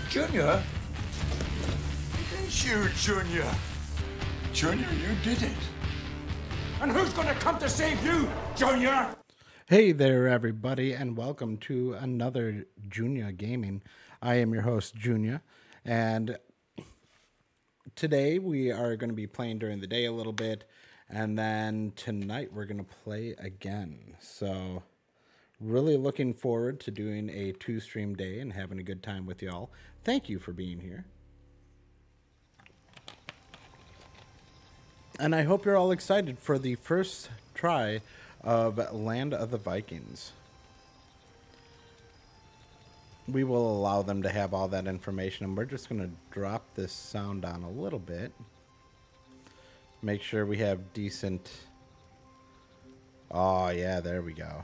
Junior? It's you, Junior. Junior, you did it. And who's gonna come to save you, Junior? Hey there, everybody, and welcome to another Junior Gaming. I am your host, Junior, and today we are going to be playing during the day a little bit, and then tonight we're going to play again. So, really looking forward to doing a 2-stream day and having a good time with y'all. Thank you for being here. And I hope you're all excited for the first try of Land of the Vikings. We will allow them to have all that information, and we're just going to drop this sound down a little bit. Make sure we have decent... Oh, yeah, there we go.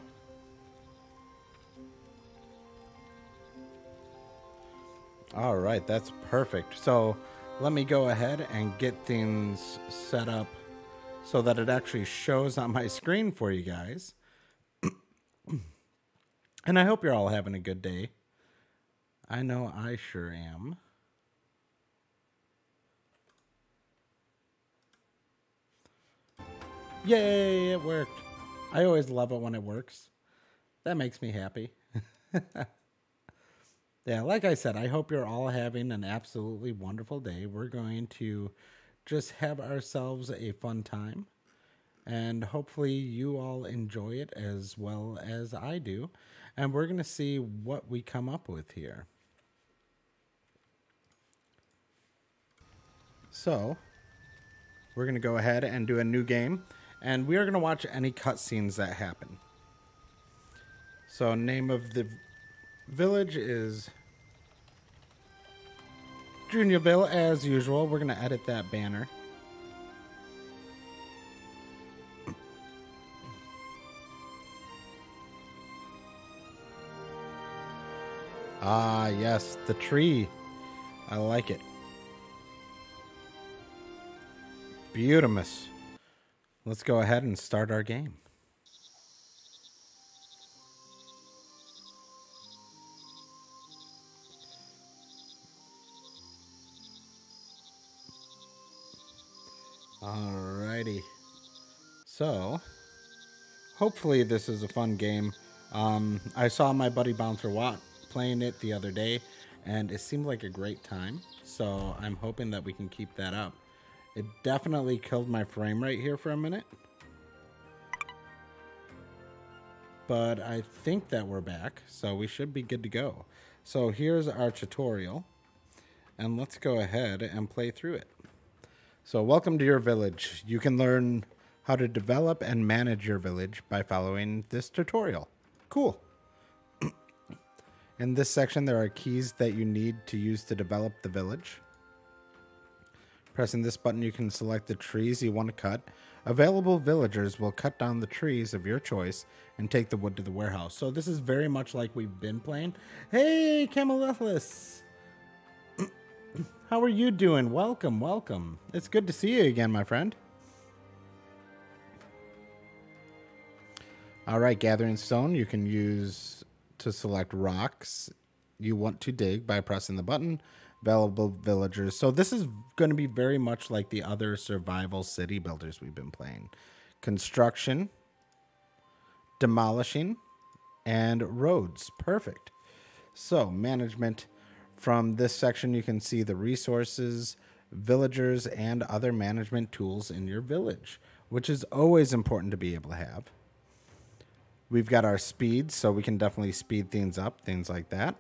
All right, that's perfect. So let me go ahead and get things set up so that it actually shows on my screen for you guys. And I hope you're all having a good day. I know I sure am. Yay, it worked. I always love it when it works. That makes me happy. Yeah, like I said, I hope you're all having an absolutely wonderful day. We're going to just have ourselves a fun time. And hopefully you all enjoy it as well as I do. And we're going to see what we come up with here. So, we're going to go ahead and do a new game. And we are going to watch any cutscenes that happen. So, name of the village is Juniorville, as usual. We're going to edit that banner. Ah, yes, the tree. I like it. Beautiful. Let's go ahead and start our game. Alrighty. So, hopefully this is a fun game. I saw my buddy Bouncer Watt playing it the other day, and it seemed like a great time. So I'm hoping that we can keep that up. It definitely killed my frame rate here for a minute. But I think that we're back, so we should be good to go. So here's our tutorial, and let's go ahead and play through it. So welcome to your village. You can learn how to develop and manage your village by following this tutorial. Cool. In this section, there are keys that you need to use to develop the village. Pressing this button, you can select the trees you want to cut. Available villagers will cut down the trees of your choice and take the wood to the warehouse. So this is very much like we've been playing. Hey, Camelithus! How are you doing? Welcome, welcome. It's good to see you again, my friend. All right, gathering stone you can use to select rocks you want to dig by pressing the button. Available villagers. So this is going to be very much like the other survival city builders we've been playing. Construction, demolishing, and roads. Perfect. So management. From this section, you can see the resources, villagers, and other management tools in your village, which is always important to be able to have. We've got our speed, so we can definitely speed things up, things like that.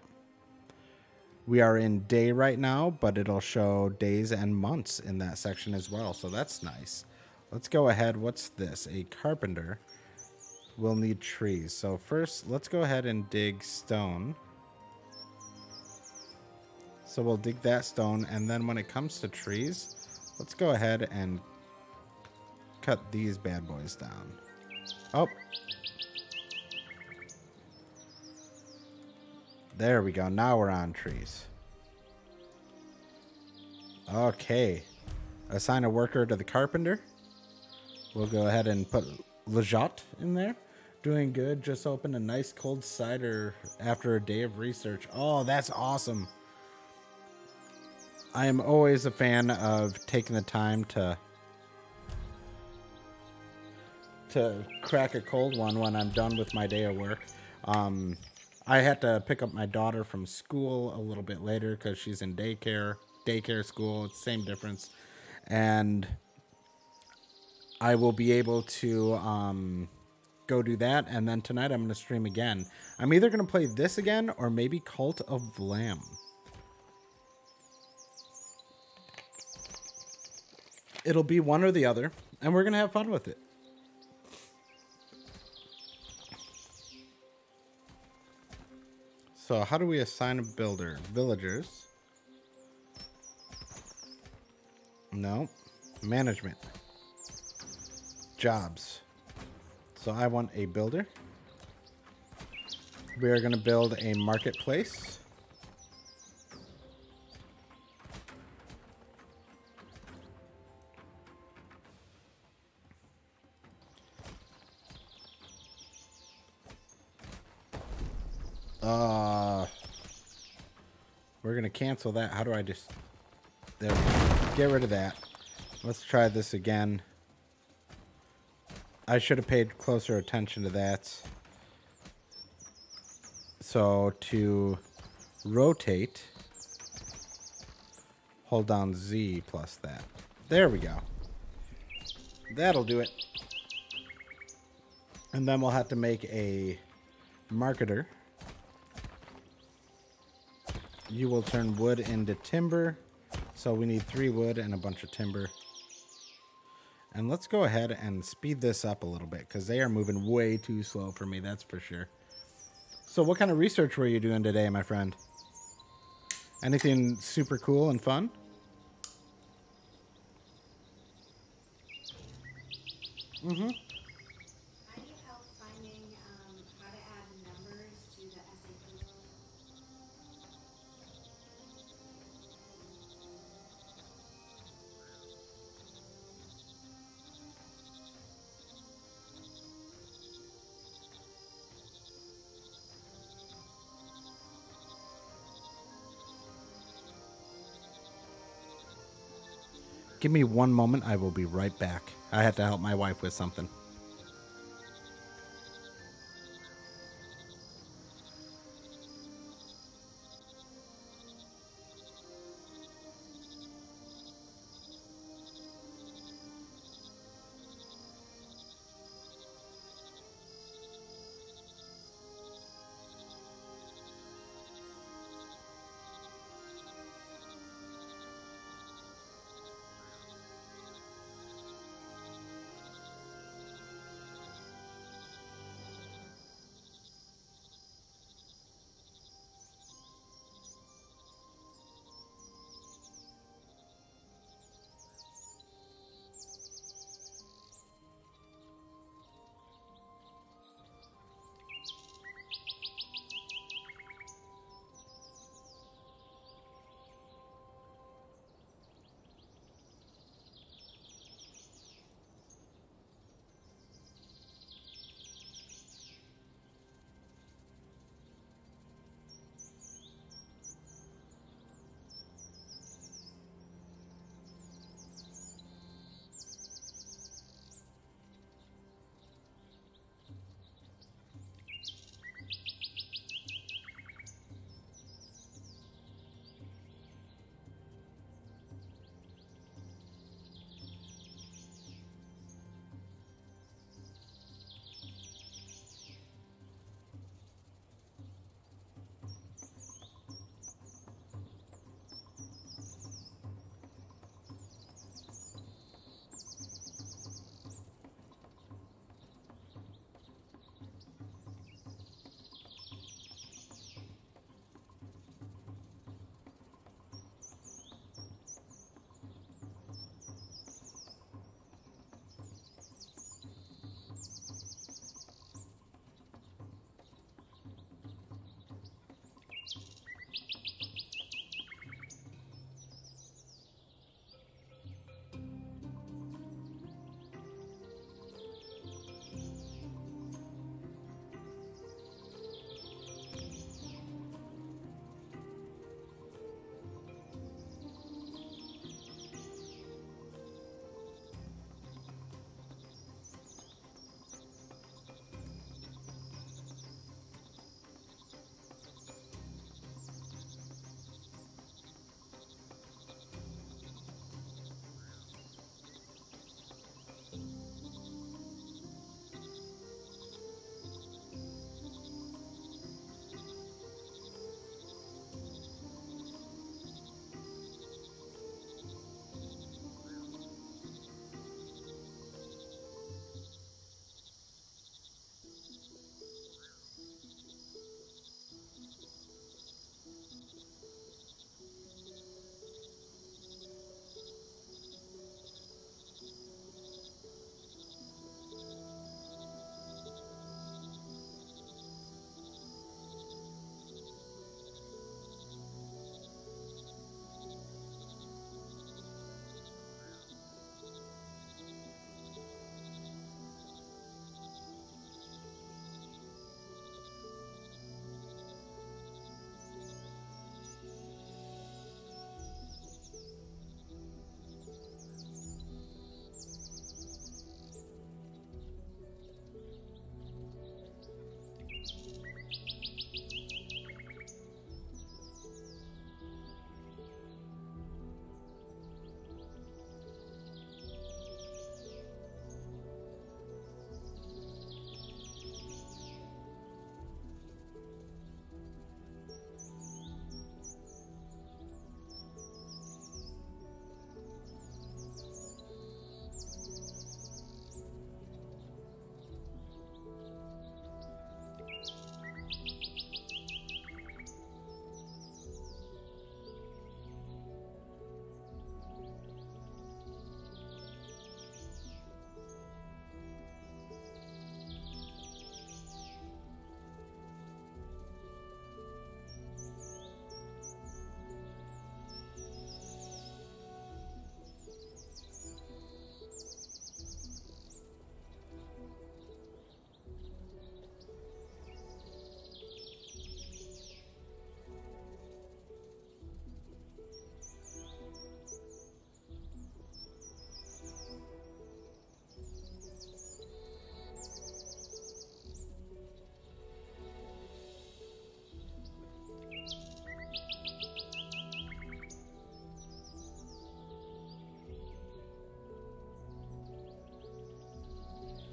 We are in day right now, but it'll show days and months in that section as well, so that's nice. Let's go ahead. What's this? A carpenter will need trees. So first, let's go ahead and dig stone. So we'll dig that stone, and then when it comes to trees, let's go ahead and cut these bad boys down. Oh. There we go. Now we're on trees. Okay. Assign a worker to the carpenter. We'll go ahead and put Lejot in there. Doing good. Just opened a nice cold cider after a day of research. Oh, that's awesome. I am always a fan of taking the time to crack a cold one when I'm done with my day of work. I had to pick up my daughter from school a little bit later because she's in daycare school. It's the same difference. And I will be able to go do that. And then tonight I'm going to stream again. I'm either going to play this again or maybe Cult of Lamb. It'll be one or the other. And we're going to have fun with it. So how do we assign a builder? Villagers. No. Management. Jobs. So I want a builder. We are going to build a marketplace. We're going to cancel that. How do I just... There we go. Get rid of that. Let's try this again. I should have paid closer attention to that. So to rotate, hold down Z plus that. There we go. That'll do it. And then we'll have to make a marketer. You will turn wood into timber. So we need 3 wood and a bunch of timber. And let's go ahead and speed this up a little bit because they are moving way too slow for me, that's for sure. So what kind of research were you doing today, my friend? Anything super cool and fun? Mm-hmm. I need help finding how to add numbers to the SAP. Give me one moment. I will be right back. I had to help my wife with something.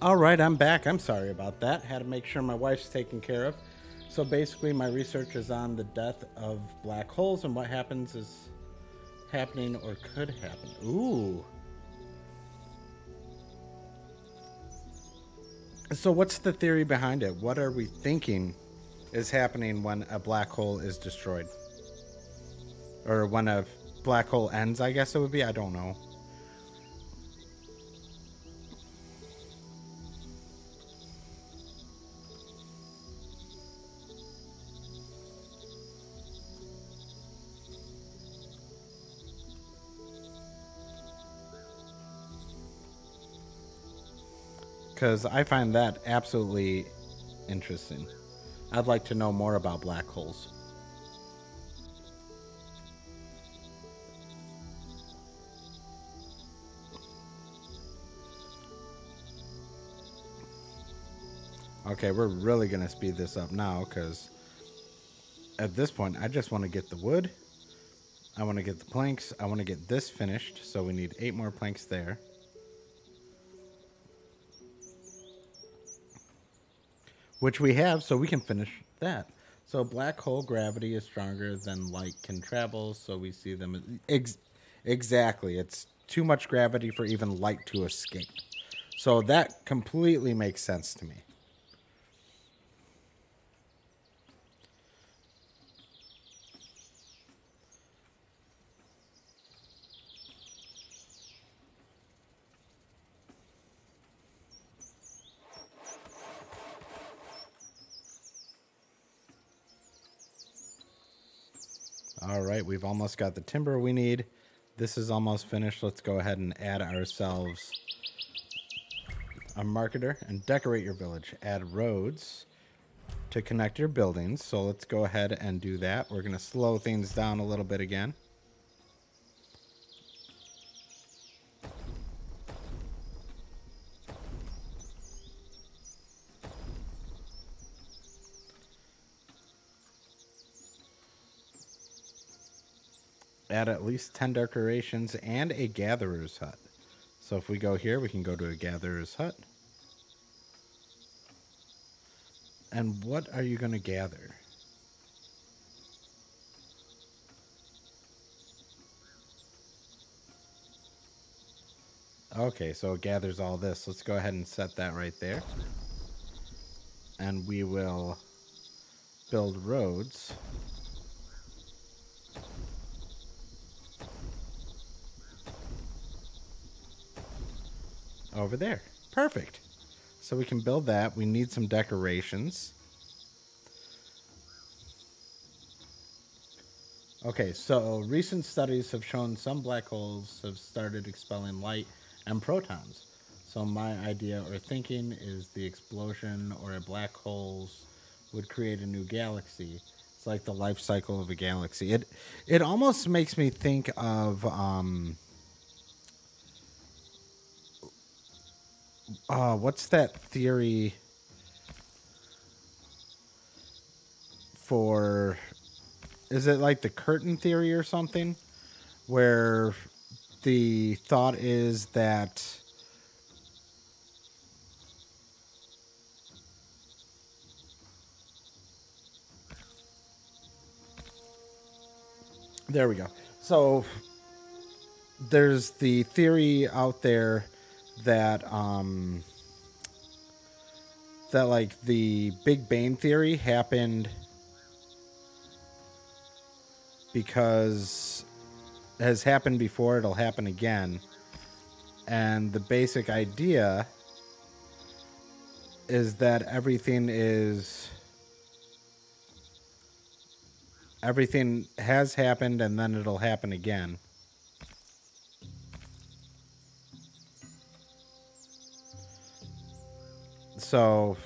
All right, I'm back. I'm sorry about that. Had to make sure my wife's taken care of. So basically, my research is on the death of black holes and what happens is happening or could happen. Ooh. So what's the theory behind it? What are we thinking is happening when a black hole is destroyed? Or when a black hole ends, I guess it would be. I don't know. Because I find that absolutely interesting. I'd like to know more about black holes. Okay, we're really going to speed this up now because at this point, I just want to get the wood. I want to get the planks. I want to get this finished. So we need 8 more planks there. Which we have, so we can finish that. So black hole gravity is stronger than light can travel, so we see them. Exactly. It's too much gravity for even light to escape. So that completely makes sense to me. All right, we've almost got the timber we need. This is almost finished. Let's go ahead and add ourselves a marketer and decorate your village. Add roads to connect your buildings. So let's go ahead and do that. We're going to slow things down a little bit again. Add at least 10 decorations and a gatherer's hut. So if we go here, we can go to a gatherer's hut. And what are you going to gather? Okay, so it gathers all this. Let's go ahead and set that right there. And we will build roads. Over there. Perfect. So we can build that. We need some decorations. Okay, so recent studies have shown some black holes have started expelling light and protons. So my idea or thinking is the explosion or a black holes would create a new galaxy. It's like the life cycle of a galaxy. It almost makes me think of what's that theory for? Is it like the curtain theory or something? Where the thought is that there we go. So there's the theory out there that that like the Big Bang theory happened because it has happened before, it'll happen again. And the basic idea is that everything has happened and then it'll happen again. So,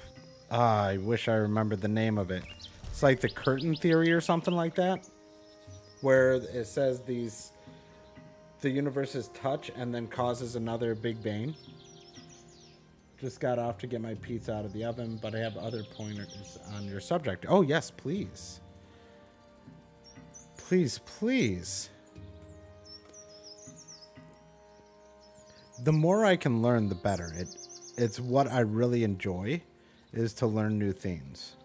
I wish I remembered the name of it. It's like the curtain theory or something like that, where it says the universe is touch and then causes another Big Bang. Just got off to get my pizza out of the oven, but I have other pointers on your subject. Oh, yes, please. Please, please. The more I can learn, the better. it's what I really enjoy, is to learn new things.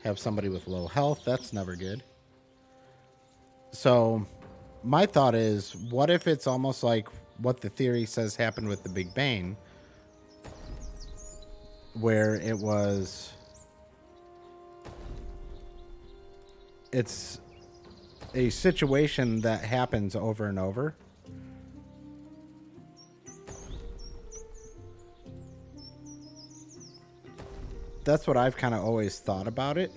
Have somebody with low health, that's never good. So my thought is, what if it's almost like what the theory says happened with the Big Bang, where it's a situation that happens over and over. That's what I've kind of always thought about it.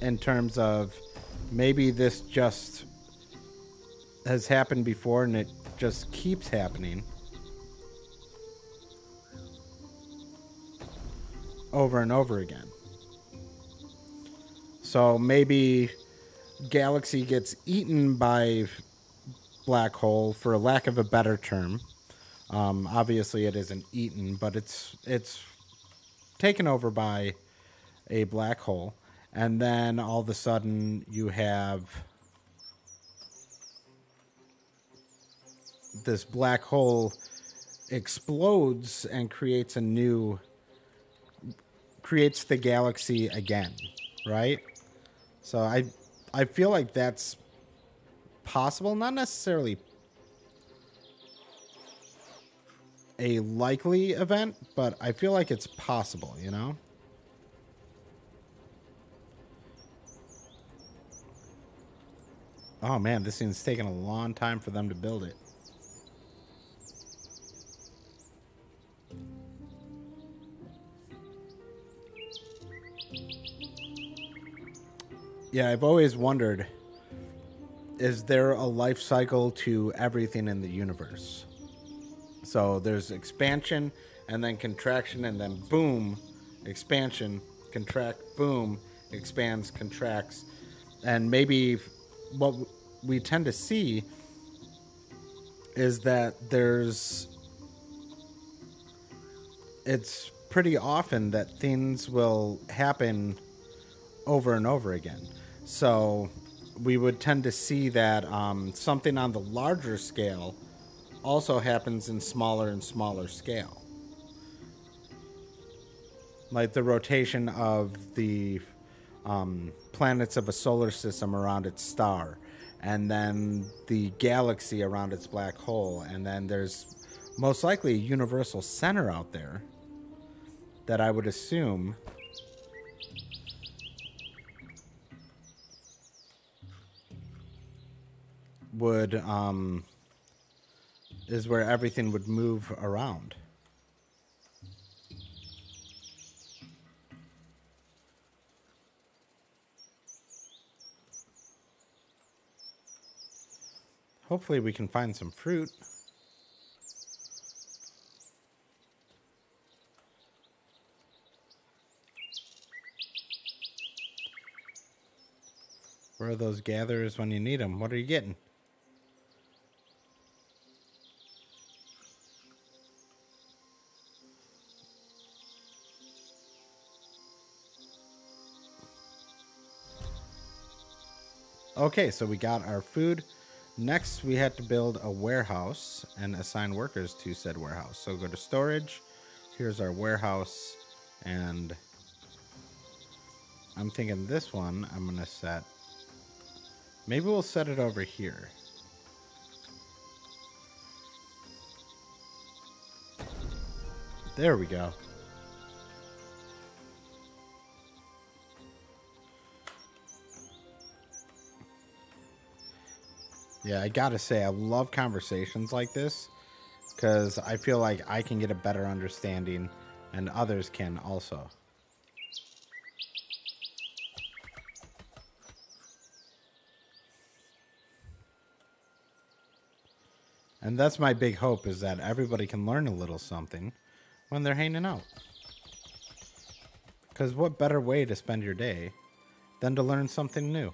In terms of maybe this just has happened before and it just keeps happening over and over again. So maybe galaxy gets eaten by black hole, for a lack of a better term. Obviously it isn't eaten, but it's taken over by a black hole. And then all of a sudden you have this black hole explodes and creates the galaxy again, right? So I feel like that's possible, not necessarily a likely event, but I feel like it's possible, you know? Oh man, this thing's taken a long time for them to build it. Yeah, I've always wondered, is there a life cycle to everything in the universe? So there's expansion and then contraction and then boom, expansion, contract, boom, expands, contracts. And maybe what we tend to see is that it's pretty often that things will happen over and over again. So we would tend to see that something on the larger scale also happens in smaller and smaller scale. Like the rotation of the planets of a solar system around its star, and then the galaxy around its black hole, and then there's most likely a universal center out there that I would assume would is where everything would move around. Hopefully we can find some fruit. Where are those gatherers when you need them? What are you getting? Okay, so we got our food. Next, we had to build a warehouse and assign workers to said warehouse. So go to storage. Here's our warehouse. And I'm thinking this one I'm going to set. Maybe we'll set it over here. There we go. Yeah, I gotta say, I love conversations like this because I feel like I can get a better understanding and others can also. And that's my big hope, is that everybody can learn a little something when they're hanging out. Because what better way to spend your day than to learn something new?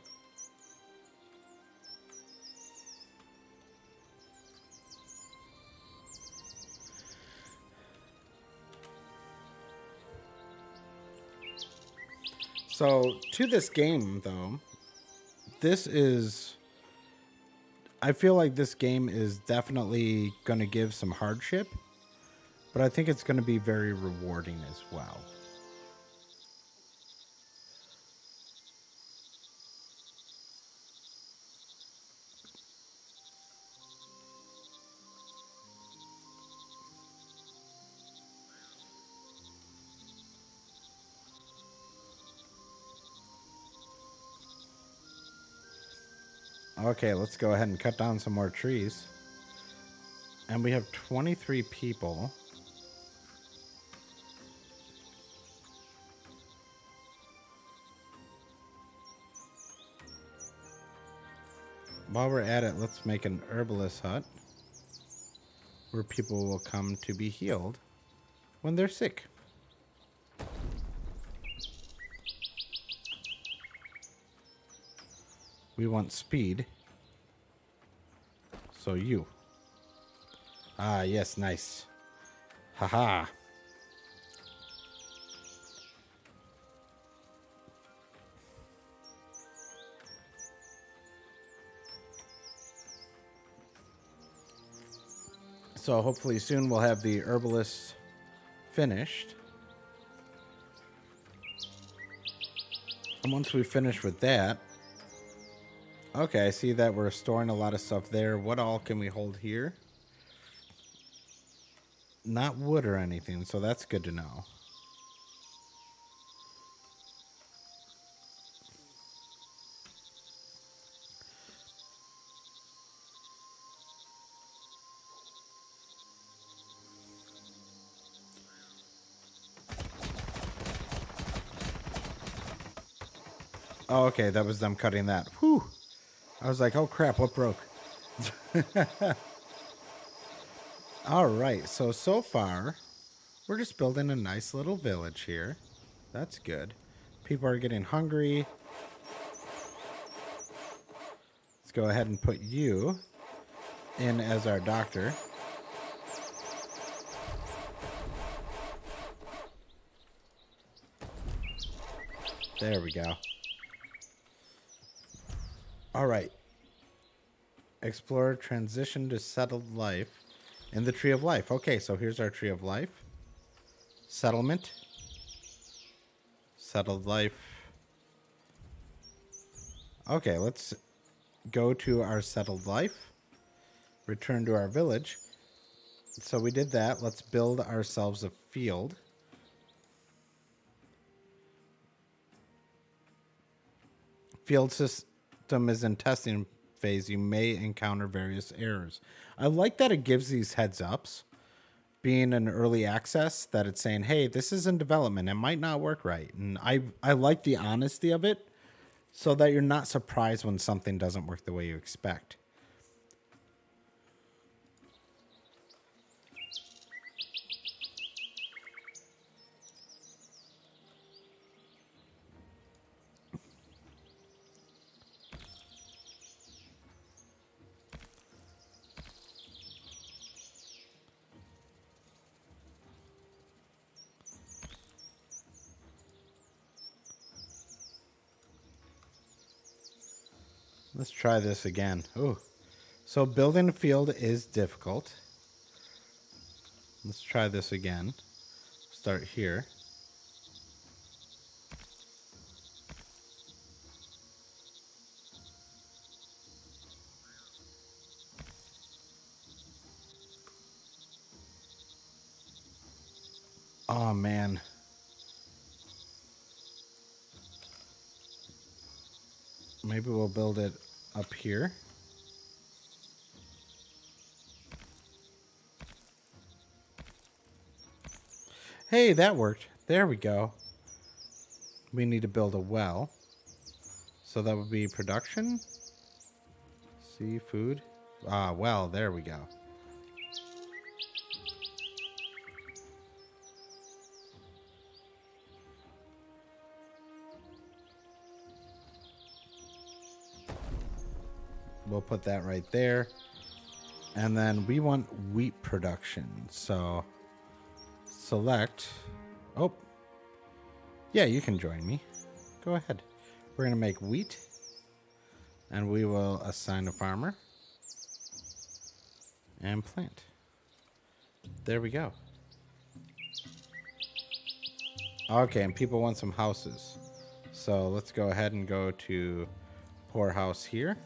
So to this game, though, I feel like this game is definitely going to give some hardship, but I think it's going to be very rewarding as well. Okay, let's go ahead and cut down some more trees. And we have 23 people. While we're at it, let's make an herbalist hut where people will come to be healed when they're sick. We want speed. So you. Ah, yes, nice. Haha. So hopefully soon we'll have the herbalist finished. And once we finish with that, okay, I see that we're storing a lot of stuff there. What all can we hold here? Not wood or anything, so that's good to know. Oh, okay, that was them cutting that. Whew. I was like, oh crap, what broke? All right, so far, we're just building a nice little village here. That's good. People are getting hungry. Let's go ahead and put you in as our doctor. There we go. All right. Explore transition to settled life in the Tree of Life. Okay, so here's our Tree of Life. Settlement. Settled life. Okay, let's go to our settled life. Return to our village. So we did that. Let's build ourselves a field. Field system is in testing phase. You may encounter various errors. I like that it gives these heads ups. Being an early access, that it's saying, hey, this is in development. It might not work right. And I like the honesty of it so that you're not surprised when something doesn't work the way you expect. Let's try this again. Ooh. So building a field is difficult. Let's try this again. Start here. Oh, man. Maybe we'll build it up here. Hey, that worked. There we go. We need to build a well. So that would be production. Seafood. Ah, well, there we go. We'll put that right there. And then we want wheat production. So select. Oh. Yeah, you can join me. go ahead. We're going to make wheat. And we will assign a farmer. And plant. There we go. Okay, and people want some houses. So let's go ahead and go to poor house here.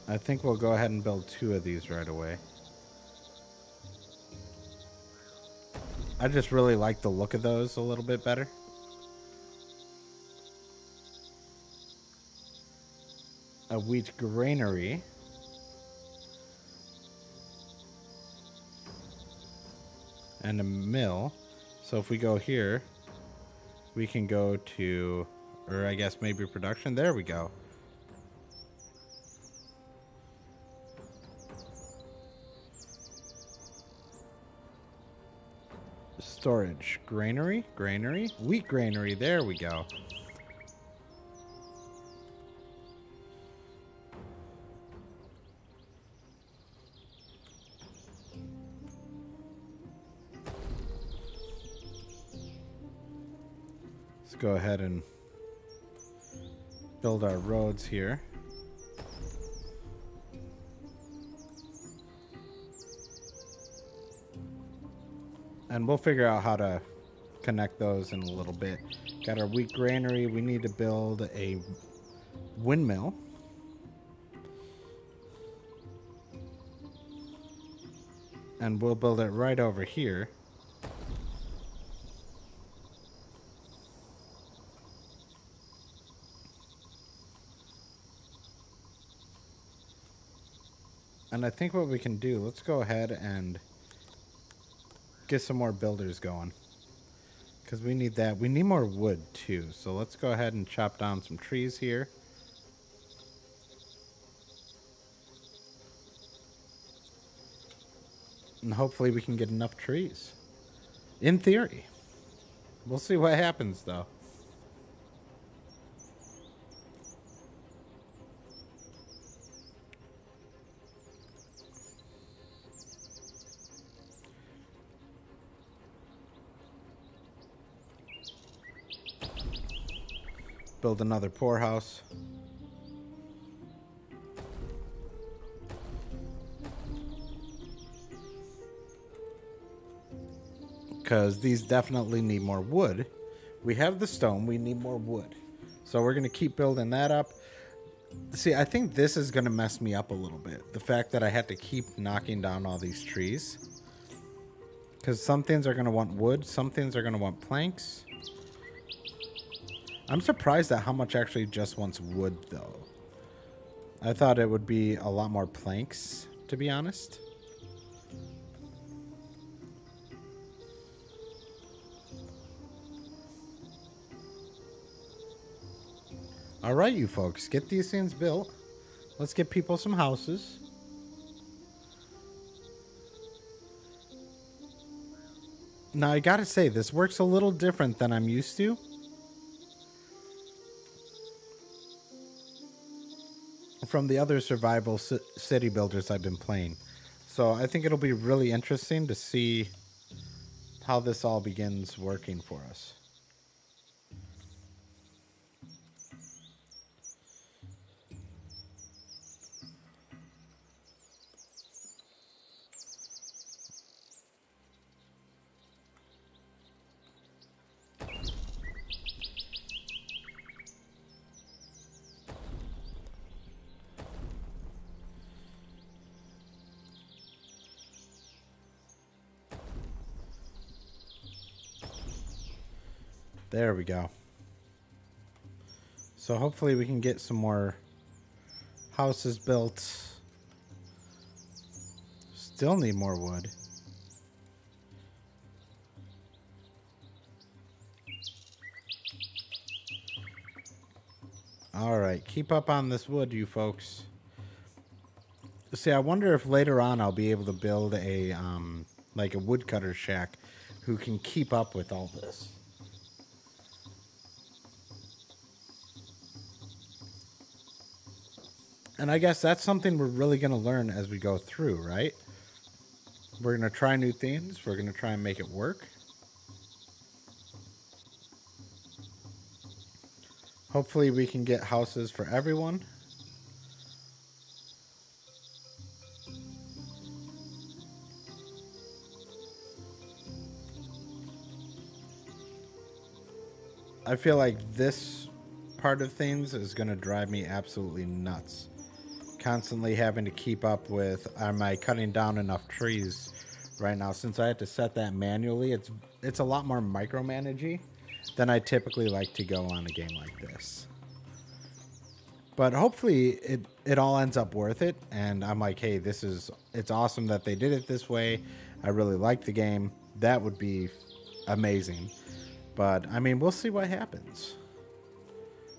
I think we'll go ahead and build 2 of these right away. I just really like the look of those a little bit better. A wheat granary. And a mill. So if we go here, we can go to, or I guess maybe production. There we go. Storage. Granary. Wheat granary. There we go. Let's go ahead and build our roads here. And we'll figure out how to connect those in a little bit. Got our wheat granary. We need to build a windmill. And we'll build it right over here. And I think what we can do, let's go ahead and get some more builders going. Because we need that. We need more wood too. So let's go ahead and chop down some trees here. And hopefully we can get enough trees. In theory. We'll see what happens though. Build another poorhouse. Because these definitely need more wood. We have the stone, we need more wood. So we're going to keep building that up. See, I think this is going to mess me up a little bit. The fact that I had to keep knocking down all these trees. Because some things are going to want wood, some things are going to want planks. I'm surprised at how much actually just wants wood, though. I thought it would be a lot more planks, to be honest. All right, you folks, get these things built. Let's get people some houses. Now, I gotta say, this works a little different than I'm used to. From the other survival city builders I've been playing. So I think it'll be really interesting to see how this all begins working for us. There we go. So hopefully we can get some more houses built. Still need more wood. All right, keep up on this wood, you folks. See, I wonder if later on I'll be able to build a like a woodcutter shack who can keep up with all this. And I guess that's something we're really going to learn as we go through, right? We're going to try new things. We're going to try and make it work. Hopefully we can get houses for everyone. I feel like this part of things is going to drive me absolutely nuts. Constantly having to keep up with, am I cutting down enough trees right now? Since I had to set that manually, it's a lot more micromanagey than I typically like to go on a game like this. But hopefully it all ends up worth it, and I'm like, hey, it's awesome that they did it this way. I really like the game. That would be amazing. But, I mean, we'll see what happens.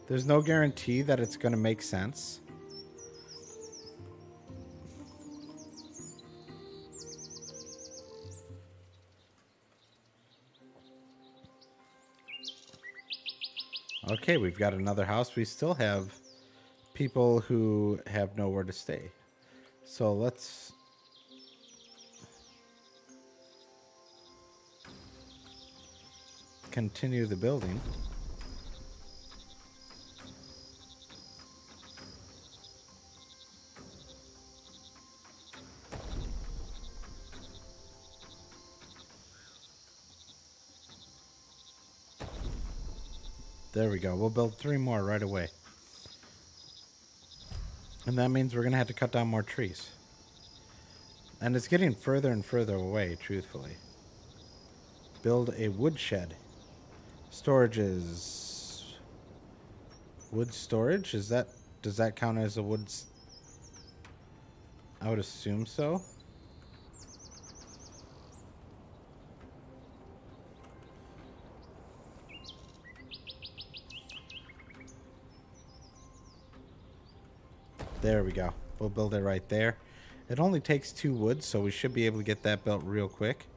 There's no guarantee that it's going to make sense. Okay, we've got another house. We still have people who have nowhere to stay. So let's... continue the building. There we go. We'll build 3 more right away. And that means we're going to have to cut down more trees. And it's getting further and further away, truthfully. Build a woodshed. Storages. Wood storage? Does that count as a wood? I would assume so. There we go. We'll build it right there. It only takes 2 wood, so we should be able to get that built real quick.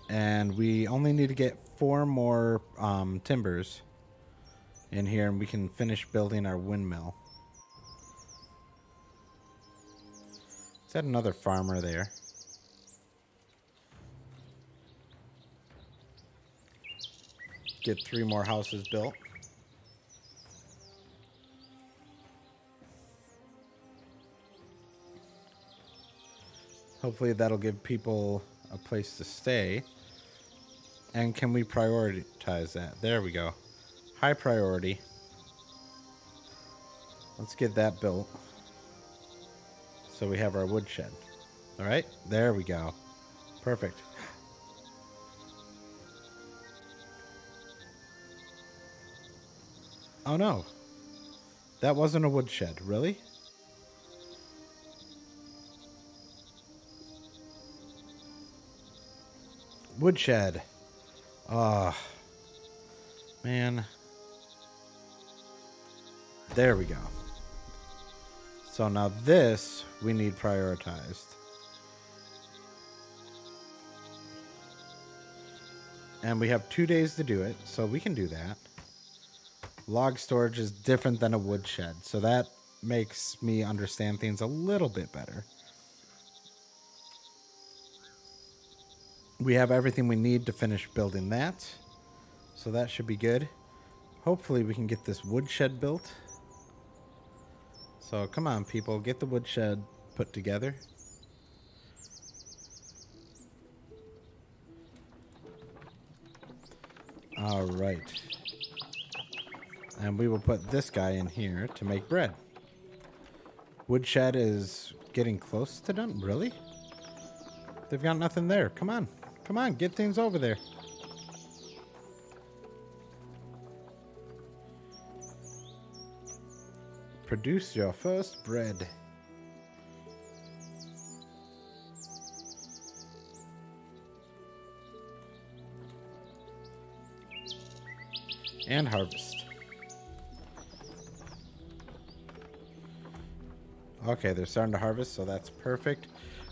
And we only need to get 4 more timbers in here, and we can finish building our windmill. Is that another farmer there? Get 3 more houses built. Hopefully that'll give people a place to stay. And can we prioritize that? There we go. High priority. Let's get that built. So we have our woodshed. Alright, there we go. Perfect. Oh no. That wasn't a woodshed, really? Woodshed. Ah, man. There we go. So now this we need prioritized. And we have 2 days to do it, so we can do that. Log storage is different than a woodshed, so that makes me understand things a little bit better. We have everything we need to finish building that. So that should be good. Hopefully we can get this woodshed built. So come on, people. Get the woodshed put together. Alright. And we will put this guy in here to make bread. Woodshed is getting close to done. Really? They've got nothing there. Come on. Come on, get things over there. Produce your first bread. And harvest. Okay, they're starting to harvest, so that's perfect.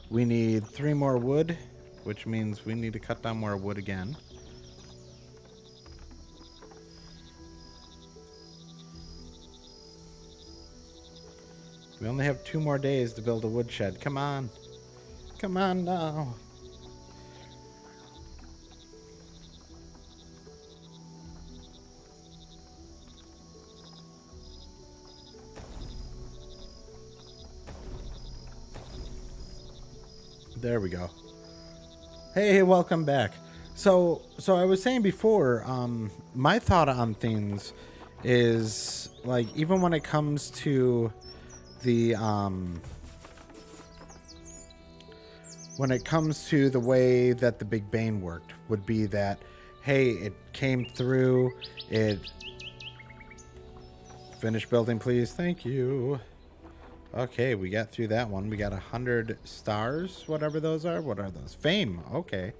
We need 3 more wood, which means we need to cut down more wood again. We only have 2 more days to build a woodshed. Come on. Come on now. There we go. Hey, welcome back. So I was saying before, my thought on things is like even when it comes to the way that the Big Bang worked would be that, hey, it came through, it finished building, please. Thank you. Okay, we got through that one. We got 100 stars, whatever those are. What are those? Fame. Okay.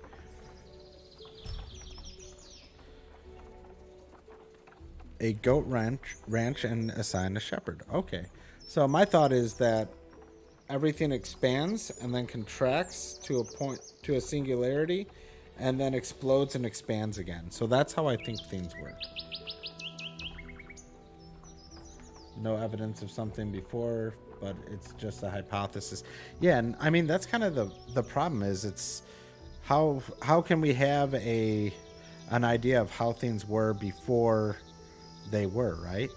A goat ranch and assign a shepherd. Okay. So my thought is that everything expands and then contracts to a point, to a singularity, and then explodes and expands again. So that's how I think things work. No evidence of something before, but it's just a hypothesis. Yeah, and I mean that's kind of the problem is it's how can we have an idea of how things were before they were, right?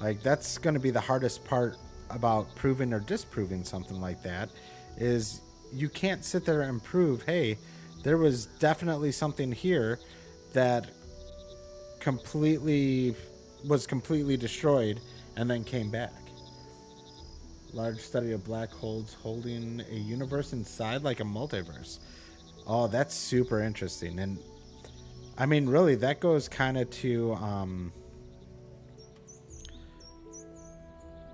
Like that's going to be the hardest part about proving or disproving something like that is you can't sit there and prove, hey, there was definitely something here that was completely destroyed and then came back. Large study of black holes holding a universe inside like a multiverse. Oh, that's super interesting. And I mean, really, that goes kind of to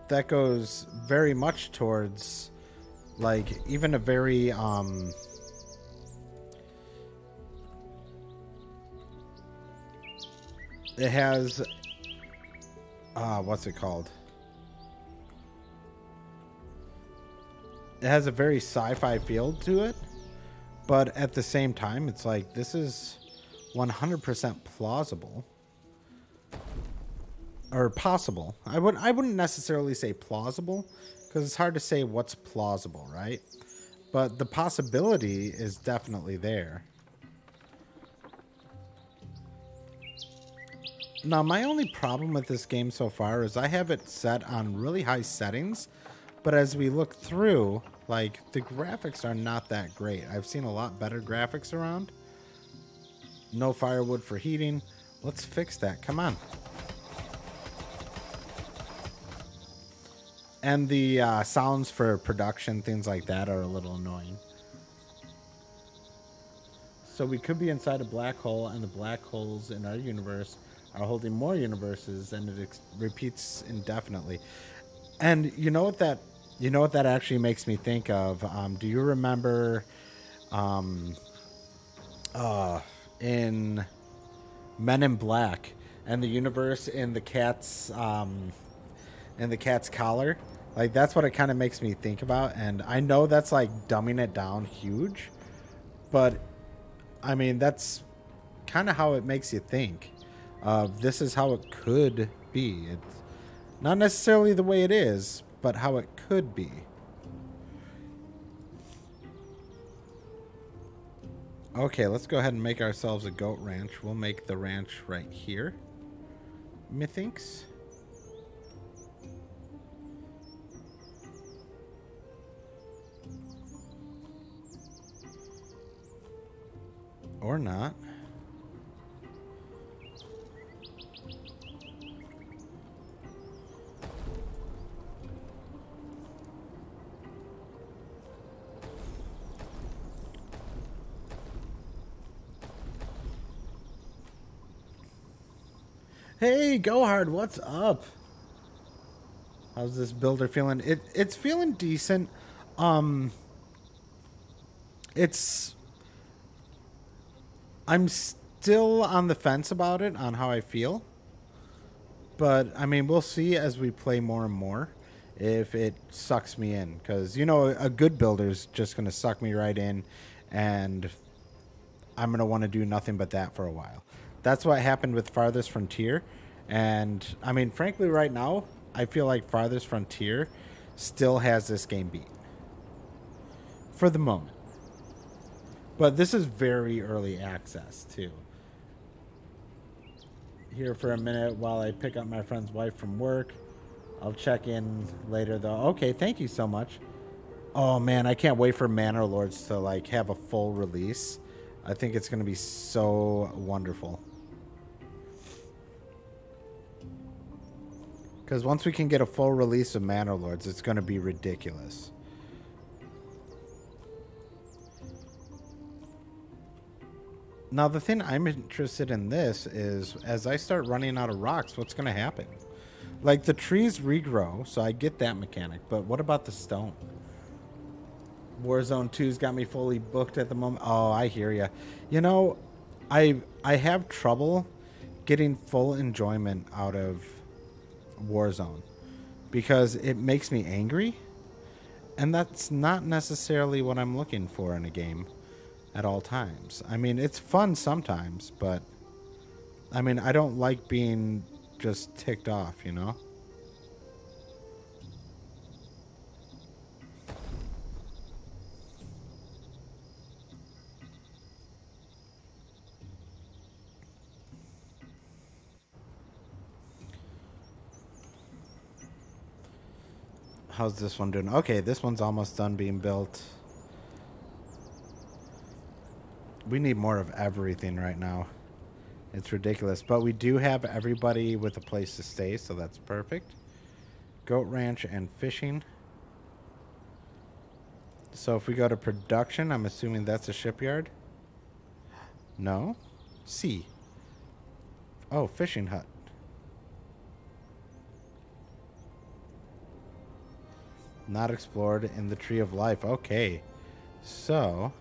that goes very much towards like even a very it has what's it called? It has a very sci-fi feel to it, but at the same time, it's like this is 100% plausible or possible. I wouldn't necessarily say plausible because it's hard to say what's plausible, right? But the possibility is definitely there. Now, my only problem with this game so far is I have it set on really high settings, but as we look through, like, the graphics are not that great. I've seen a lot better graphics around. No firewood for heating. Let's fix that. Come on. And the sounds for production, things like that, are a little annoying. So we could be inside a black hole, and the black holes in our universe are holding more universes, and it repeats indefinitely. And you know what that actually makes me think of? Do you remember in Men in Black and the universe in the cat's collar? Like that's what it kind of makes me think about. And I know that's like dumbing it down huge, but I mean that's kind of how it makes you think of this is how it could be. It's not necessarily the way it is, but how it could be. Okay, let's go ahead and make ourselves a goat ranch. We'll make the ranch right here, methinks. Or not. Hey, Go Hard, what's up? How's this builder feeling? It's feeling decent. I'm still on the fence about it, on how I feel. But, I mean, we'll see as we play more and more if it sucks me in. Because, you know, a good builder's just going to suck me right in, and I'm going to want to do nothing but that for a while. That's what happened with Farthest Frontier. And, I mean, frankly, right now, I feel like Farthest Frontier still has this game beat. For the moment. But this is very early access, too. Here for a minute while I pick up my friend's wife from work. I'll check in later, though. Okay, thank you so much. Oh, man, I can't wait for Manor Lords to, like, have a full release. I think it's going to be so wonderful. Because once we can get a full release of Manor Lords, it's going to be ridiculous. Now, the thing I'm interested in this is, as I start running out of rocks, what's going to happen? Like, the trees regrow, so I get that mechanic, but what about the stone? Warzone 2's got me fully booked at the moment. Oh, I hear ya. You know, I have trouble getting full enjoyment out of Warzone because it makes me angry, and that's not necessarily what I'm looking for in a game at all times. I mean, it's fun sometimes, but I mean, I don't like being just ticked off, you know? How's this one doing? Okay, this one's almost done being built. We need more of everything right now. It's ridiculous. But we do have everybody with a place to stay, so that's perfect. Goat ranch and fishing. So if we go to production, I'm assuming that's a shipyard. No? Sea. Oh, fishing hut. Not explored in the Tree of Life. Okay. So,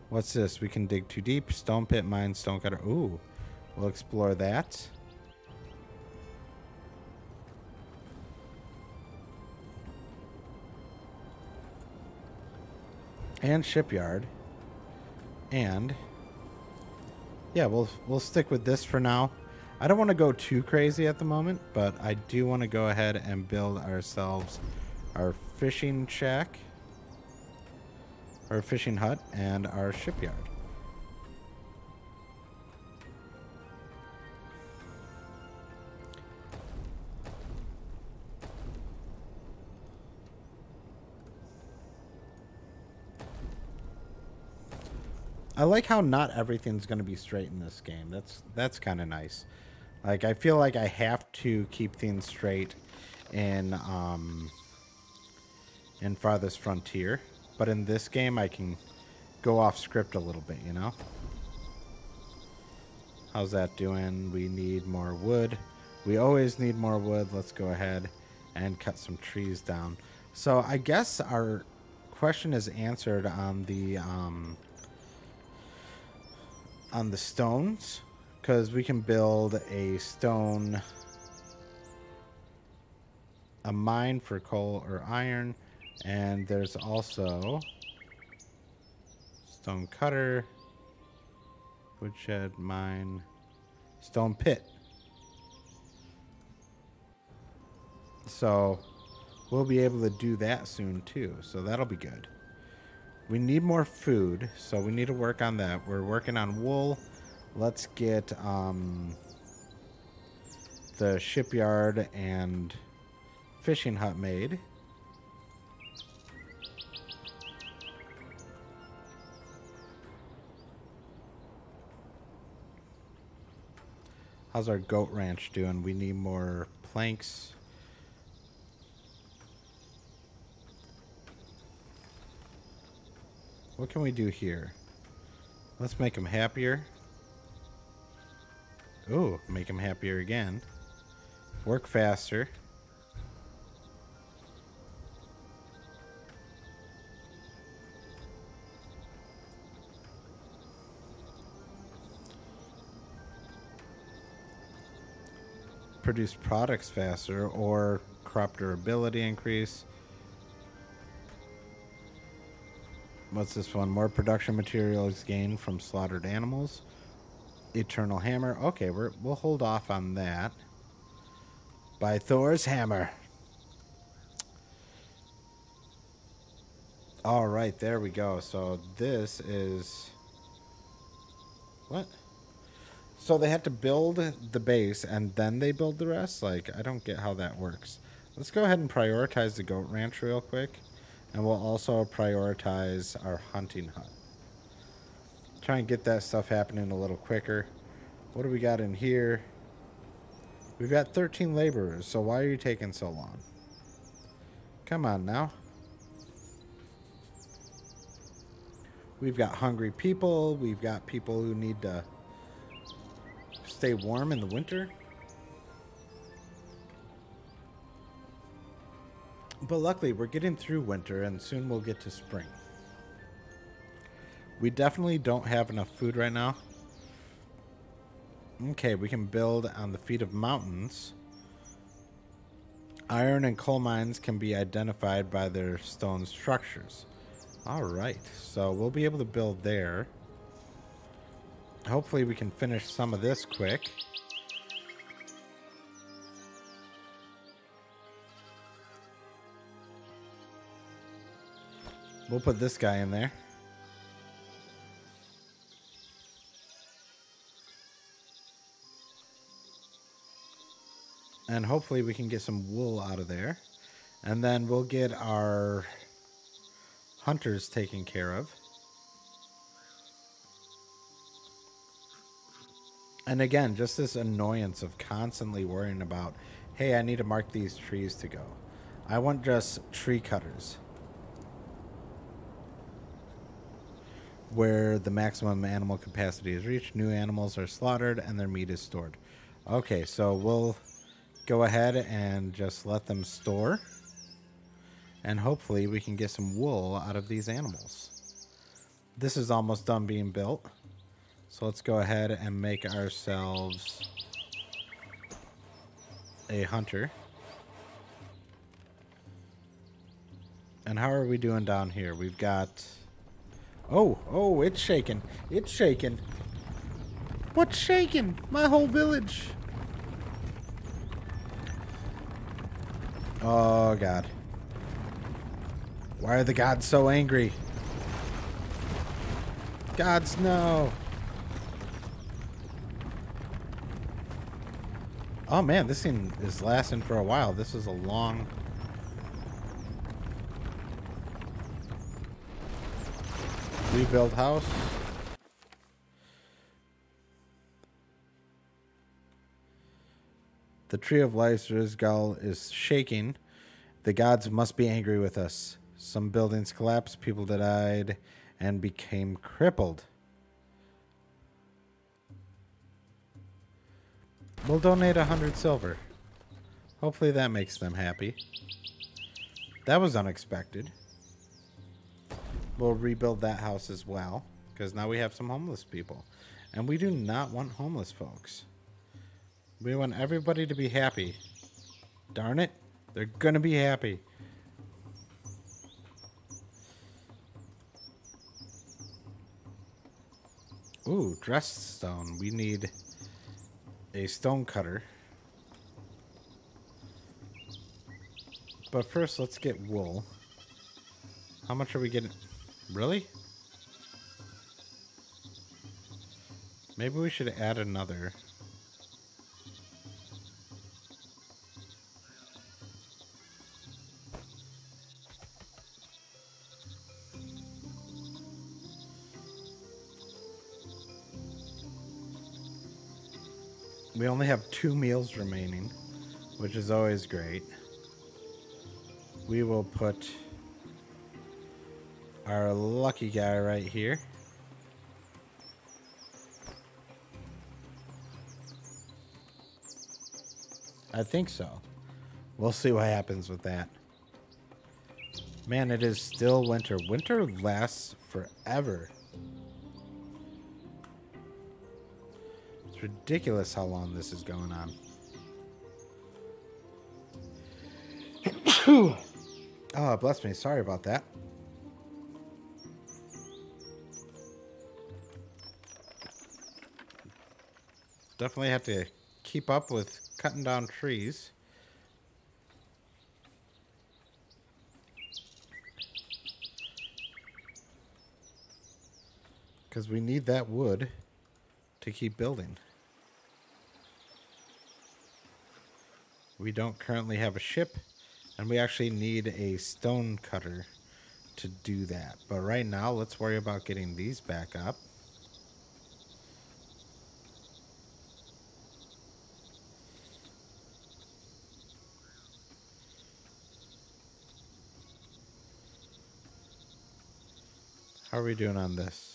what's this? We can dig too deep. Stone pit, mine, stone cutter. Ooh. We'll explore that. And shipyard. And yeah, we'll stick with this for now. I don't want to go too crazy at the moment, but I do want to go ahead and build ourselves our fishing shack, our fishing hut, and our shipyard. I like how not everything's going to be straight in this game. That's kind of nice. Like, I feel like I have to keep things straight in Farthest Frontier, but in this game I can go off script a little bit, you know? How's that doing? We need more wood. We always need more wood. Let's go ahead and cut some trees down. So I guess our question is answered on the stones, because we can build a mine for coal or iron, and there's also stone cutter, woodshed, mine, stone pit. So we'll be able to do that soon too, so that'll be good. We need more food, so we need to work on that. We're working on wool. Let's get the shipyard and fishing hut made. How's our goat ranch doing? We need more planks. What can we do here? Let's make them happier. Ooh, make them happier again. Work faster. Produce products faster, or crop durability increase. What's this one? More production materials gained from slaughtered animals. Eternal hammer. Okay, we'll hold off on that. By Thor's hammer. All right, there we go. So this is... What? So they have to build the base and then they build the rest? Like, I don't get how that works. Let's go ahead and prioritize the goat ranch real quick. And we'll also prioritize our hunting hut. Try and get that stuff happening a little quicker. What do we got in here? We've got 13 laborers, so why are you taking so long? Come on now. We've got hungry people. We've got people who need to stay warm in the winter. But luckily, we're getting through winter, and soon we'll get to spring. We definitely don't have enough food right now. Okay, we can build on the feet of mountains. Iron and coal mines can be identified by their stone structures. Alright, so we'll be able to build there. Hopefully we can finish some of this quick. We'll put this guy in there. And hopefully we can get some wool out of there. And then we'll get our hunters taken care of. And again, just this annoyance of constantly worrying about, hey, I need to mark these trees to go. I want just tree cutters. Where the maximum animal capacity is reached, new animals are slaughtered and their meat is stored. Okay, so we'll go ahead and just let them store. And hopefully we can get some wool out of these animals. This is almost done being built. So let's go ahead and make ourselves a hunter. And how are we doing down here? We've got... Oh, it's shaking. It's shaking. What's shaking? My whole village. Oh, God. Why are the gods so angry? Gods, no. Oh, man, this thing is lasting for a while. This is a long... rebuild house. The tree of life, Rizgal, is shaking. The gods must be angry with us. Some buildings collapsed, people died, and became crippled. We'll donate 100 silver. Hopefully that makes them happy. That was unexpected. We'll rebuild that house as well, because now we have some homeless people. And we do not want homeless folks. We want everybody to be happy. Darn it, they're gonna be happy. Ooh, dressed stone. We need a stone cutter. But first, let's get wool. How much are we getting? Really? Maybe we should add another. We only have 2 meals remaining, which is always great. We will put our lucky guy right here. I think so. We'll see what happens with that. Man, it is still winter. Winter lasts forever. It's ridiculous how long this is going on. Oh, bless me. Sorry about that. Definitely have to keep up with cutting down trees. Because we need that wood to keep building. We don't currently have a ship, and we actually need a stone cutter to do that. But right now, let's worry about getting these back up. How are we doing on this?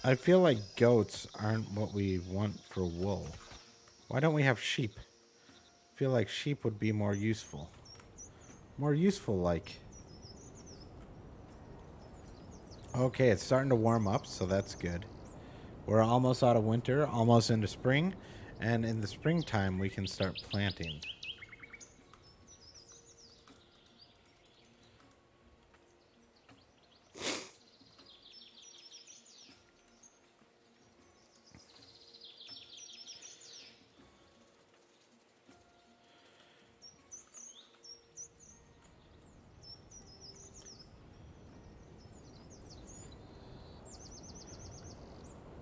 I feel like goats aren't what we want for wool. Why don't we have sheep? I feel like sheep would be more useful. More useful, like. Okay, it's starting to warm up, so that's good. We're almost out of winter, almost into spring, and in the springtime we can start planting.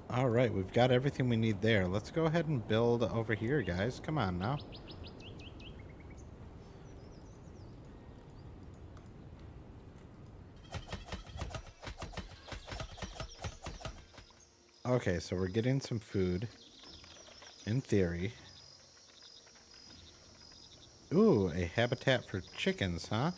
All right, we've got everything we need there. Let's go ahead and build over here, guys. Come on now. Okay, so we're getting some food, in theory. Ooh, a habitat for chickens, huh?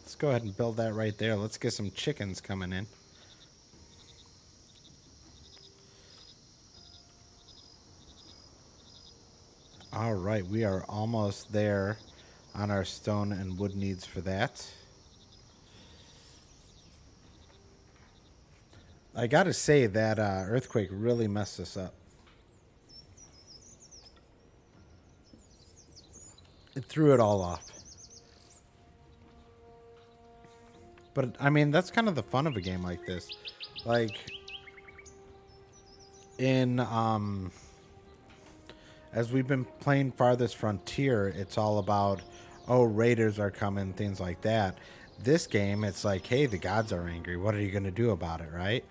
Let's go ahead and build that right there. Let's get some chickens coming in. All right, we are almost there on our stone and wood needs for that. I gotta say that earthquake really messed us up. It threw it all off. But, I mean, that's kind of the fun of a game like this. Like, in, as we've been playing Farthest Frontier, it's all about, oh, raiders are coming, things like that. This game, it's like, hey, the gods are angry. What are you going to do about it, right?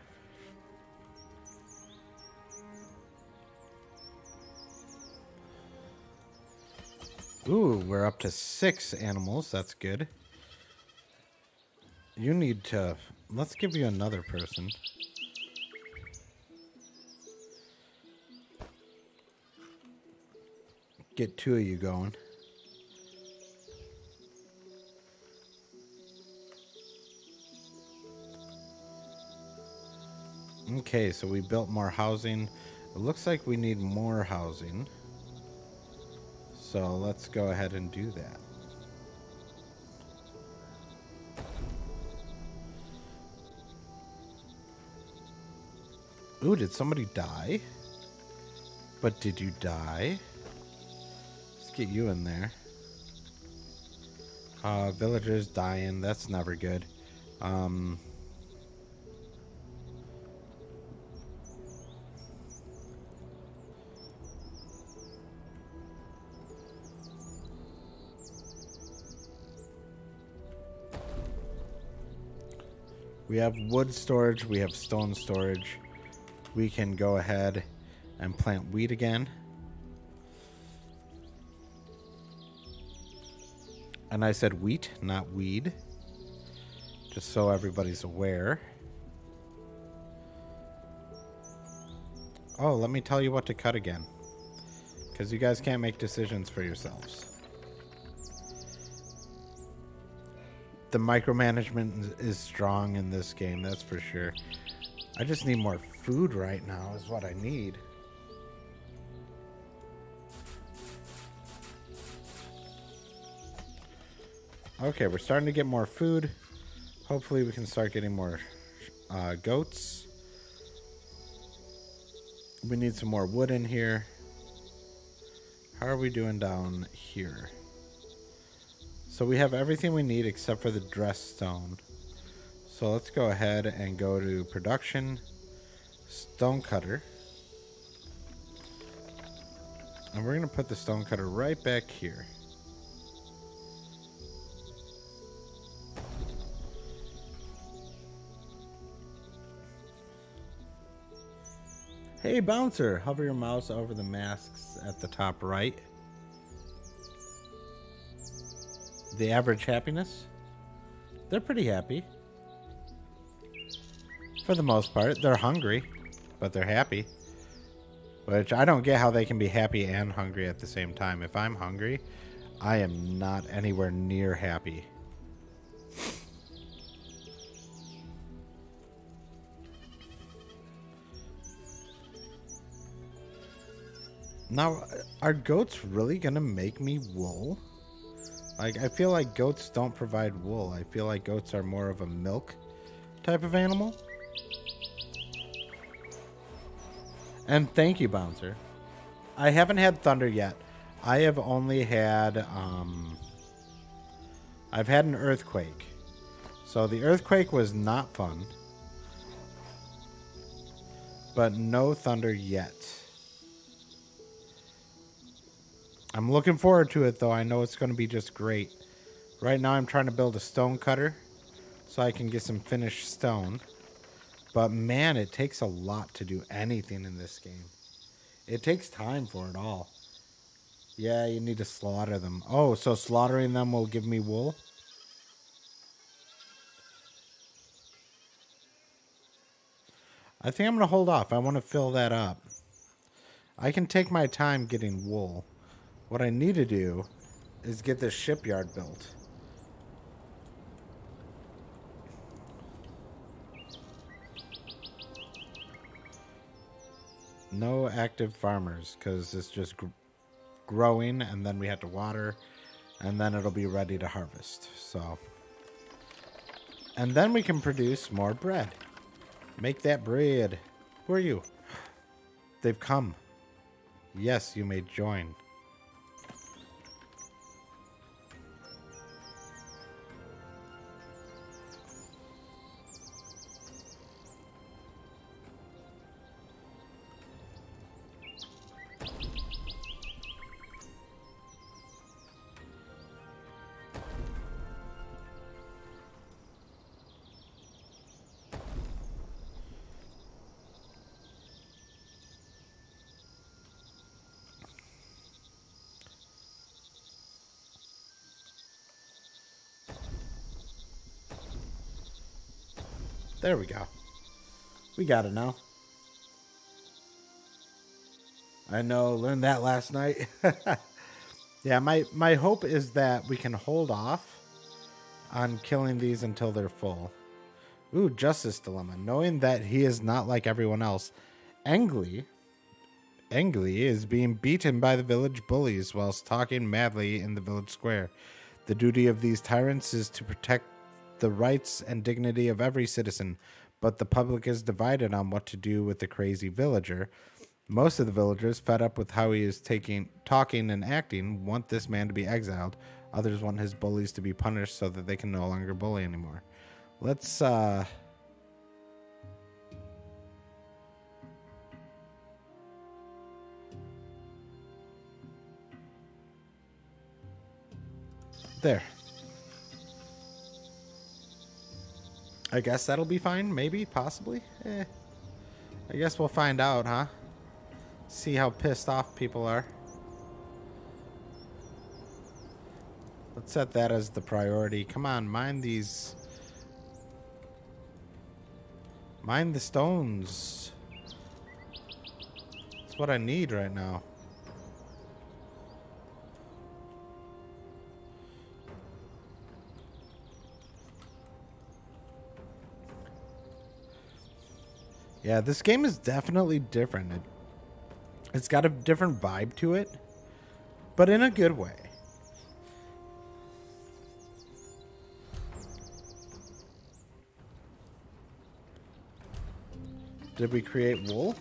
Ooh, we're up to 6 animals. That's good. You need to... Let's give you another person. Get 2 of you going. Okay, so we built more housing. It looks like we need more housing. So let's go ahead and do that. Ooh, did somebody die? But did you die? Let's get you in there. Villagers dying. That's never good. We have wood storage. We have stone storage. We can go ahead and plant wheat again. And I said wheat, not weed. Just so everybody's aware. Oh, let me tell you what to cut again. Because you guys can't make decisions for yourselves. The micromanagement is strong in this game, that's for sure. I just need more food right now is what I need. Okay, we're starting to get more food. Hopefully we can start getting more goats. We need some more wood in here. How are we doing down here? So we have everything we need except for the dressed stone. So let's go ahead and go to production, stone cutter. And we're going to put the stonecutter right back here. Hey, Bouncer, hover your mouse over the masks at the top right. The average happiness? They're pretty happy. For the most part. They're hungry, but they're happy. Which I don't get how they can be happy and hungry at the same time. If I'm hungry, I am not anywhere near happy. Now, are goats really gonna make me wool? Like, I feel like goats don't provide wool. I feel like goats are more of a milk type of animal. And thank you, Bouncer. I haven't had thunder yet. I have only had, I've had an earthquake. So the earthquake was not fun. But no thunder yet. I'm looking forward to it, though. I know it's going to be just great. Right now, I'm trying to build a stone cutter so I can get some finished stone. But, man, it takes a lot to do anything in this game. It takes time for it all. Yeah, you need to slaughter them. Oh, so slaughtering them will give me wool? I think I'm going to hold off. I want to fill that up. I can take my time getting wool. What I need to do is get this shipyard built. No active farmers because it's just growing and then we have to water and then it'll be ready to harvest. So, and then we can produce more bread. Make that bread. Who are you? They've come. Yes, you may join. There we go. We got it now. I know, learned that last night. Yeah, my hope is that we can hold off on killing these until they're full. Ooh, Justice Dilemma. Knowing that he is not like everyone else, Engli is being beaten by the village bullies whilst talking madly in the village square. The duty of these tyrants is to protect the rights and dignity of every citizen, but the public is divided on what to do with the crazy villager. Most of the villagers, fed up with how he is talking and acting, want this man to be exiled. Others want his bullies to be punished so that they can no longer bully anymore. Let's there. I guess that'll be fine, maybe, possibly. I guess we'll find out, huh? See how pissed off people are. Let's set that as the priority. Come on, mine these. Mine the stones. That's what I need right now. Yeah, this game is definitely different. It's got a different vibe to it, but in a good way. Did we create wool?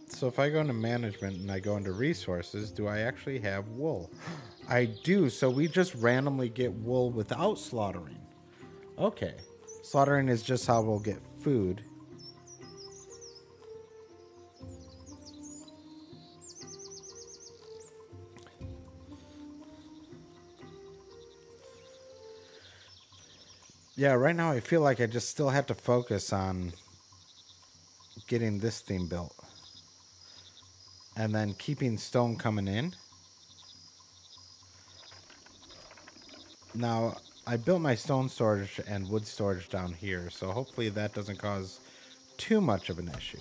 So if I go into management and I go into resources, do I actually have wool? I do. So we just randomly get wool without slaughtering. Okay. Slaughtering is just how we'll get food. Yeah, right now I feel like I just still have to focus on getting this thing built. And then keeping stone coming in. Now, I built my stone storage and wood storage down here, so hopefully that doesn't cause too much of an issue.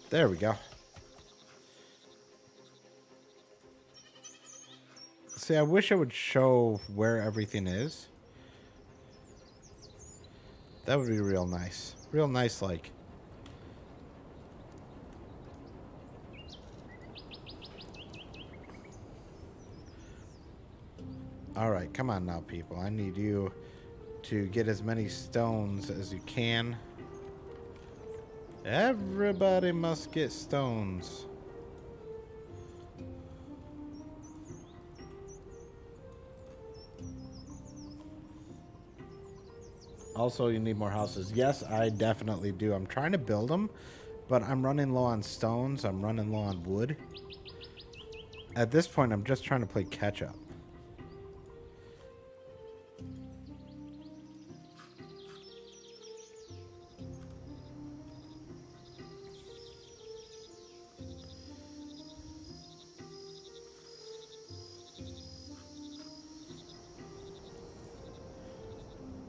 There we go. See, I wish it would show where everything is. That would be real nice. Real nice, like. Alright, come on now, people. I need you to get as many stones as you can. Everybody must get stones. Also, you need more houses. Yes, I definitely do. I'm trying to build them, but I'm running low on stones. I'm running low on wood. At this point, I'm just trying to play catch up.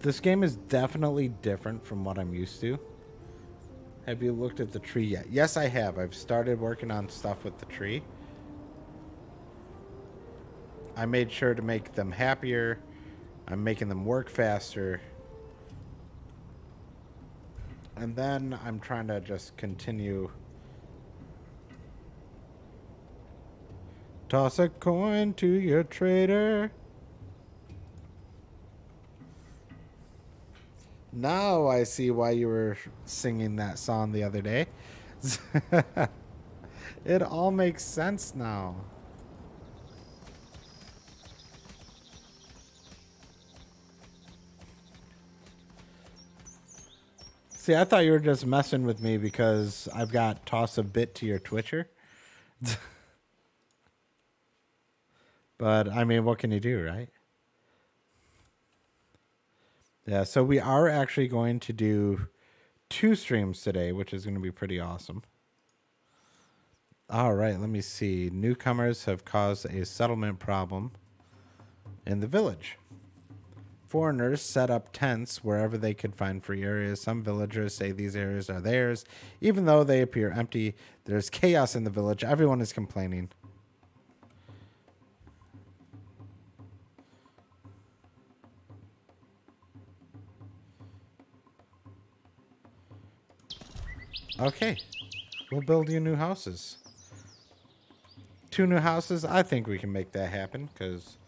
This game is definitely different from what I'm used to. Have you looked at the tree yet? Yes, I have. I've started working on stuff with the tree. I made sure to make them happier. I'm making them work faster. And then I'm trying to just continue. Toss a coin to your trader. Now I see why you were singing that song the other day. It all makes sense now. See, I thought you were just messing with me because I've got toss a bit to your Twitcher. But, I mean, what can you do, right? Yeah, so we are actually going to do 2 streams today, which is going to be pretty awesome. All right, let me see. Newcomers have caused a settlement problem in the village. Foreigners set up tents wherever they could find free areas. Some villagers say these areas are theirs, even though they appear empty. There's chaos in the village. Everyone is complaining. Okay, we'll build you new houses. 2 new houses. I think we can make that happen because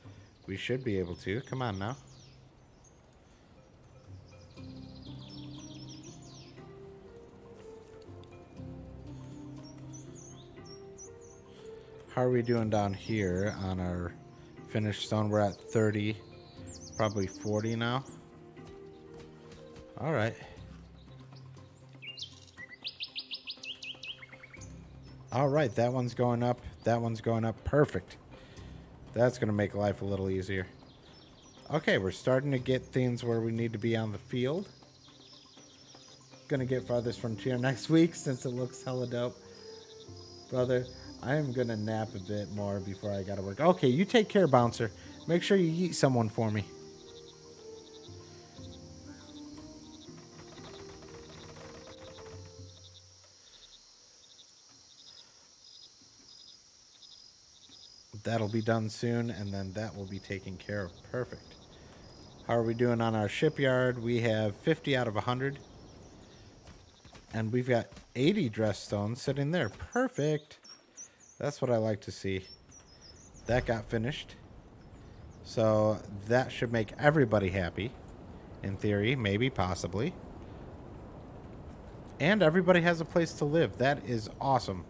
we should be able to. Come on now. How are we doing down here on our finished stone? We're at 30, probably 40 now. All right. All right, that one's going up. That one's going up. Perfect. That's going to make life a little easier. Okay, we're starting to get things where we need to be on the field. Going to get farthest frontier next week since it looks hella dope. Brother, I am going to nap a bit more before I got to work. Okay, you take care, Bouncer. Make sure you eat someone for me. That'll be done soon, and then that will be taken care of. Perfect. How are we doing on our shipyard? We have 50 out of 100. And we've got 80 dress stones sitting there. Perfect. That's what I like to see. That got finished. So that should make everybody happy. In theory, maybe, possibly. And everybody has a place to live. That is awesome.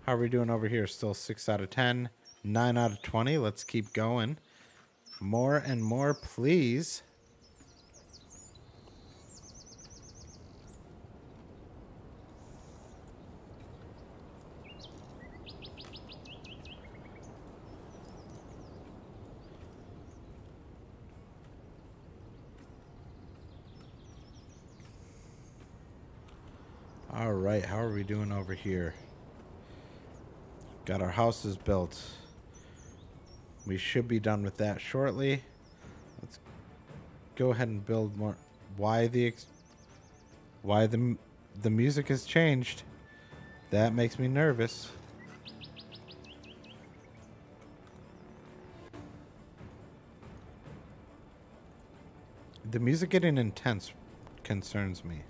How are we doing over here? Still 6 out of 10, 9 out of 20. Let's keep going. More and more, please. All right, how are we doing over here? Got our houses built. We should be done with that shortly. Let's go ahead and build more. Why the music has changed? That makes me nervous. The music getting intense concerns me.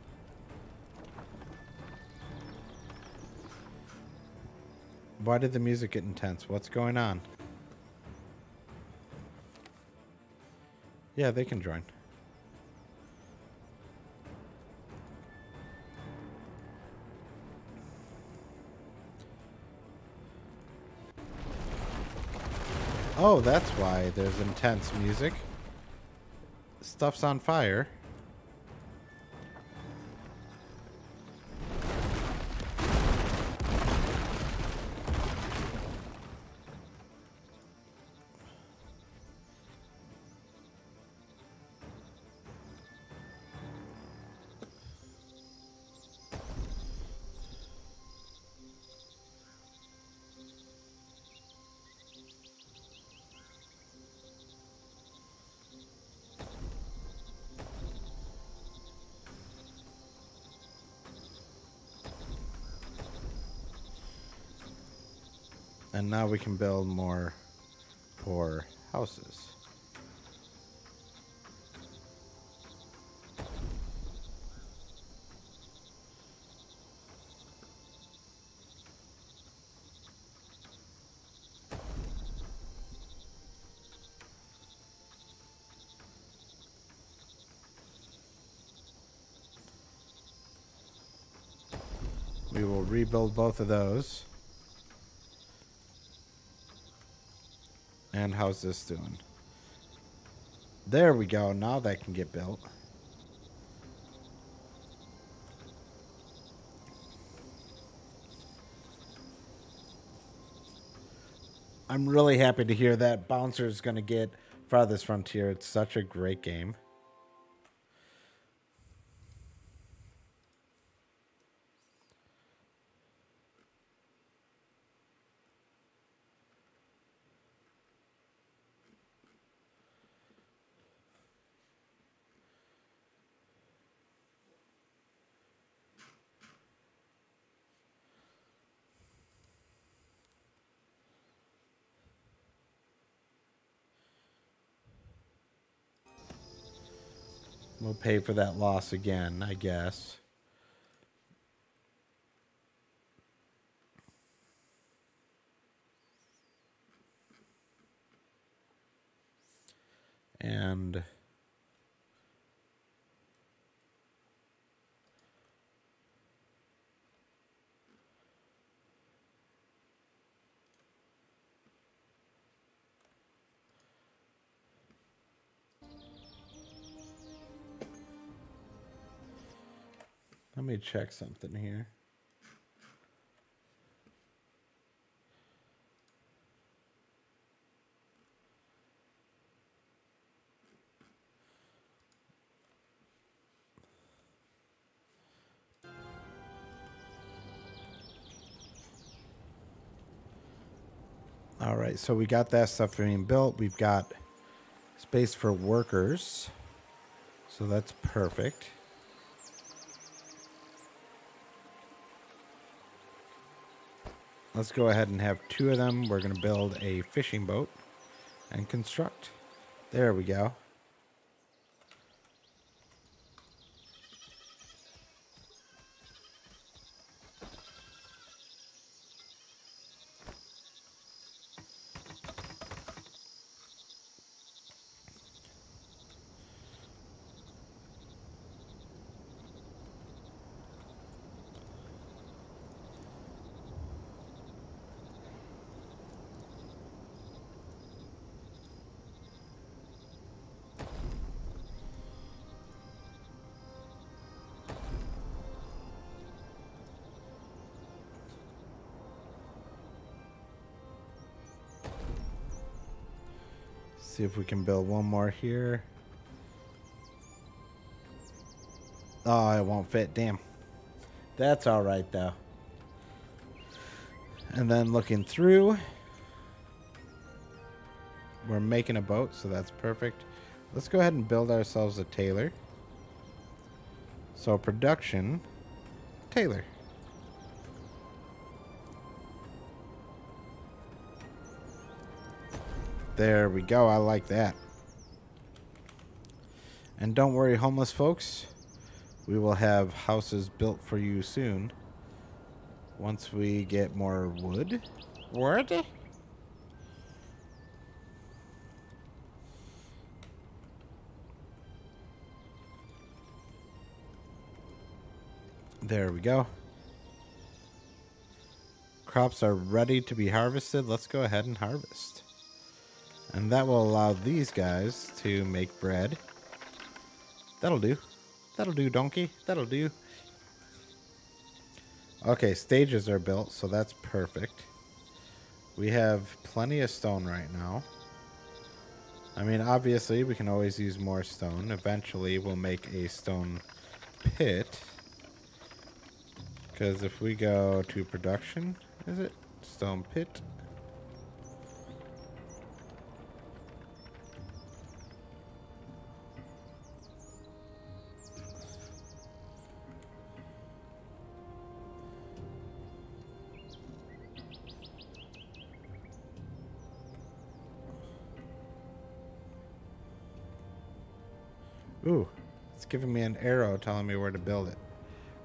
Why did the music get intense? What's going on? Yeah, they can join. Oh, that's why there's intense music. Stuff's on fire. And now we can build more poor houses. We will rebuild both of those. And how's this doing? There we go. Now that can get built. I'm really happy to hear that Bouncer is going to get Farthest Frontier. It's such a great game. We'll pay for that loss again, I guess. And let me check something here. All right, so we got that stuff being built. We've got space for workers. So that's perfect. Let's go ahead and have 2 of them. We're going to build a fishing boat and construct. There we go. See if we can build one more here. Oh, it won't fit. Damn. That's all right, though. And then looking through, we're making a boat, so that's perfect. Let's go ahead and build ourselves a tailor. So production, tailor. There we go. I like that. And don't worry, homeless folks. We will have houses built for you soon. Once we get more wood. Wood? There we go. Crops are ready to be harvested. Let's go ahead and harvest. And that will allow these guys to make bread. That'll do. That'll do, donkey. That'll do. Okay, stages are built, so that's perfect. We have plenty of stone right now. I mean, obviously, we can always use more stone. Eventually, we'll make a stone pit. Because if we go to production, is it? Stone pit. Ooh, it's giving me an arrow telling me where to build it.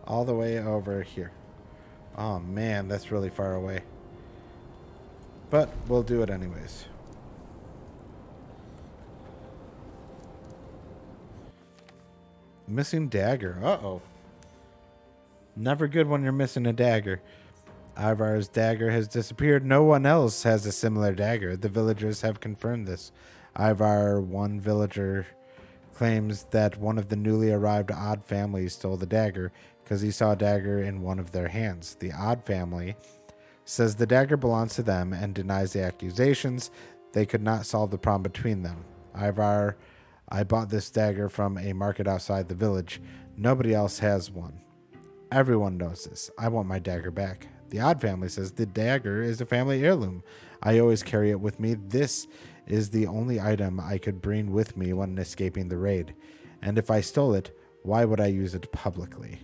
All the way over here. Oh man, that's really far away. But we'll do it anyways. Missing dagger. Uh-oh. Never good when you're missing a dagger. Ivar's dagger has disappeared. No one else has a similar dagger. The villagers have confirmed this. Ivar, one villager, claims that one of the newly arrived Odd families stole the dagger because he saw a dagger in one of their hands. The Odd family says the dagger belongs to them and denies the accusations. They could not solve the problem between them. Ivar, I bought this dagger from a market outside the village. Nobody else has one. Everyone knows this. I want my dagger back. The Odd family says the dagger is a family heirloom. I always carry it with me. This is the only item I could bring with me when escaping the raid. And if I stole it, why would I use it publicly?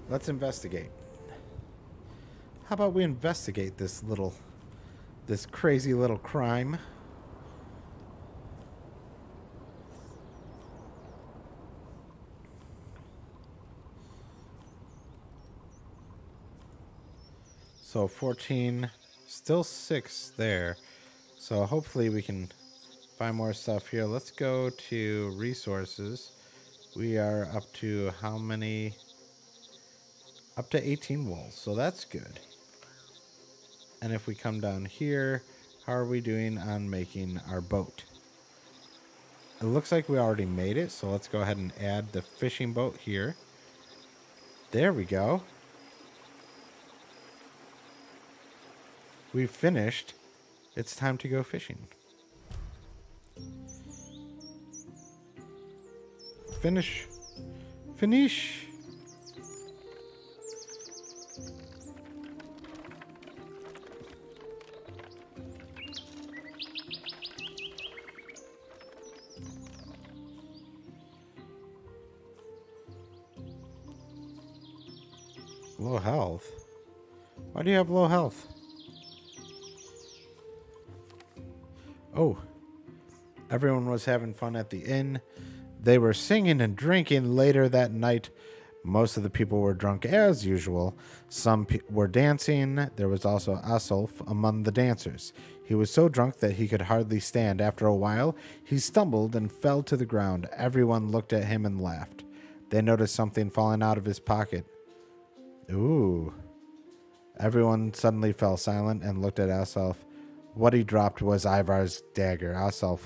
Let's investigate. How about we investigate this crazy little crime? So 14, still 6 there. So hopefully we can find more stuff here. Let's go to resources. We are up to how many? Up to 18 wool, so that's good. And if we come down here, how are we doing on making our boat? It looks like we already made it, so let's go ahead and add the fishing boat here. There we go. We've finished. It's time to go fishing. Finish. Finish. Low health? Why do you have low health? Oh, everyone was having fun at the inn. They were singing and drinking later that night. Most of the people were drunk as usual. Some were dancing. There was also Asulf among the dancers. He was so drunk that he could hardly stand. After a while, he stumbled and fell to the ground. Everyone looked at him and laughed. They noticed something falling out of his pocket. Ooh. Everyone suddenly fell silent and looked at Asulf. What he dropped was Ivar's dagger. Asulf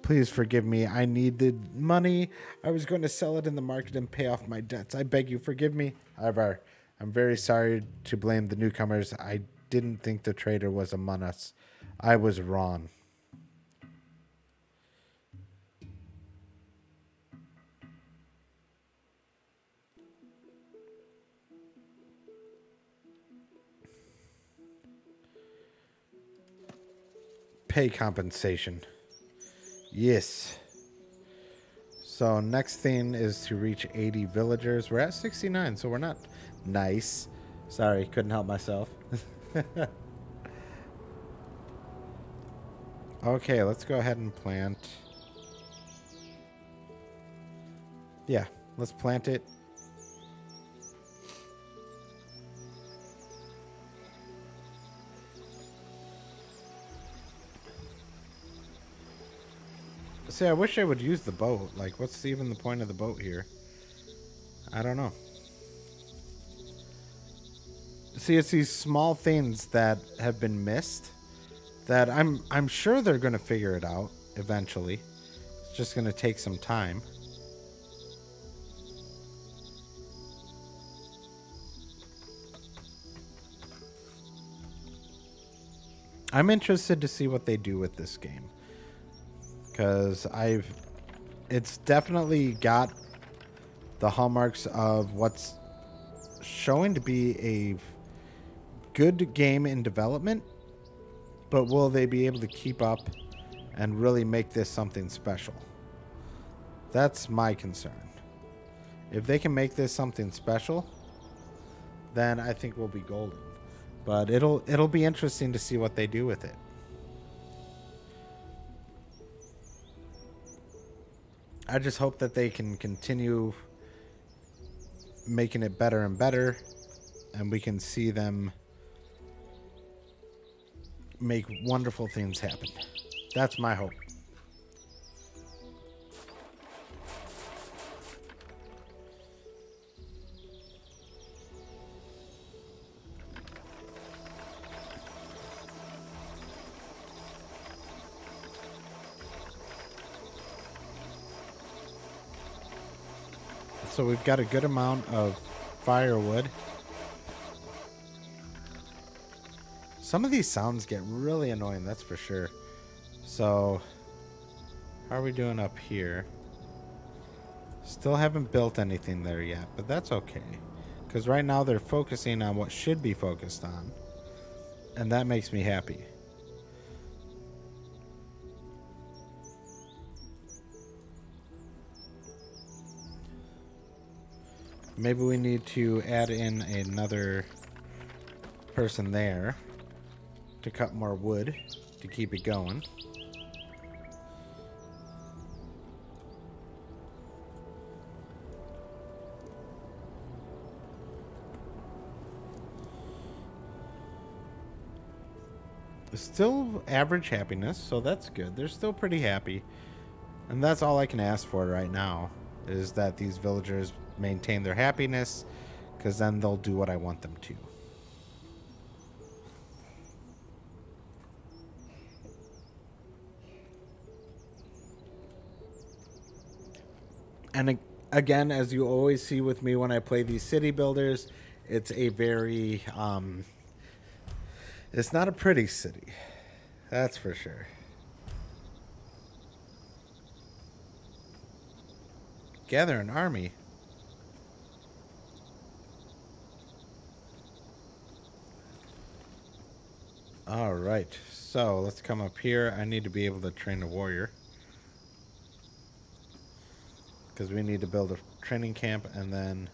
Please forgive me. I needed money. I was going to sell it in the market and pay off my debts. I beg you, forgive me. However, I'm very sorry to blame the newcomers. I didn't think the trader was among us. I was wrong. Pay compensation. Yes. So next thing is to reach 80 villagers. We're at 69, so we're not nice. Sorry, couldn't help myself. Okay, let's go ahead and plant. Yeah, let's plant it. See, I wish I would use the boat. Like, what's even the point of the boat here? I don't know. See, it's these small things that have been missed that I'm sure they're going to figure it out eventually. It's just going to take some time. I'm interested to see what they do with this game. Because it's definitely got the hallmarks of what's showing to be a good game in development, but will they be able to keep up and really make this something special? That's my concern. If they can make this something special, then I think we'll be golden. But it'll be interesting to see what they do with it. I just hope that they can continue making it better and better, and we can see them make wonderful things happen. That's my hope. So we've got a good amount of firewood. Some of these sounds get really annoying, that's for sure. So, how are we doing up here? Still haven't built anything there yet, but that's okay. Because right now they're focusing on what should be focused on. And that makes me happy. Maybe we need to add in another person there to cut more wood to keep it going. Still average happiness, so that's good. They're still pretty happy. And that's all I can ask for right now, is that these villagers maintain their happiness, because then they'll do what I want them to. And again, as you always see with me when I play these city builders, it's a very, it's not a pretty city. That's for sure. Gather an army. All right, so let's come up here. I need to be able to train a warrior, because we need to build a training camp, and then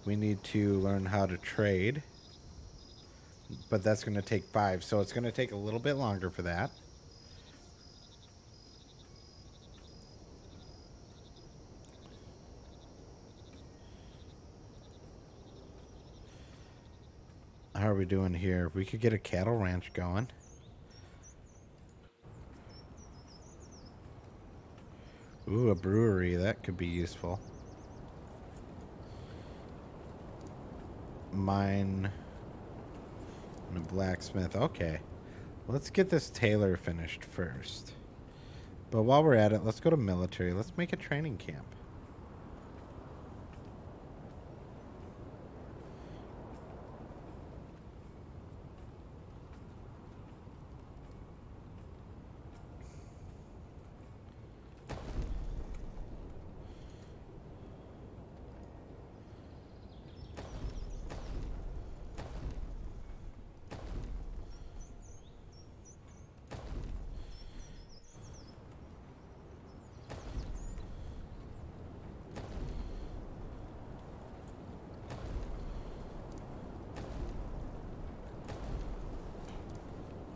we need to learn how to trade. But that's going to take 5, so it's going to take a little bit longer for that. How are we doing here? We could get a cattle ranch going. Ooh, a brewery. That could be useful. Mine and a blacksmith. Okay. Let's get this tailor finished first. But while we're at it, let's go to military. Let's make a training camp.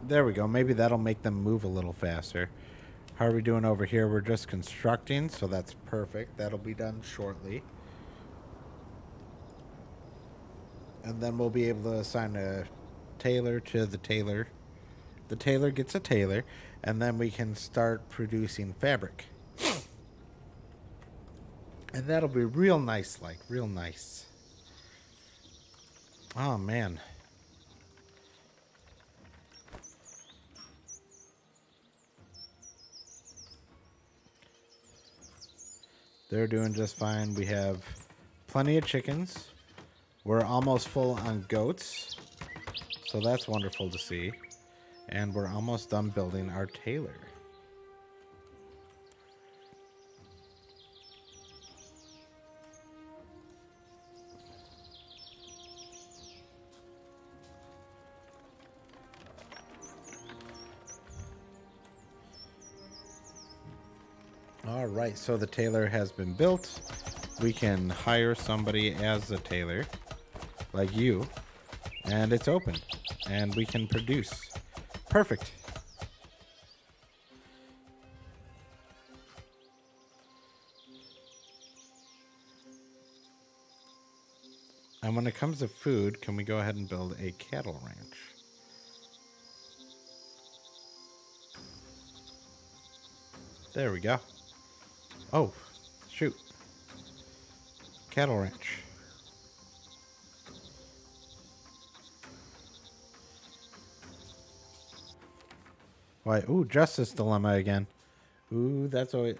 There we go. Maybe that'll make them move a little faster. How are we doing over here? We're just constructing, so that's perfect. That'll be done shortly. And then we'll be able to assign a tailor to the tailor. The tailor gets a tailor, and then we can start producing fabric. And that'll be real nice, like, real nice. Oh, man. They're doing just fine. We have plenty of chickens. We're almost full on goats. So that's wonderful to see. And we're almost done building our tailor. All right, so the tailor has been built. We can hire somebody as a tailor, like you, and it's open, and we can produce. Perfect. And when it comes to food, can we go ahead and build a cattle ranch? There we go. Oh, shoot. Cattle ranch. Why? Ooh, justice dilemma again. Ooh, that's always...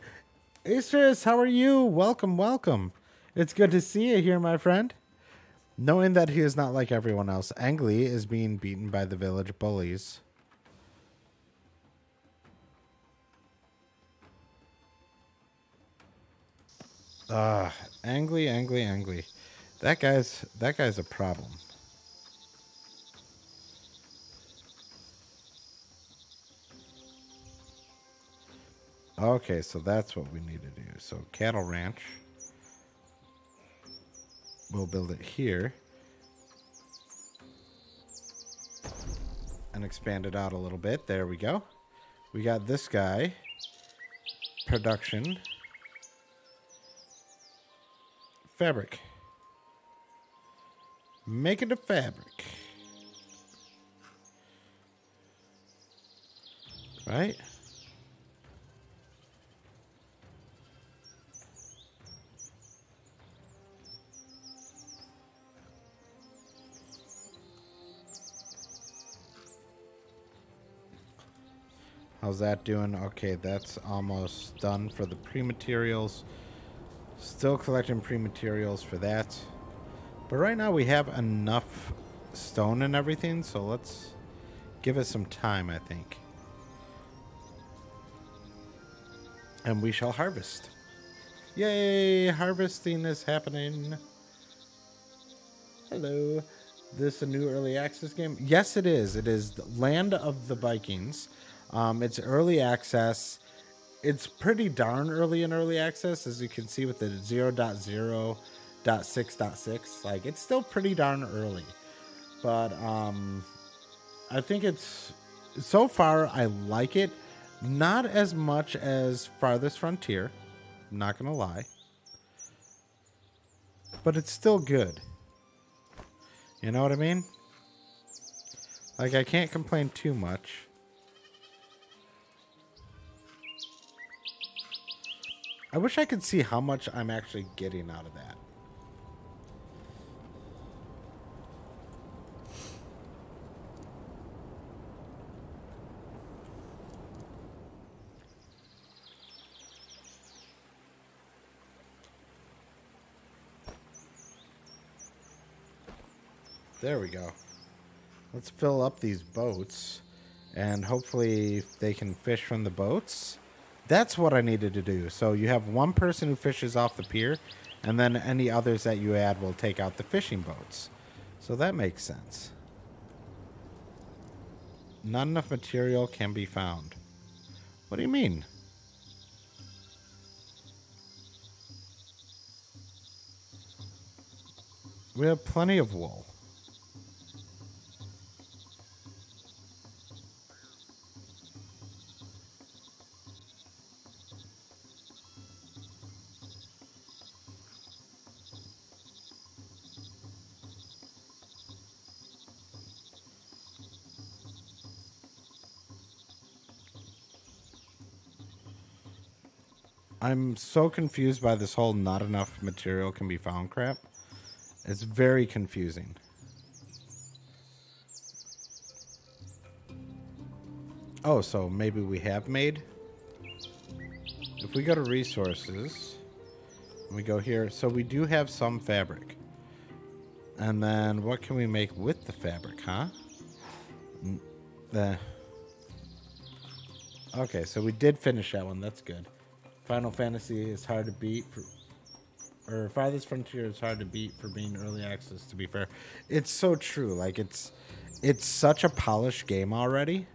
Astrus, how are you? Welcome, welcome. It's good to see you here, my friend. Knowing that he is not like everyone else, Angli is being beaten by the village bullies. Angli. That guy's a problem. Okay, so that's what we need to do. So cattle ranch. We'll build it here. And expand it out a little bit. There we go. We got this guy. Production. Fabric. Make it a fabric. Right? How's that doing? Okay, that's almost done for the pre-materials. Still collecting pre-materials for that. But right now we have enough stone and everything, so let's give it some time, I think. And we shall harvest. Yay! Harvesting is happening. Hello. This a new early access game? Yes, it is. It is Land of the Vikings. It's early access. It's pretty darn early in early access, as you can see with the 0.0.6.6. Like, it's still pretty darn early. But I think it's... So far, I like it. Not as much as Farthest Frontier. I'm not going to lie. But it's still good. You know what I mean? Like, I can't complain too much. I wish I could see how much I'm actually getting out of that. There we go. Let's fill up these boats, and hopefully they can fish from the boats. That's what I needed to do. So you have one person who fishes off the pier, and then any others that you add will take out the fishing boats. So that makes sense. Not enough material can be found. What do you mean? We have plenty of wool. I'm so confused by this whole not enough material can be found crap. It's very confusing. Oh, so maybe we have made? If we go to resources, we go here. So we do have some fabric. And then what can we make with the fabric, huh? Okay, so we did finish that one. That's good. Final Fantasy is hard to beat or Farthest Frontier is hard to beat for being early access, to be fair. It's so true. Like it's such a polished game already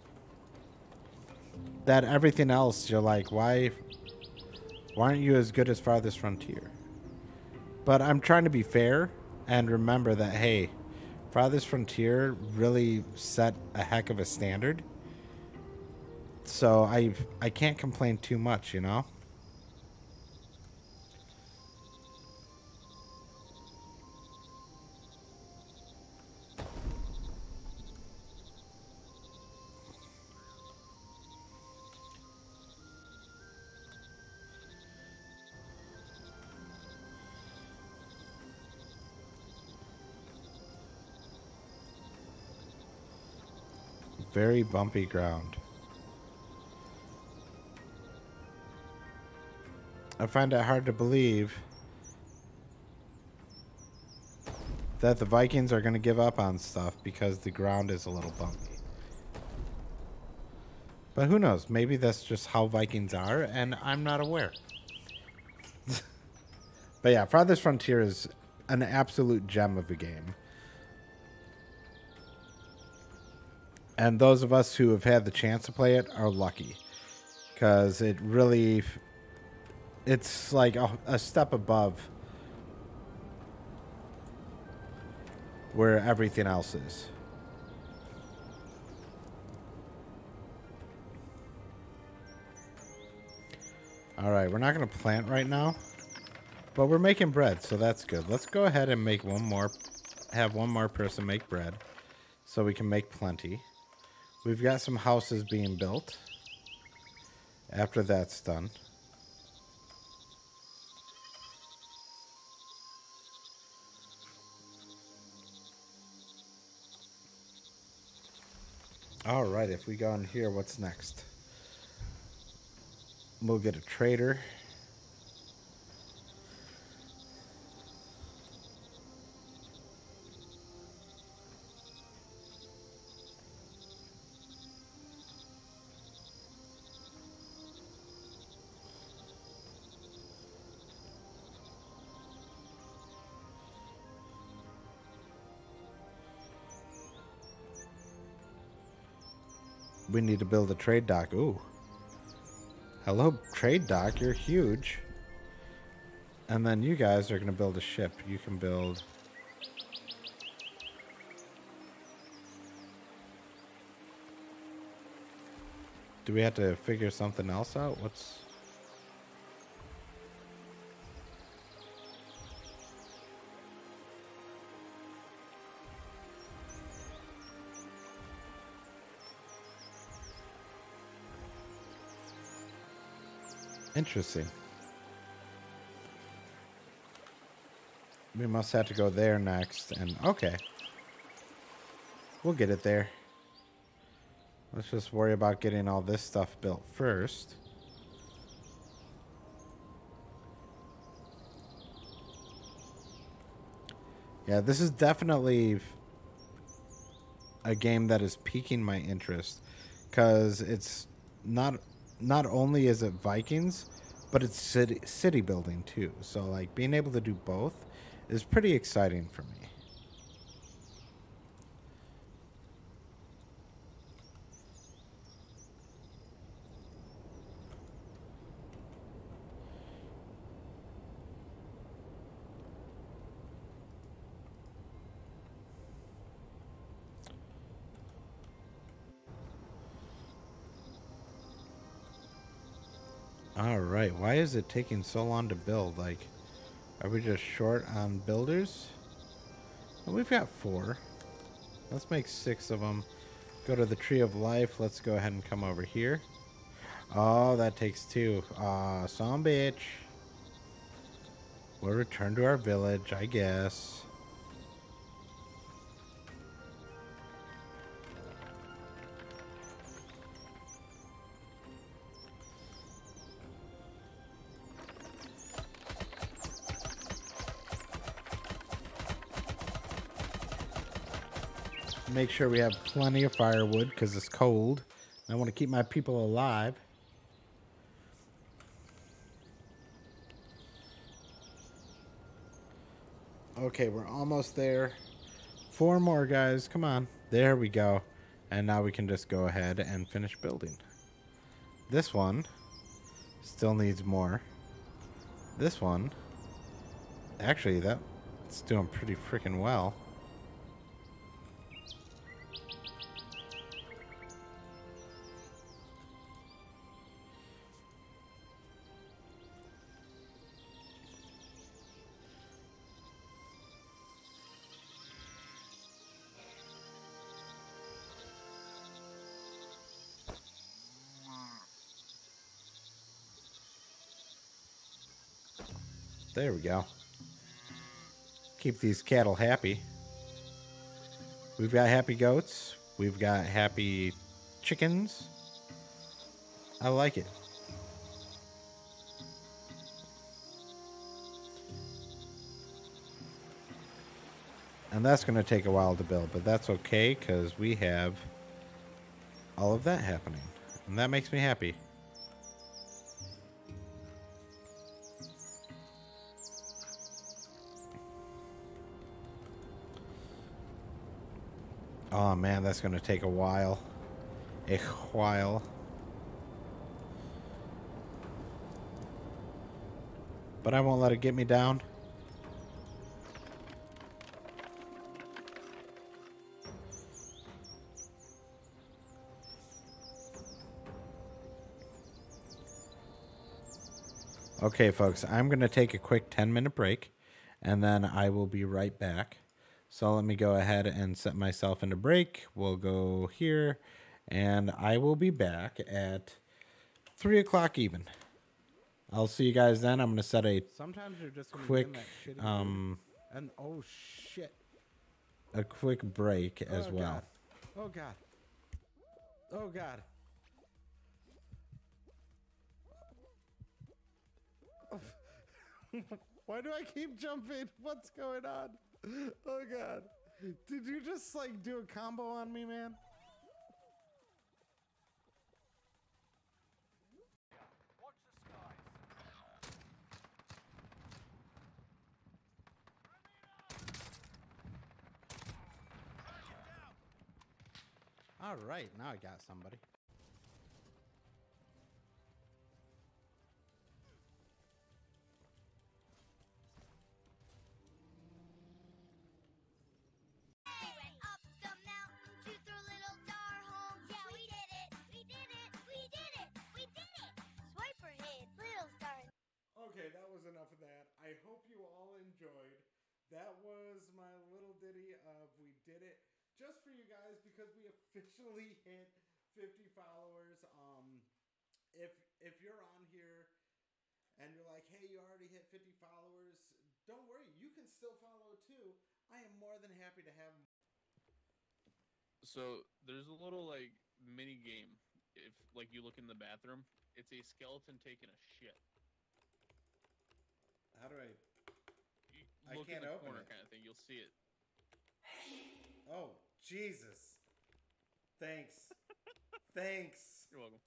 that everything else you're like, why aren't you as good as Farthest Frontier? But I'm trying to be fair and remember that, hey, Farthest Frontier really set a heck of a standard. So I can't complain too much, you know? Very bumpy ground. I find it hard to believe that the Vikings are going to give up on stuff because the ground is a little bumpy. But who knows? Maybe that's just how Vikings are, and I'm not aware. But yeah, Farthest Frontier is an absolute gem of a game. And those of us who have had the chance to play it are lucky. Because it really... It's like a step above where everything else is. Alright, we're not going to plant right now. But we're making bread, so that's good. Let's go ahead and make one more... Have one more person make bread. So we can make plenty. We've got some houses being built. After that's done. Alright, if we go in here, what's next? We'll get a trader. We need to build a trade dock. Ooh. Hello, trade dock. You're huge. And then you guys are going to build a ship. You can build... Do we have to figure something else out? What's... Interesting. We must have to go there next, and okay. We'll get it there. Let's just worry about getting all this stuff built first. Yeah, this is definitely a game that is piquing my interest because it's not not only is it Vikings, but it's city building too. So like being able to do both is pretty exciting for me. All right, why is it taking so long to build? Like, are we just short on builders? Well, we've got 4. Let's make 6 of them. Go to the Tree of Life. Let's go ahead and come over here. Oh, that takes 2. Aw, some bitch. We'll return to our village, I guess. Make sure we have plenty of firewood because it's cold. I want to keep my people alive. Okay, we're almost there. 4 more, guys. Come on. There we go. And now we can just go ahead and finish building. This one still needs more. This one, actually, that's doing pretty freaking well. There we go. Keep these cattle happy. We've got happy goats. We've got happy chickens. I like it. And that's going to take a while to build, but that's okay because we have all of that happening. And that makes me happy. Oh man, that's going to take a while. A while. But I won't let it get me down. Okay, folks, I'm going to take a quick 10-minute break, and then I will be right back. So let me go ahead and set myself into break. We'll go here, and I will be back at 3 o'clock even. I'll see you guys then. I'm going to set a Sometimes you're just quick, and oh shit. a quick break as well. God. Oh god. Oh god. Why do I keep jumping? What's going on? Oh god. Did you just like do a combo on me, man? All right, now I got somebody. We went up the mountain to the little star home. Yeah, we did it. We did it. We did it. We did it. Swiper hit, little star. Okay, that was enough of that. I hope you all enjoyed. That was my little ditty of we did it just for you guys because we officially hit 50 followers. If you're on here and you're like, hey, you already hit 50 followers, don't worry, you can still follow too. I am more than happy to have. So there's a little like mini game. If like you look in the bathroom, it's a skeleton taking a shit. How do I? You I look can't in the open corner it. kind of thing. You'll see it. Oh, Jesus. Thanks. Thanks. You're welcome.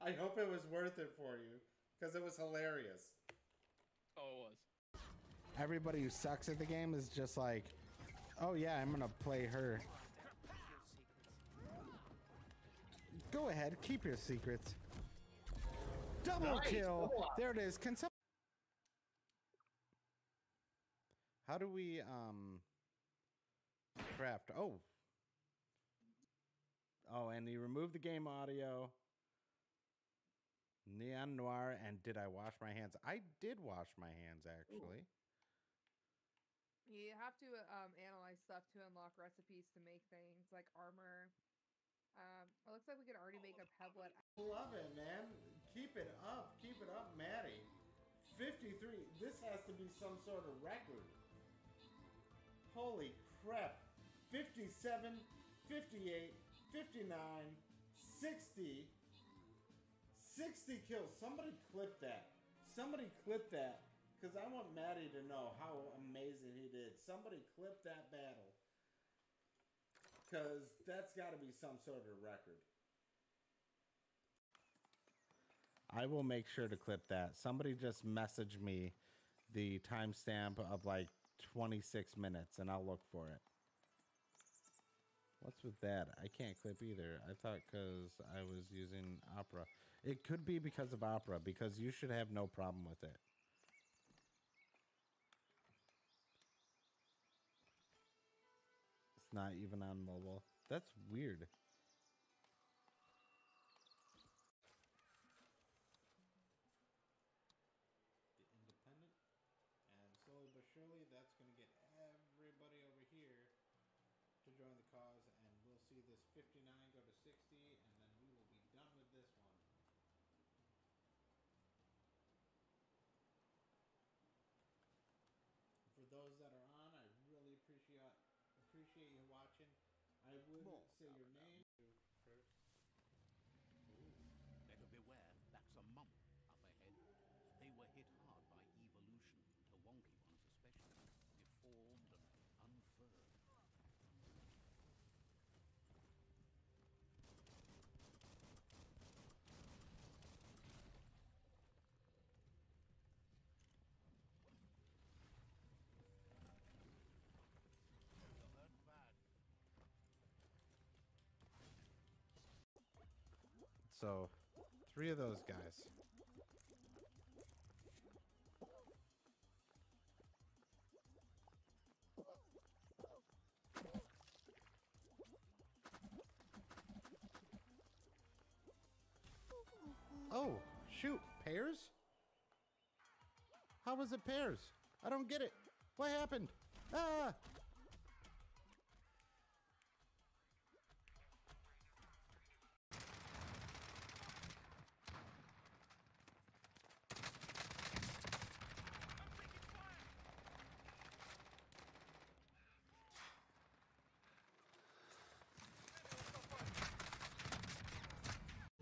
I hope it was worth it for you, because it was hilarious. Oh, it was. Everybody who sucks at the game is just like, oh yeah, I'm gonna play her. Go ahead, keep your secrets. Double kill. There it is. Can some... How do we craft? Oh, and you remove the game audio. Neon Noir and did I wash my hands? I did wash my hands actually. You have to analyze stuff to unlock recipes to make things like armor. It looks like we can already make a pebblet. Love it, man. Keep it up. Keep it up, Maddie. 53. This has to be some sort of record. Holy crap. 57, 58, 59, 60. 60 kills. Somebody clip that. Somebody clip that. Because I want Maddie to know how amazing he did. Somebody clip that battle. Because that's got to be some sort of record. I will make sure to clip that. Somebody just message me the timestamp of like 26 minutes and I'll look for it. What's with that? I can't clip either. I thought because I was using Opera. It could be because of Opera, because you should have no problem with it. It's not even on mobile. That's weird. The independent, and slowly but surely that's going to get everybody over here to join the cause, and we'll see this 59 go to 60, and then we will be done with this one. For those that are on, I really appreciate you watching. I would say your name first. Better beware, that's a mump up ahead. They were hit hard by evolution, the wonky ones especially, deformed and unfurled. So, 3 of those guys. Oh, shoot, pairs? How was it pairs? I don't get it. What happened? Ah!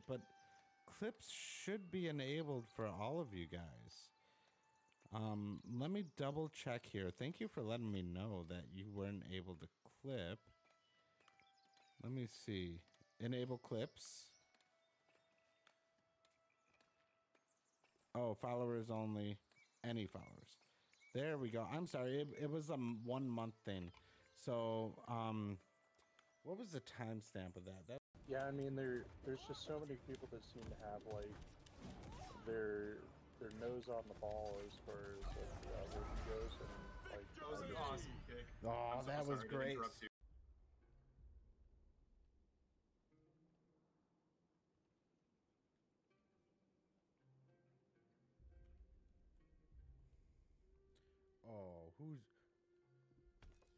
But clips should be enabled for all of you guys. Let me double check here. Thank you for letting me know that you weren't able to clip. Let me see. Enable clips. Oh, followers only. Any followers. There we go. I'm sorry. It was a 1 month thing. So, what was the timestamp of that? Yeah, I mean, there's just so many people that seem to have like their nose on the ball as far as like review goes, and like That was an awesome kick. Oh, that was great. Oh,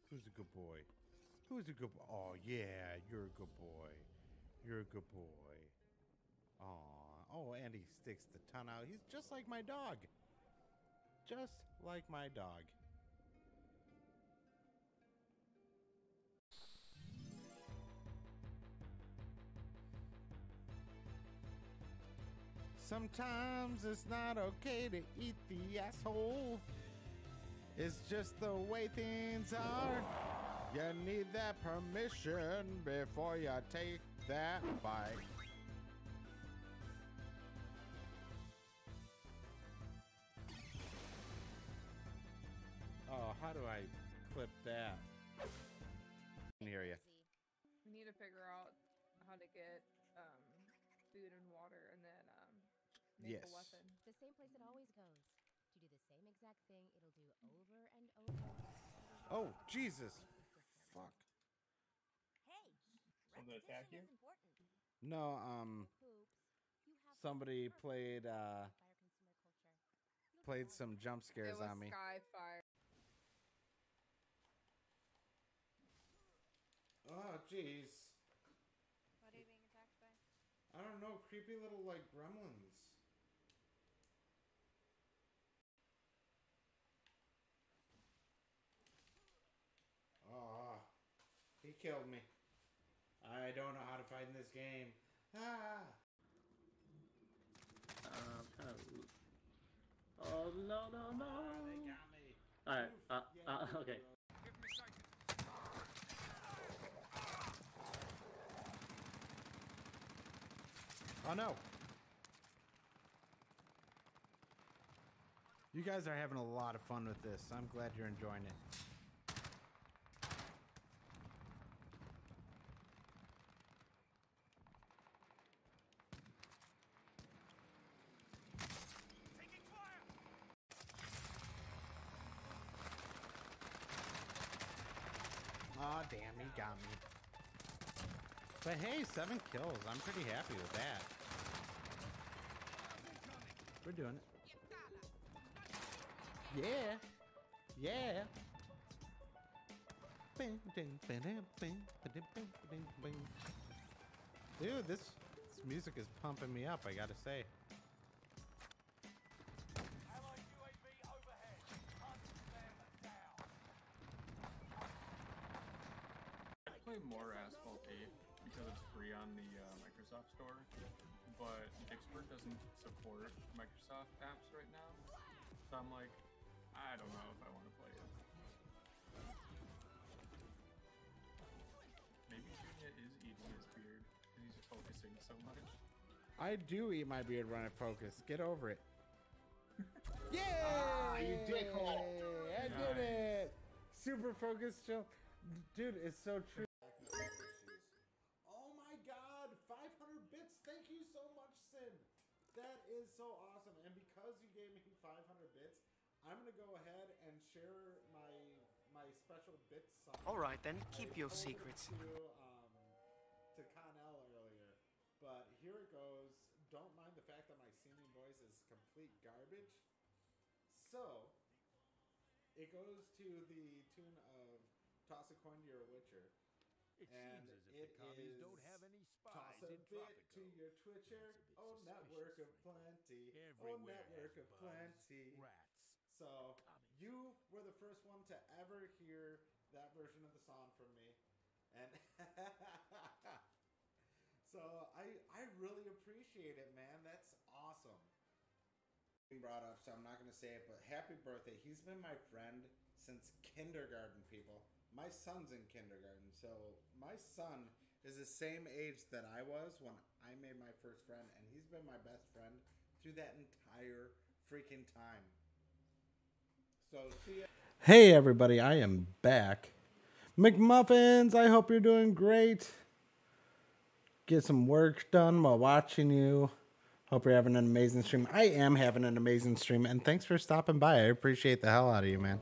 who's a good boy? Who's a good boy? Oh, yeah, you're a good boy. You're a good boy. Aw. Oh, and he sticks the tongue out. He's just like my dog. Just like my dog. Sometimes it's not okay to eat the asshole. It's just the way things are. You need that permission before you take that bite. Oh, how do I clip that? I can hear you. We need to figure out how to get food and water, and then make Yes. a weapon. The same place it always goes. To do the same exact thing, it'll do over and over. Oh, Jesus. Fuck. Hey, Something attack you? repetition is important. No, Hoops. You have somebody perfect played fire consumer culture. You'll played love some it. jump It scares was on me. Skyfire. Oh, jeez. What are you being attacked by? I don't know, creepy little like gremlins. Oh, he killed me. I don't know how to fight in this game. Ah. Oh no no no! They got me. All right. Yeah, Okay. Oh no. You guys are having a lot of fun with this. I'm glad you're enjoying it. Aw, damn, he got me. But hey, 7 kills. I'm pretty happy with that. We're doing it. Yeah. Yeah. Dude, this music is pumping me up, I gotta say. I play more Asphalt 8 because it's free on the Microsoft Store, but Dixburg doesn't support Microsoft apps right now, so I'm like, I don't know if I want to play it. Maybe Junia is eating his beard because he's focusing so much. I do eat my beard when I focus. Get over it. Yeah! You dickhole! I did it! Super focused, chill. Dude, it's so true. Oh my god, 500 bits. Thank you so much, Sin. That is so awesome. And because you gave me 500 bits, I'm going to go ahead and share my special bits song. All right, then. I Keep your told it secrets. To Connell earlier. But here it goes. Don't mind the fact that my singing voice is complete garbage. So, it goes to the tune of Toss a Coin to Your Witcher. It And seems as if the commies don't have any toss spies a in bit Tropico. to your Twitcher. That's a bit Oh, network of suspicious, plenty. Oh, Everywhere network has of bugs, plenty. rats. So, you were the first one to ever hear that version of the song from me. And so I really appreciate it, man. That's awesome. Being brought up, so I'm not gonna say it, but happy birthday. He's been my friend since kindergarten, people. My son's in kindergarten, so my son is the same age that I was when I made my first friend, and he's been my best friend through that entire freaking time. So see ya. Hey everybody, I am back. McMuffins, I hope you're doing great. Get some work done while watching you. Hope you're having an amazing stream. I am having an amazing stream, and thanks for stopping by. I appreciate the hell out of you, man.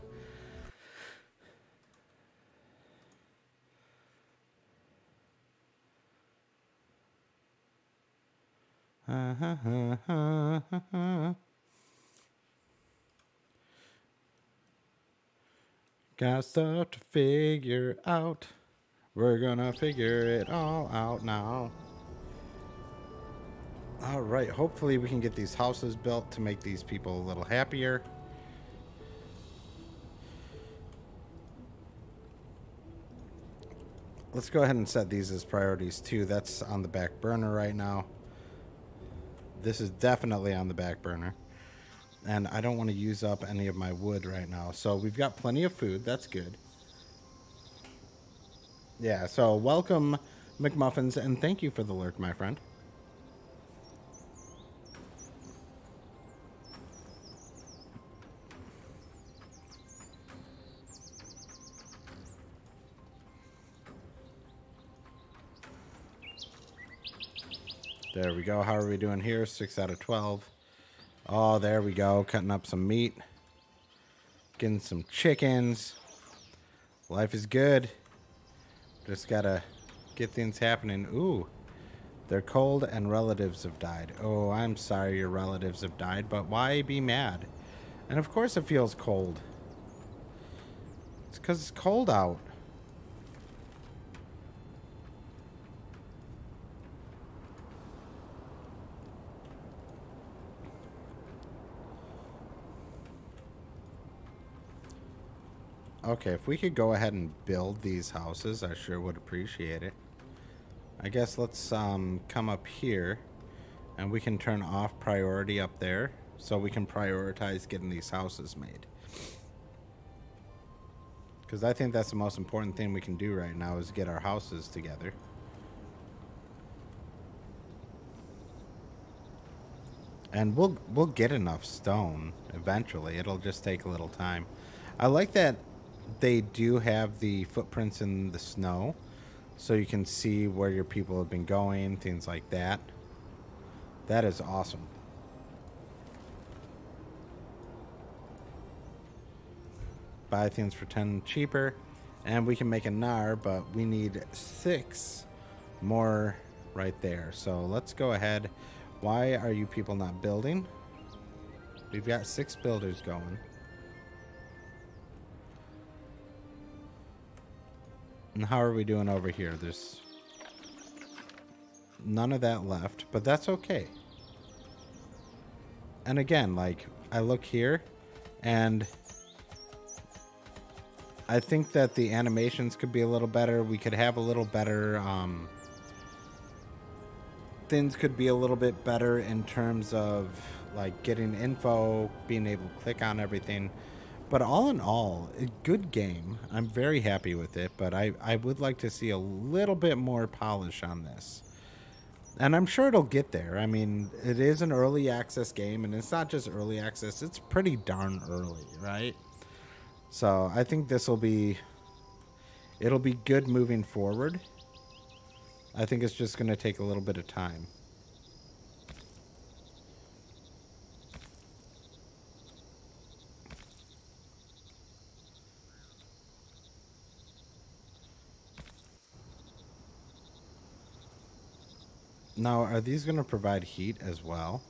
Got stuff to figure out. We're gonna figure it all out now. All right, hopefully we can get these houses built to make these people a little happier. Let's go ahead and set these as priorities too. That's on the back burner right now. This is definitely on the back burner. And I don't want to use up any of my wood right now. So we've got plenty of food. That's good. Yeah, so welcome, McMuffins, and thank you for the lurk, my friend. There we go. How are we doing here? 6 out of 12. Oh, there we go. Cutting up some meat. Getting some chickens. Life is good. Just gotta get things happening. Ooh, they're cold and relatives have died. Oh, I'm sorry your relatives have died, but why be mad? And of course it feels cold. It's because it's cold out. Okay, if we could go ahead and build these houses, I sure would appreciate it. I guess let's come up here and we can turn off priority up there so we can prioritize getting these houses made. Because I think that's the most important thing we can do right now is get our houses together. And we'll get enough stone eventually. It'll just take a little time. I like that they do have the footprints in the snow so you can see where your people have been going, things like that. That is awesome. Buy things for 10 cheaper and we can make a nar, but we need 6 more right there. So let's go ahead. Why are you people not building? We've got 6 builders going. And how are we doing over here? There's none of that left, but that's okay. And again, like, I look here, and I think that the animations could be a little better. We could have a little better, things could be a little bit better in terms of, like, getting info, being able to click on everything. But all in all, a good game. I'm very happy with it, but I would like to see a little bit more polish on this. And I'm sure it'll get there. I mean, it is an early access game, and it's not just early access. It's pretty darn early, right? So I think it'll be good moving forward. I think it's just going to take a little bit of time. Now, are these going to provide heat as well?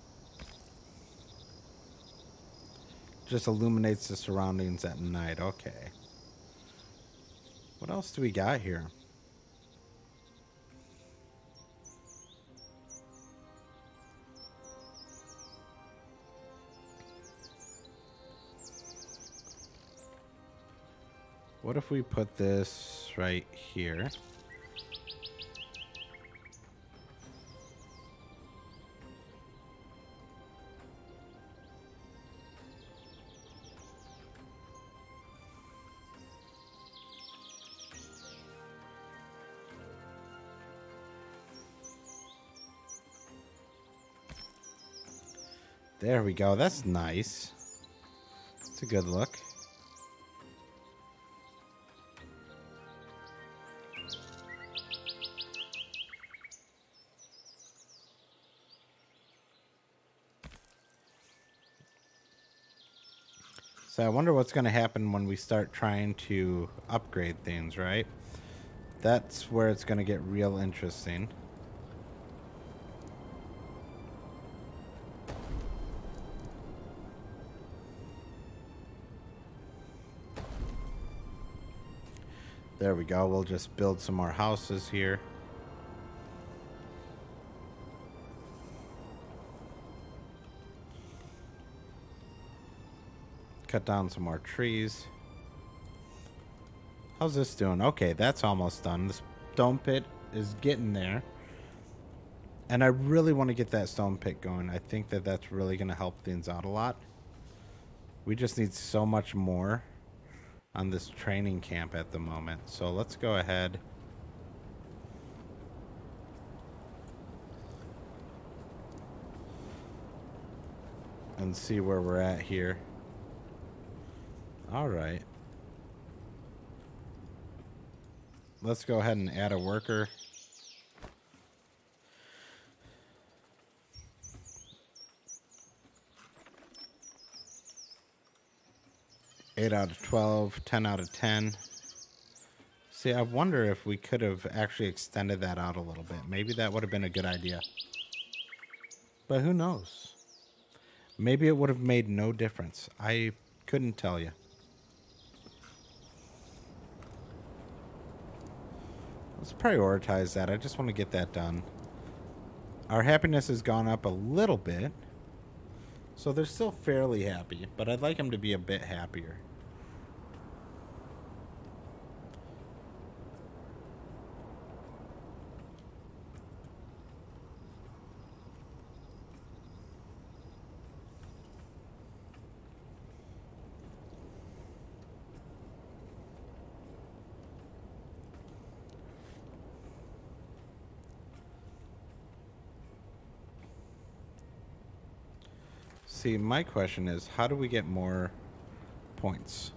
Just illuminates the surroundings at night. Okay. What else do we got here? What if we put this right here? There we go. That's nice. It's a good look. So I wonder what's going to happen when we start trying to upgrade things, right? That's where it's going to get real interesting. There we go. We'll just build some more houses here. Cut down some more trees. How's this doing? Okay, that's almost done. The stone pit is getting there. And I really want to get that stone pit going. I think that that's really going to help things out a lot. We just need so much more on this training camp at the moment. So let's go ahead and see where we're at here. All right. Let's go ahead and add a worker. Eight out of 12, 10 out of 10. See, I wonder if we could have actually extended that out a little bit. Maybe that would have been a good idea. But who knows? Maybe it would have made no difference. I couldn't tell you. Let's prioritize that. I just want to get that done. Our happiness has gone up a little bit. So they're still fairly happy, but I'd like them to be a bit happier. See, my question is, how do we get more points?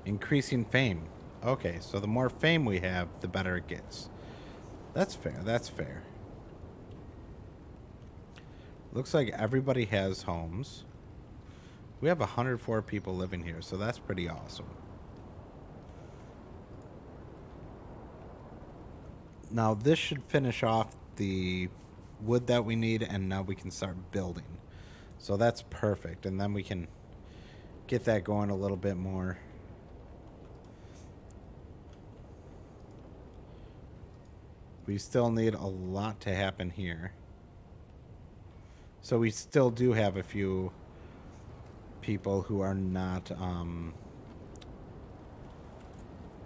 Increasing fame. Okay, so the more fame we have, the better it gets. That's fair, that's fair. Looks like everybody has homes. We have 104 people living here, so that's pretty awesome. Now, this should finish off the wood that we need, and now we can start building. So that's perfect, and then we can get that going a little bit more. We still need a lot to happen here. So we still do have a few people who are not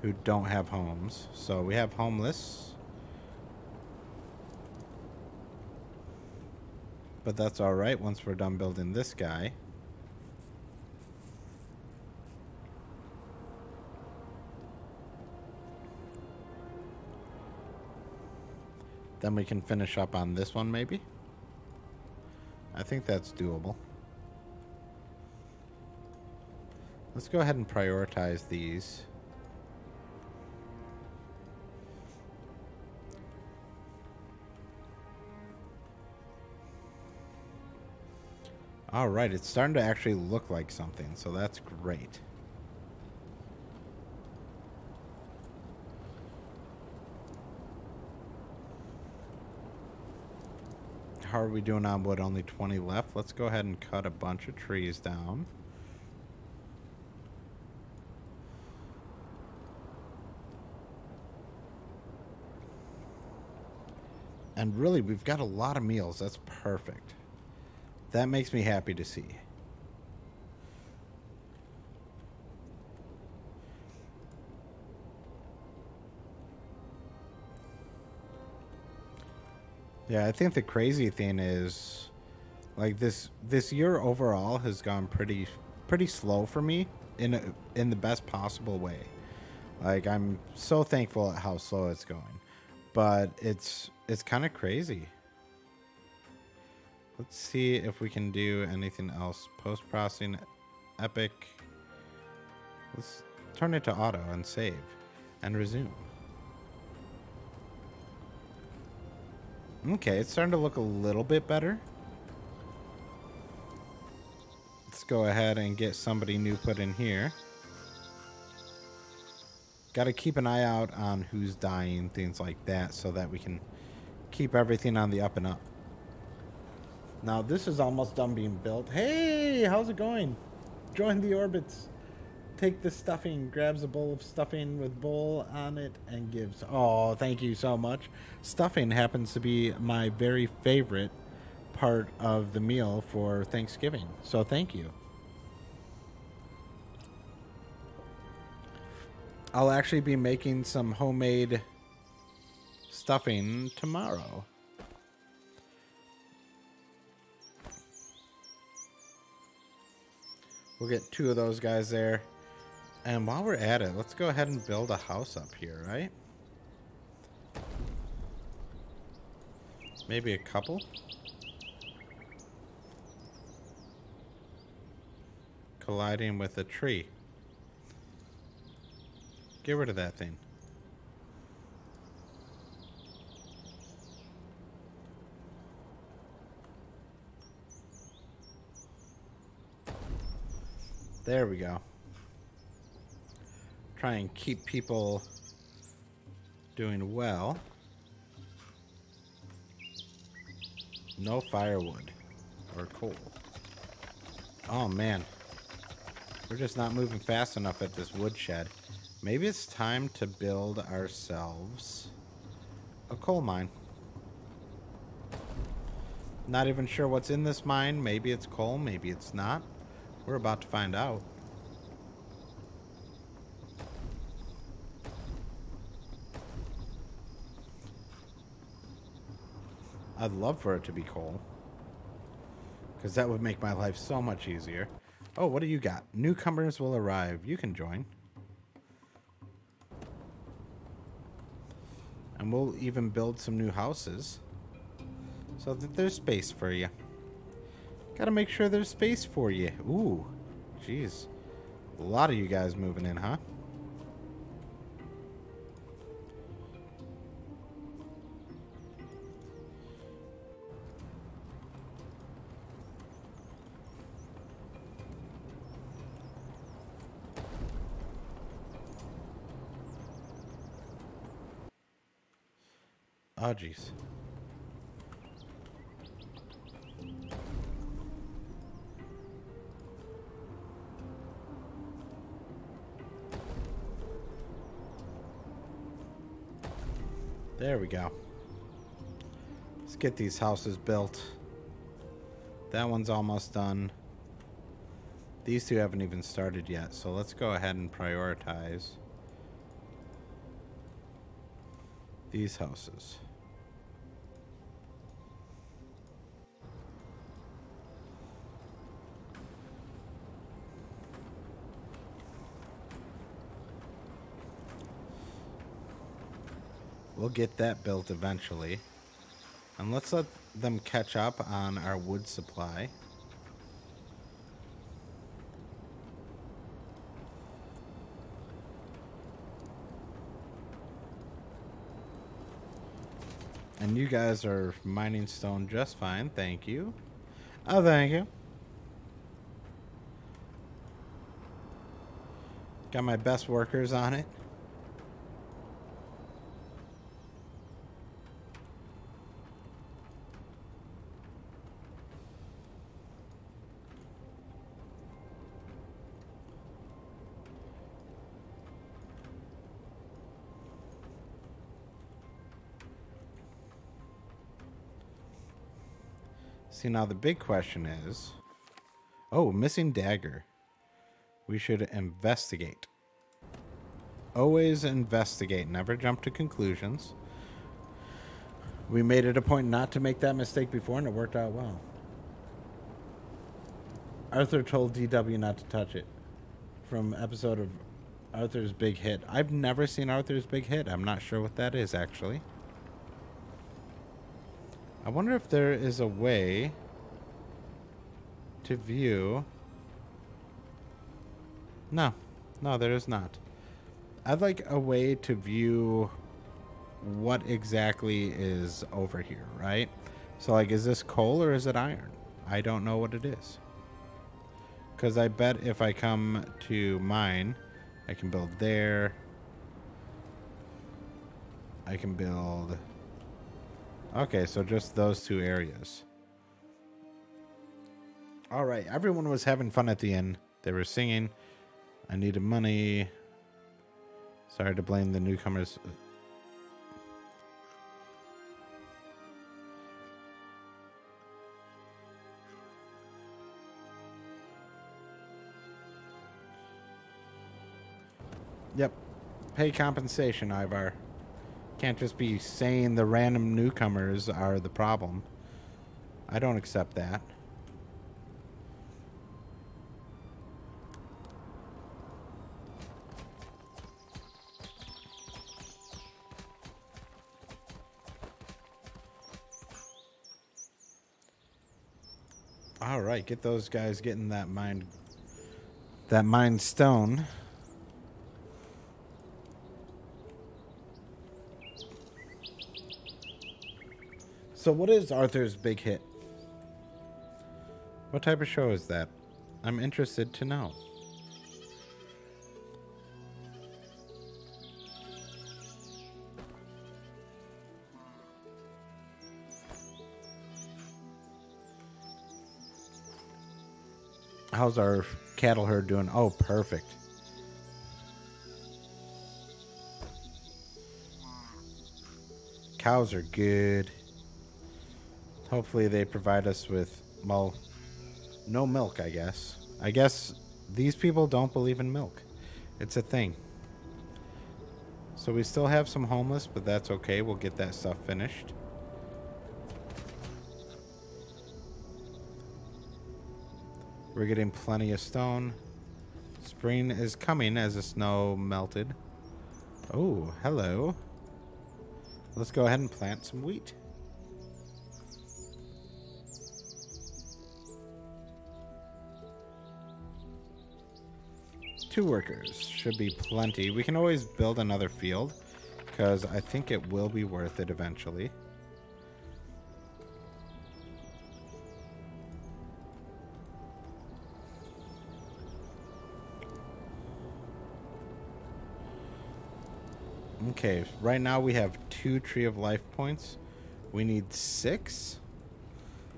who don't have homes. So we have homeless. But that's all right once we're done building this guy. Then we can finish up on this one maybe. I think that's doable. Let's go ahead and prioritize these. All right, it's starting to actually look like something, so that's great. How are we doing on wood? Only 20 left. Let's go ahead and cut a bunch of trees down. And really, we've got a lot of meals. That's perfect. That makes me happy to see. Yeah, I think the crazy thing is, like, this year overall has gone pretty slow for me in the best possible way. Like, I'm so thankful at how slow it's going, but it's kind of crazy. Let's see if we can do anything else. Post-processing, epic. Let's turn it to auto and save and resume. Okay, it's starting to look a little bit better. Let's go ahead and get somebody new put in here. Got to keep an eye out on who's dying, things like that, so that we can keep everything on the up and up. Now, this is almost done being built. Hey, how's it going? Join the orbits. Take the stuffing, grabs a bowl of stuffing with bowl on it, and gives. Oh, thank you so much. Stuffing happens to be my very favorite part of the meal for Thanksgiving. So thank you. I'll actually be making some homemade stuffing tomorrow. We'll get 2 of those guys there. And while we're at it, let's go ahead and build a house up here, right? Maybe a couple. colliding with a tree. Get rid of that thing. There we go. Try and keep people doing well. No firewood or coal. Oh man. We're just not moving fast enough at this woodshed. Maybe it's time to build ourselves a coal mine. Not even sure what's in this mine. Maybe it's coal, maybe it's not. We're about to find out. I'd love for it to be coal, because that would make my life so much easier. Oh, what do you got? Newcomers will arrive. You can join. And we'll even build some new houses so that there's space for you. Gotta make sure there's space for you. Ooh, jeez. A lot of you guys moving in, huh? Oh, jeez. There we go. Let's get these houses built. That one's almost done. These two haven't even started yet, so let's go ahead and prioritize these houses. We'll get that built eventually. And let's let them catch up on our wood supply. And you guys are mining stone just fine, thank you. Oh, thank you. Got my best workers on it. See, now the big question is... Oh, missing dagger. We should investigate. Always investigate. Never jump to conclusions. We made it a point not to make that mistake before, and it worked out well. Arthur told DW not to touch it. From episode of Arthur's Big Hit. I've never seen Arthur's Big Hit. I'm not sure what that is, actually. I wonder if there is a way to view... No, there is not. I'd like a way to view what exactly is over here, right? So, like, is this coal or is it iron? I don't know what it is. Because I bet if I come to mine, I can build there. I can build... Okay, so just those two areas. Alright, everyone was having fun at the end. They were singing. I needed money. Sorry to blame the newcomers. Yep. Pay compensation, Ivar. Can't just be saying the random newcomers are the problem. I don't accept that. All right, get those guys getting that mine that mine stone. So what is Arthur's big hit? What type of show is that? I'm interested to know. How's our cattle herd doing? Oh, perfect. Cows are good. Hopefully they provide us with, well, no milk, I guess. I guess these people don't believe in milk. It's a thing. So we still have some homeless, but that's okay. We'll get that stuff finished. We're getting plenty of stone. Spring is coming as the snow melted. Oh, hello. Let's go ahead and plant some wheat. Two workers should be plenty. We can always build another field because I think it will be worth it eventually. Okay, right now we have 2 Tree of Life points. We need 6.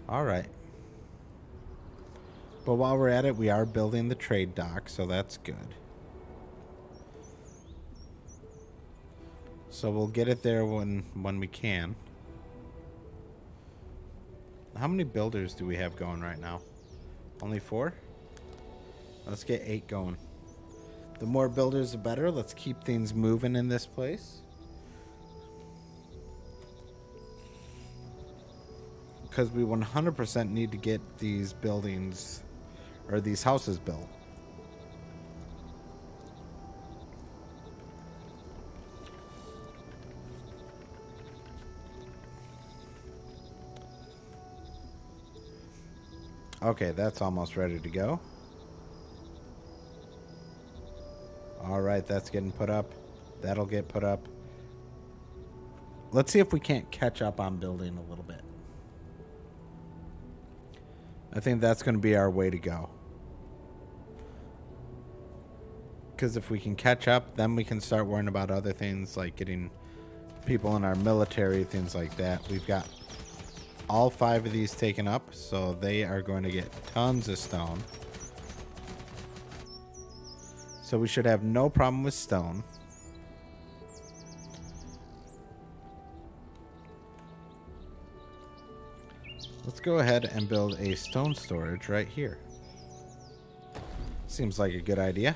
All right. But while we're at it, we are building the trade dock, so that's good. So we'll get it there when we can. How many builders do we have going right now? Only 4? Let's get 8 going. The more builders, the better. Let's keep things moving in this place. Because we 100% need to get these buildings, or these houses built. Okay, that's almost ready to go. Alright, that's getting put up. That'll get put up. Let's see if we can't catch up on building a little bit. I think that's going to be our way to go. Because if we can catch up, then we can start worrying about other things like getting people in our military, things like that. We've got all 5 of these taken up, so they are going to get tons of stone. So we should have no problem with stone. Let's go ahead and build a stone storage right here. Seems like a good idea.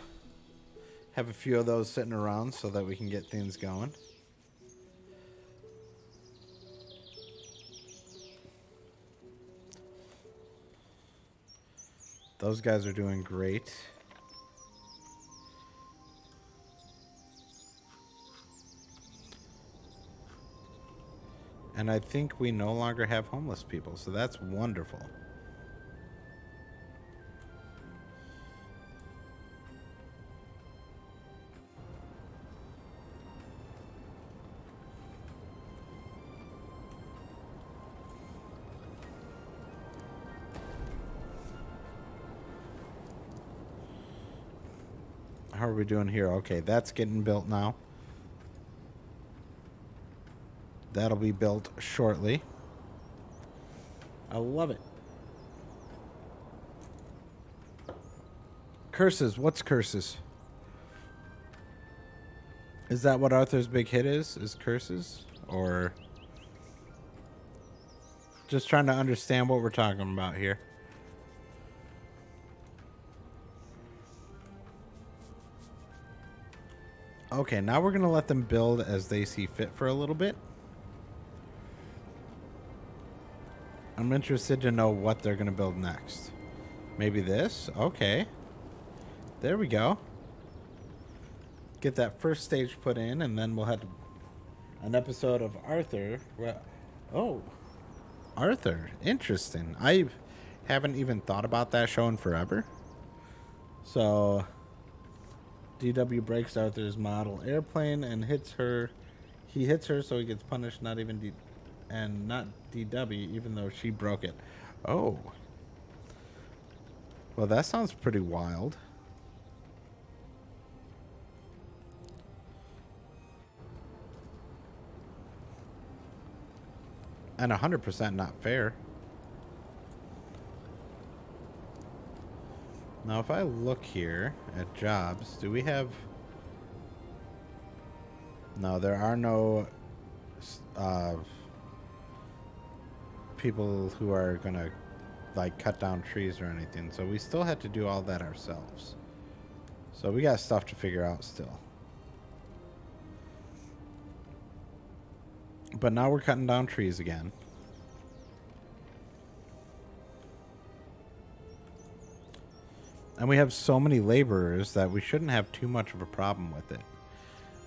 Have a few of those sitting around so that we can get things going. Those guys are doing great. And I think we no longer have homeless people, so that's wonderful. How are we doing here? Okay, that's getting built now. That'll be built shortly. I love it. Curses. What's curses? Is that what Arthur's big hit is? Is curses? Or just trying to understand what we're talking about here. Okay, now we're going to let them build as they see fit for a little bit. I'm interested to know what they're going to build next. Maybe this? Okay. There we go. Get that first stage put in, and then we'll have an episode of Arthur. Oh, Arthur. Interesting. I haven't even thought about that show in forever. So DW breaks Arthur's model airplane and hits her. He hits her, so he gets punished. Not even not DW, even though she broke it. Oh, well, that sounds pretty wild. And 100% not fair. Now, if I look here at jobs, do we have... No, there are no people who are going to, like, cut down trees or anything. So we still had to do all that ourselves. So we got stuff to figure out still. But now we're cutting down trees again. And we have so many laborers that we shouldn't have too much of a problem with it.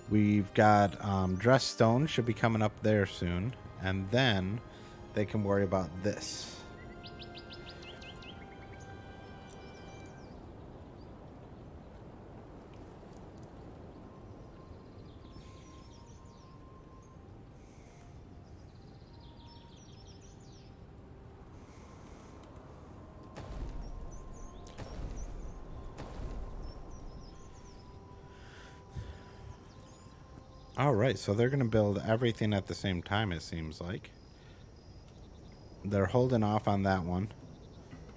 We've got dressed stone should be coming up there soon. And then they can worry about this. Alright, so they're going to build everything at the same time, it seems like. They're holding off on that one.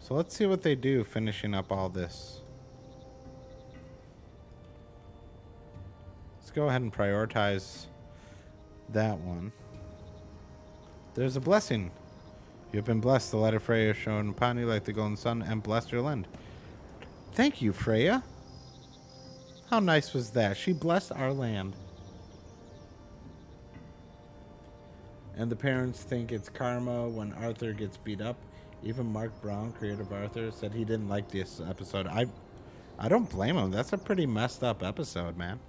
So let's see what they do finishing up all this. Let's go ahead and prioritize that one. There's a blessing. You have been blessed. The light of Freya shone upon you like the golden sun and blessed your land. Thank you, Freya. How nice was that? She blessed our land. And the parents think it's karma when Arthur gets beat up. Even Mark Brown, creator of Arthur, said he didn't like this episode. I don't blame him. That's a pretty messed up episode, man.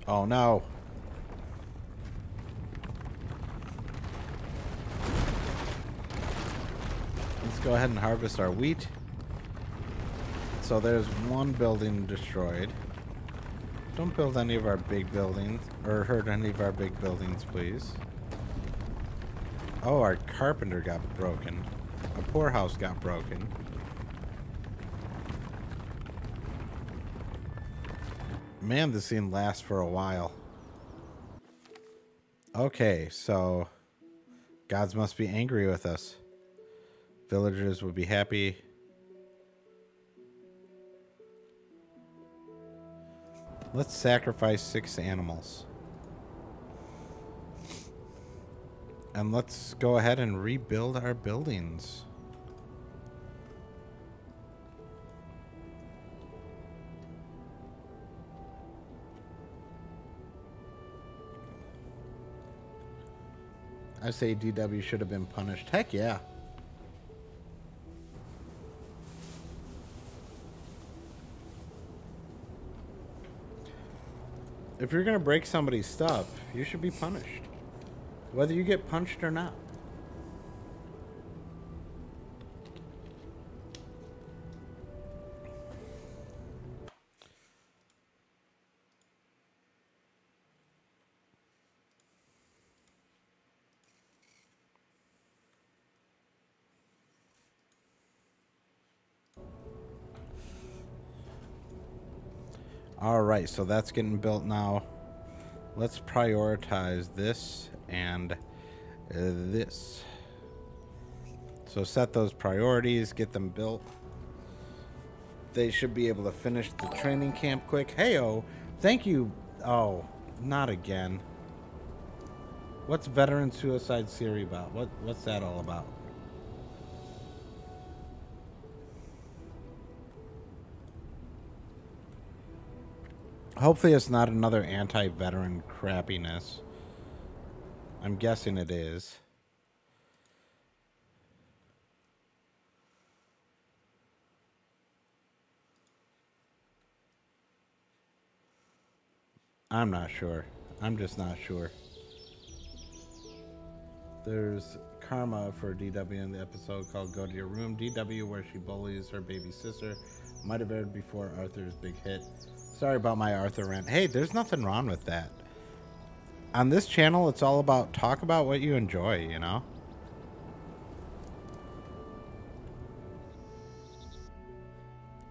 Oh, no. Let's go ahead and harvest our wheat. So there's one building destroyed. Don't build any of our big buildings, or hurt any of our big buildings, please. Oh, our carpenter got broken. A poorhouse got broken. Man, this scene lasts for a while. Okay, so gods must be angry with us. Villagers would be happy. Let's sacrifice 6 animals. And let's go ahead and rebuild our buildings. I say DW should have been punished. Heck yeah. If you're going to break somebody's stuff, you should be punished. Whether you get punched or not. Alright, so that's getting built now. Let's prioritize this and this. So set those priorities, get them built. They should be able to finish the training camp quick. Hey-oh, thank you. Oh, not again. What's Veteran Suicide Series about? What's that all about? Hopefully it's not another anti-veteran crappiness. I'm guessing it is. I'm not sure. I'm just not sure. There's Karma for DW in the episode called Go to Your Room. DW, where she bullies her baby sister. Might have aired before Arthur's big hit. Sorry about my Arthur rant. Hey, there's nothing wrong with that. On this channel, it's all about talk about what you enjoy, you know?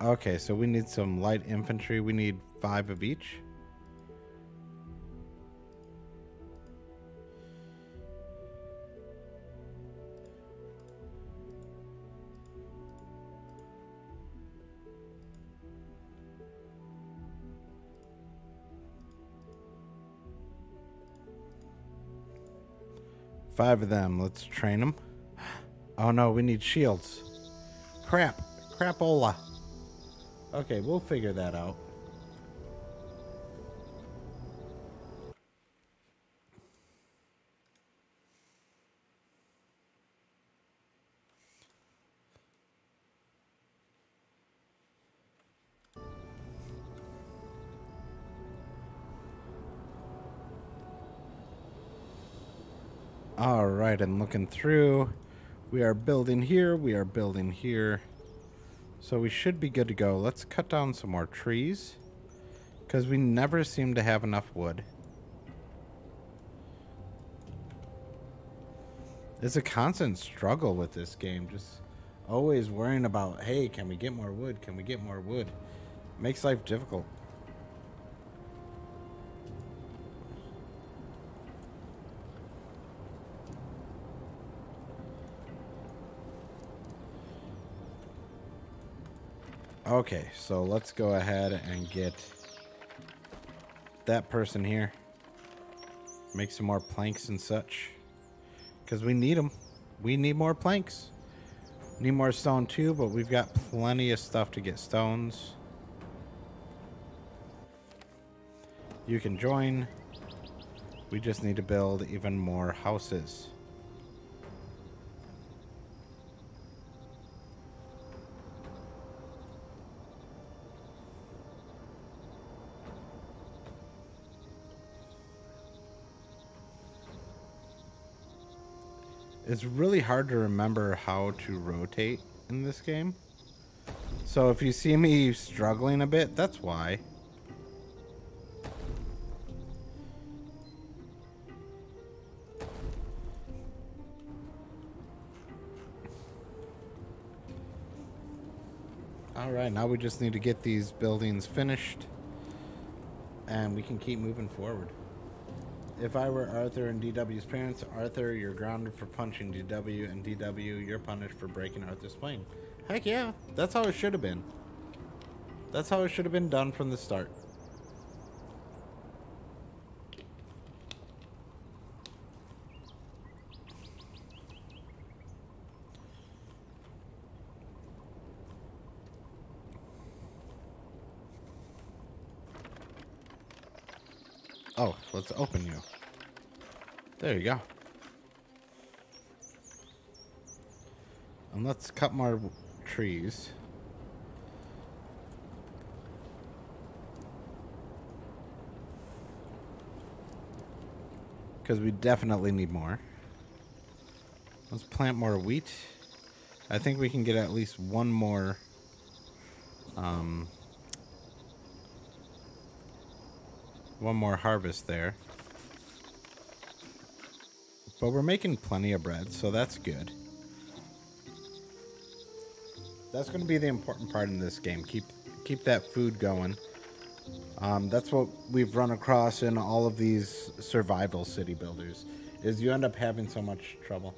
Okay, so we need some light infantry. We need 5 of each. Five of them. Let's train them. Oh no, we need shields. Crap. Crapola. Okay, we'll figure that out. All right, and looking through, we are building here, we are building here. So we should be good to go. Let's cut down some more trees, because we never seem to have enough wood. It's a constant struggle with this game, just always worrying about, hey, can we get more wood? Can we get more wood? Makes life difficult. Okay, so let's go ahead and get that person here. Make some more planks and such. Because we need them. We need more planks. Need more stone too, but we've got plenty of stuff to get stones. You can join. We just need to build even more houses. It's really hard to remember how to rotate in this game. So if you see me struggling a bit, that's why. Alright, now we just need to get these buildings finished. And we can keep moving forward. If I were Arthur and DW's parents, Arthur, you're grounded for punching DW, and DW, you're punished for breaking Arthur's plane. Heck yeah, that's how it should have been. That's how it should have been done from the start. Oh, let's open you. There you go. And let's cut more trees. Because we definitely need more. Let's plant more wheat. I think we can get at least one more harvest there. But we're making plenty of bread, so that's good. That's going to be the important part in this game. Keep that food going. That's what we've run across in all of these survival city builders, is you end up having so much trouble.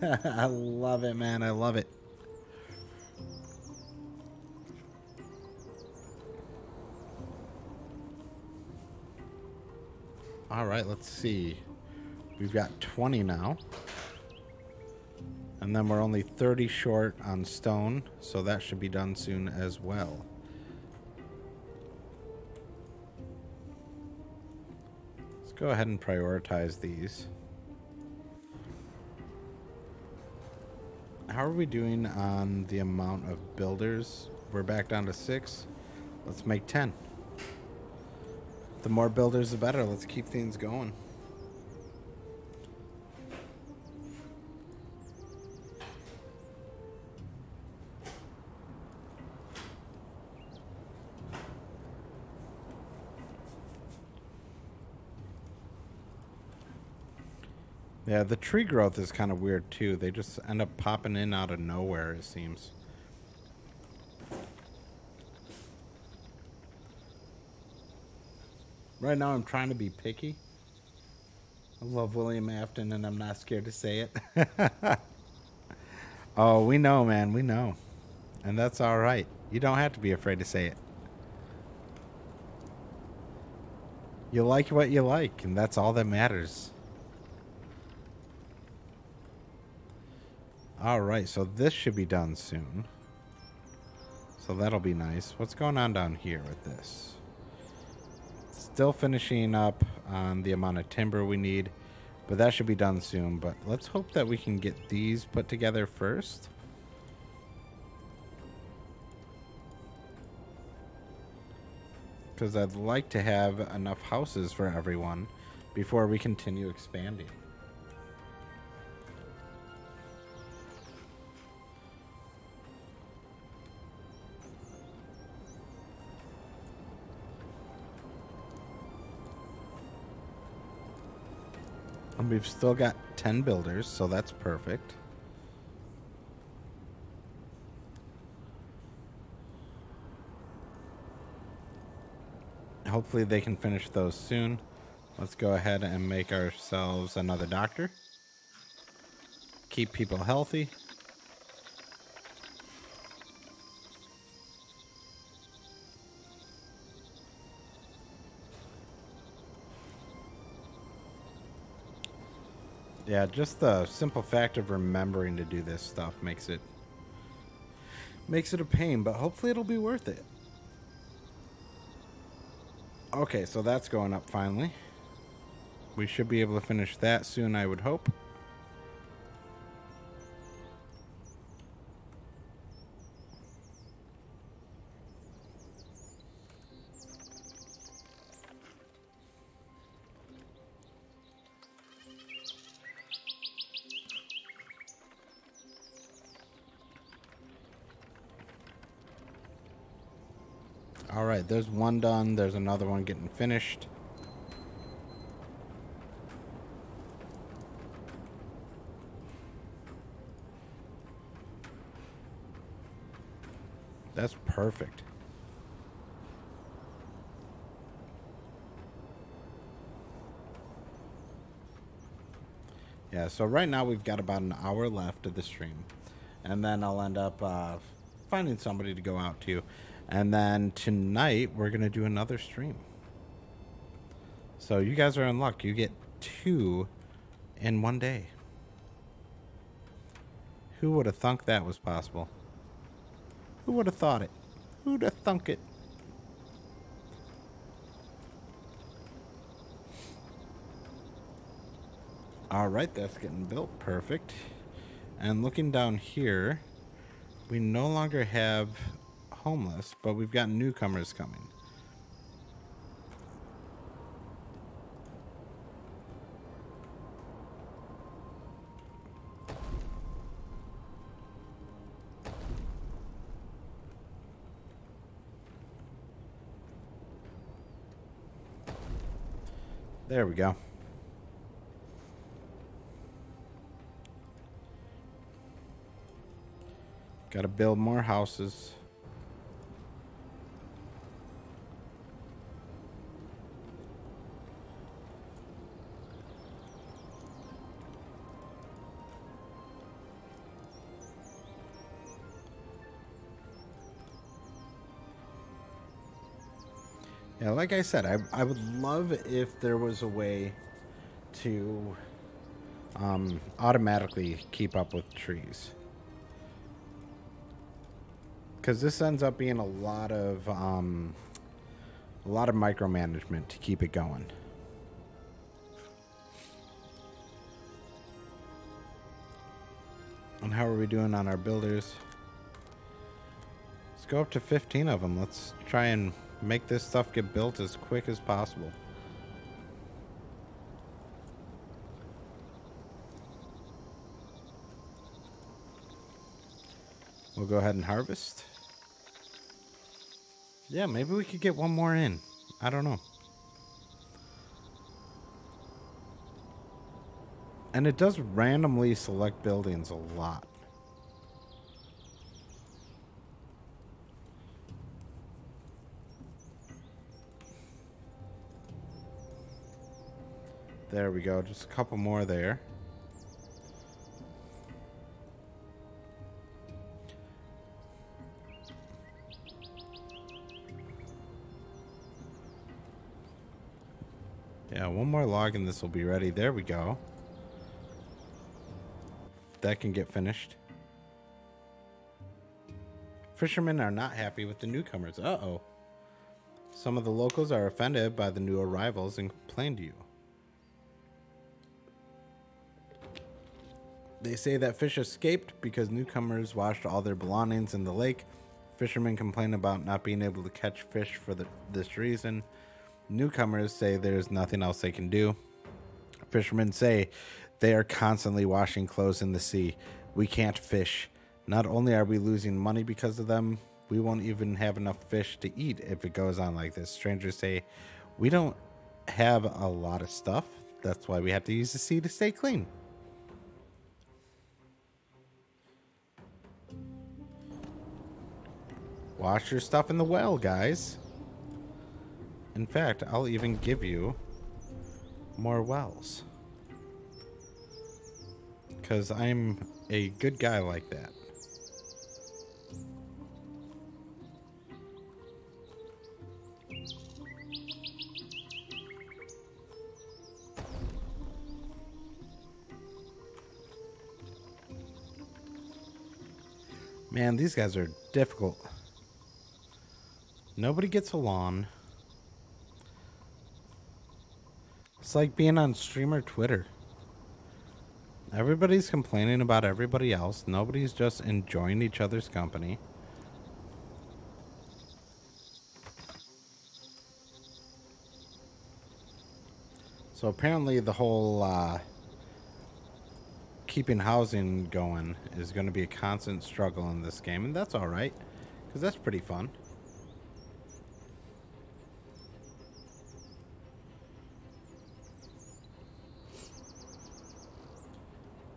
I love it, man. I love it. All right, let's see. We've got 20 now. And then we're only 30 short on stone, so that should be done soon as well. Let's go ahead and prioritize these. How are we doing on the amount of builders? We're back down to 6. Let's make 10. The more builders, the better. Let's keep things going. Yeah, the tree growth is kind of weird too. They just end up popping in out of nowhere, it seems. Right now I'm trying to be picky. I love William Afton and I'm not scared to say it. Oh, we know, man. We know. And that's all right. You don't have to be afraid to say it. You like what you like, and that's all that matters. All right, so this should be done soon. So that'll be nice. What's going on down here with this? Still finishing up on the amount of timber we need, but that should be done soon. But let's hope that we can get these put together first. Because I'd like to have enough houses for everyone before we continue expanding. And we've still got 10 builders, so that's perfect. Hopefully they can finish those soon. Let's go ahead and make ourselves another doctor. Keep people healthy. Yeah, just the simple fact of remembering to do this stuff makes it a pain, but hopefully it'll be worth it. Okay, so that's going up finally. We should be able to finish that soon, I would hope. All right, there's one done. There's another one getting finished. That's perfect. Yeah, so right now we've got about an hour left of the stream. And then I'll end up finding somebody to go out to. And then tonight we're going to do another stream. So you guys are in luck. You get 2 in one day. Who would have thunk that was possible? Who would have thought it? Who'd have thunk it? All right, that's getting built. Perfect. And looking down here, we no longer have homeless, but we've got newcomers coming. There we go. Got to build more houses. Yeah, like I said, I would love if there was a way to automatically keep up with trees. Because this ends up being a lot of micromanagement to keep it going. And how are we doing on our builders? Let's go up to 15 of them. Let's try and make this stuff get built as quick as possible. We'll go ahead and harvest. Yeah, maybe we could get one more in. I don't know. And it does randomly select buildings a lot. There we go. Just a couple more there. Yeah, one more log and this will be ready. There we go. That can get finished. Fishermen are not happy with the newcomers. Uh-oh. Some of the locals are offended by the new arrivals and complain to you. They say that fish escaped because newcomers washed all their belongings in the lake. Fishermen complain about not being able to catch fish for this reason. Newcomers say there's nothing else they can do. Fishermen say they are constantly washing clothes in the sea. We can't fish. Not only are we losing money because of them, we won't even have enough fish to eat if it goes on like this. Strangers say we don't have a lot of stuff. That's why we have to use the sea to stay clean. Wash your stuff in the well, guys. In fact, I'll even give you more wells. Because I'm a good guy like that. Man, these guys are difficult. Nobody gets a lawn. It's like being on streamer Twitter. Everybody's complaining about everybody else. Nobody's just enjoying each other's company. So apparently the whole keeping housing going is going to be a constant struggle in this game. And that's alright, because that's pretty fun.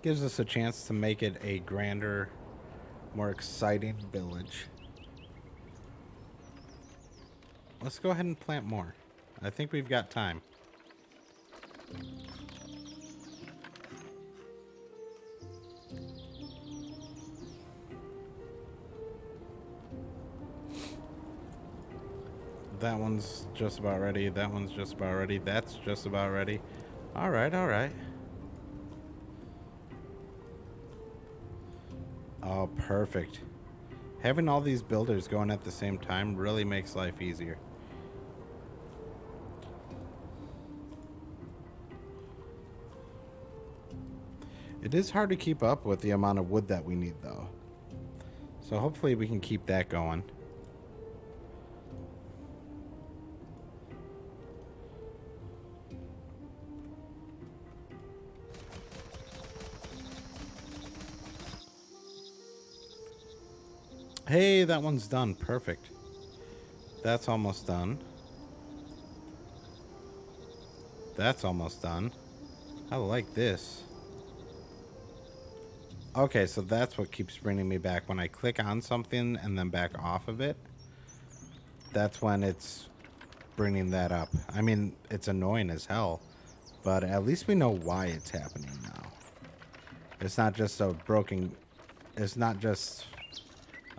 Gives us a chance to make it a grander, more exciting village. Let's go ahead and plant more. I think we've got time. That one's just about ready. That one's just about ready. That's just about ready. All right, all right. Oh, perfect. Having all these builders going at the same time really makes life easier. It is hard to keep up with the amount of wood that we need, though. So hopefully we can keep that going. Hey, that one's done. Perfect. That's almost done. That's almost done. I like this. Okay, so that's what keeps bringing me back. When I click on something and then back off of it, that's when it's bringing that up. I mean, it's annoying as hell, but at least we know why it's happening now. It's not just a broken... It's not just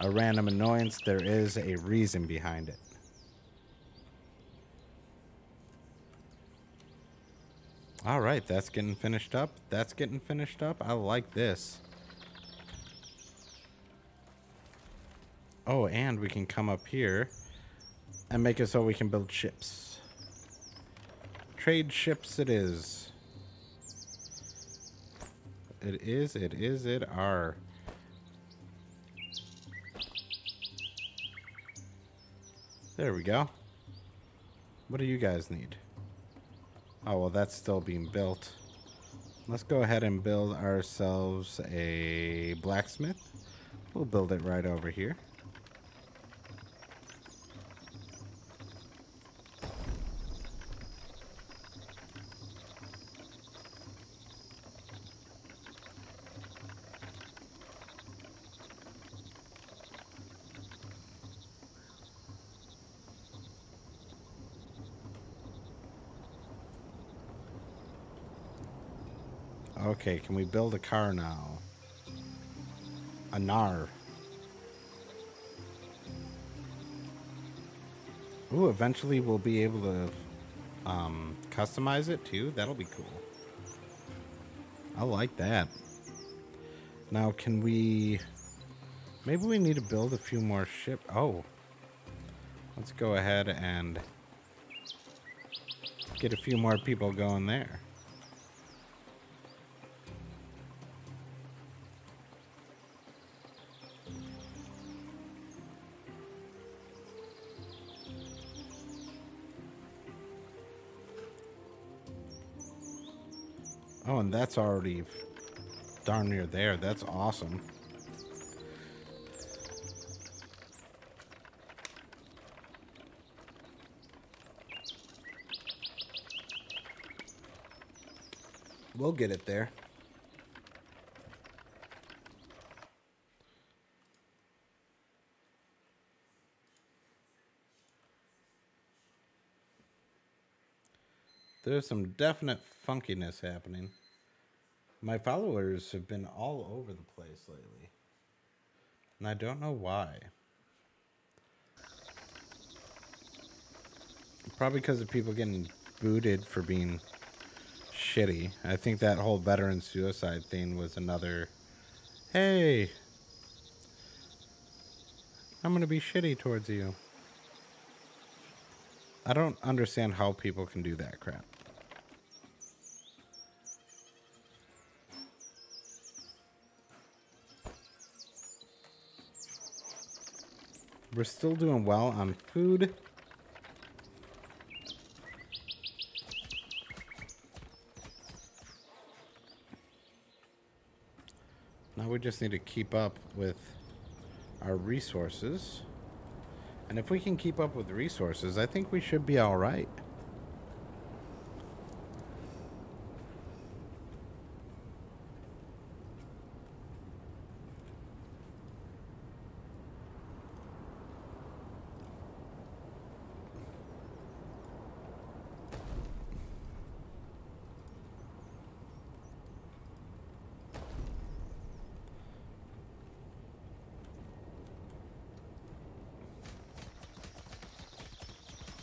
a random annoyance. There is a reason behind it. All right, that's getting finished up. That's getting finished up. I like this. Oh, and we can come up here and make it so we can build ships. Trade ships it is. It is, it is, it are. There we go. What do you guys need? Oh, well, that's still being built. Let's go ahead and build ourselves a blacksmith. We'll build it right over here. Okay, can we build a car now? A nar. Ooh, eventually we'll be able to customize it too. That'll be cool. I like that. Now, can we... Maybe we need to build a few more ship... Oh. Let's go ahead and get a few more people going there. Oh, and that's already darn near there. That's awesome. We'll get it there. There's some definite funkiness happening. My followers have been all over the place lately. And I don't know why. Probably because of people getting booted for being shitty. I think that whole veteran suicide thing was another, hey, I'm going to be shitty towards you. I don't understand how people can do that crap. We're still doing well on food. Now we just need to keep up with our resources. And if we can keep up with the resources, I think we should be all right.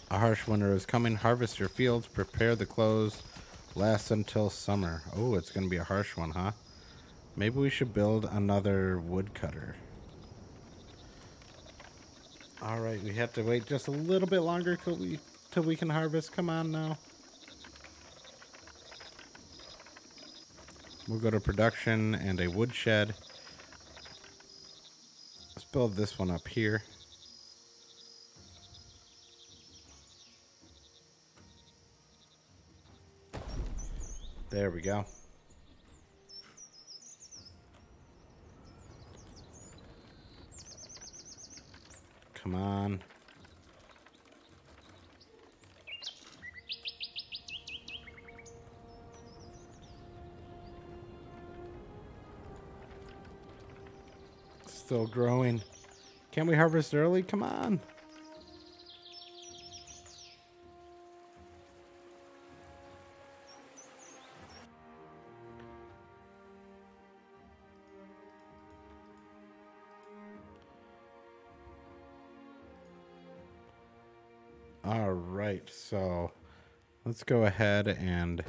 A harsh winter is coming. Harvest your fields. Prepare the clothes. Last until summer. Oh, it's going to be a harsh one, huh? Maybe we should build another woodcutter. All right, we have to wait just a little bit longer till we can harvest. Come on now. We'll go to production and a woodshed. Let's build this one up here. There we go. Come on. Still growing. Can't we harvest early? Come on. All right, so let's go ahead and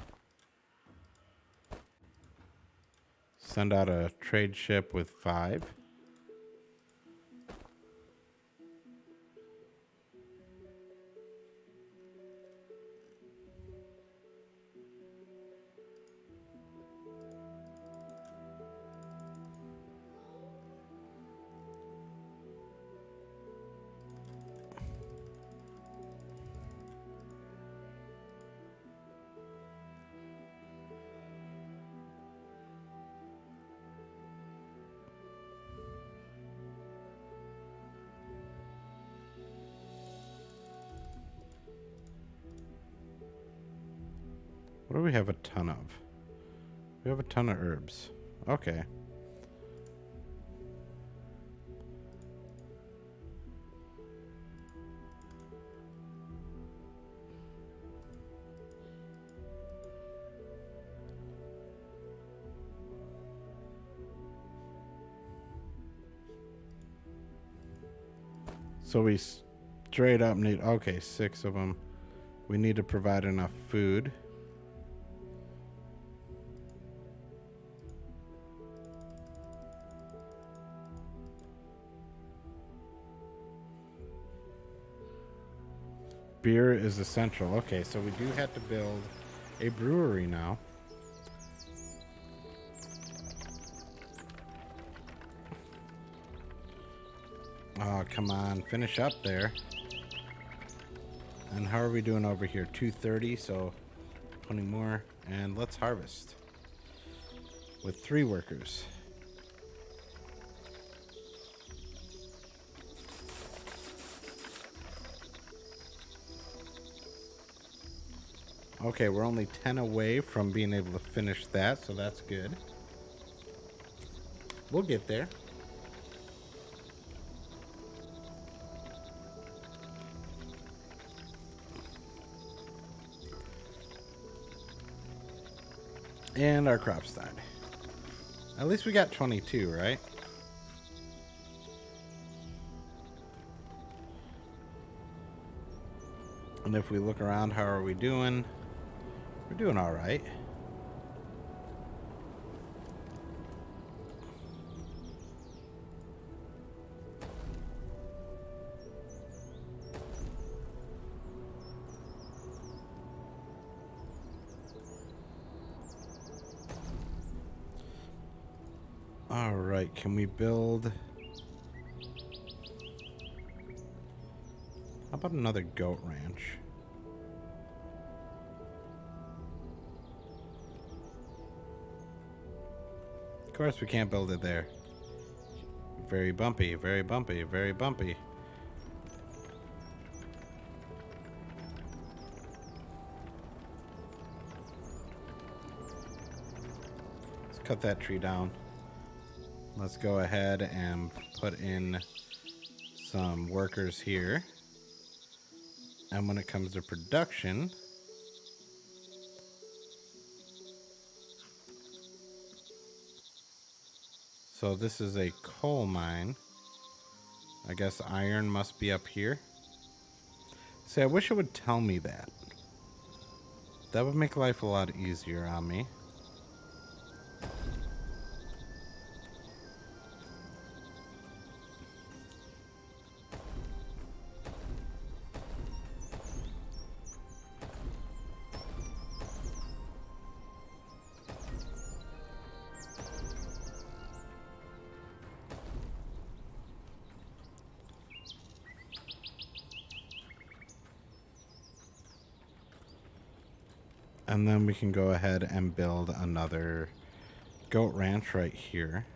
send out a trade ship with 5. What do we have a ton of? We have a ton of herbs. Okay. So we straight up need, okay, 6 of them. We need to provide enough food. Beer is essential. Okay, so we do have to build a brewery now. Oh, come on. Finish up there. And how are we doing over here? 230, so 20 more. And let's harvest with 3 workers. Okay, we're only 10 away from being able to finish that, so that's good. We'll get there. And our crops died. At least we got 22, right? And if we look around, how are we doing? We're doing all right. All right, can we build? How about another goat ranch? Of course, we can't build it there. Very bumpy, very bumpy, very bumpy. Let's cut that tree down. Let's go ahead and put in some workers here. And when it comes to production, so this is a coal mine. I guess iron must be up here. See, I wish it would tell me that. That would make life a lot easier on me. And then we can go ahead and build another goat ranch right here.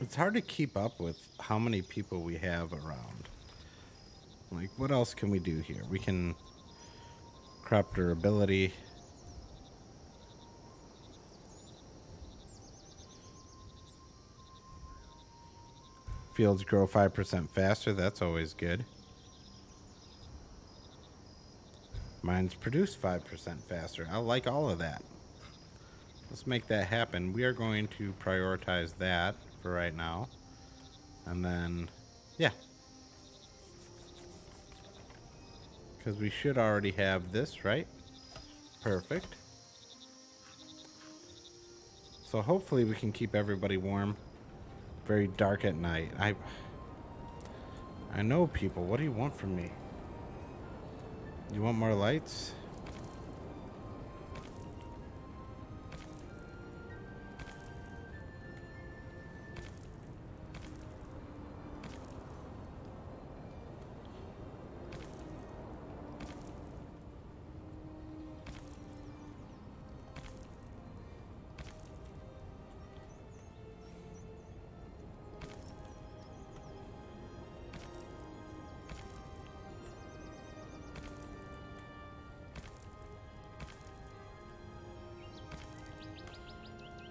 It's hard to keep up with how many people we have around. Like, what else can we do here? We can crop durability. Fields grow 5% faster. That's always good. Mines produce 5% faster. I like all of that. Let's make that happen. We are going to prioritize that for right now. And then, yeah. Because we should already have this, right? Perfect. So hopefully we can keep everybody warm. Very dark at night. I know, people. What do you want from me? You want more lights?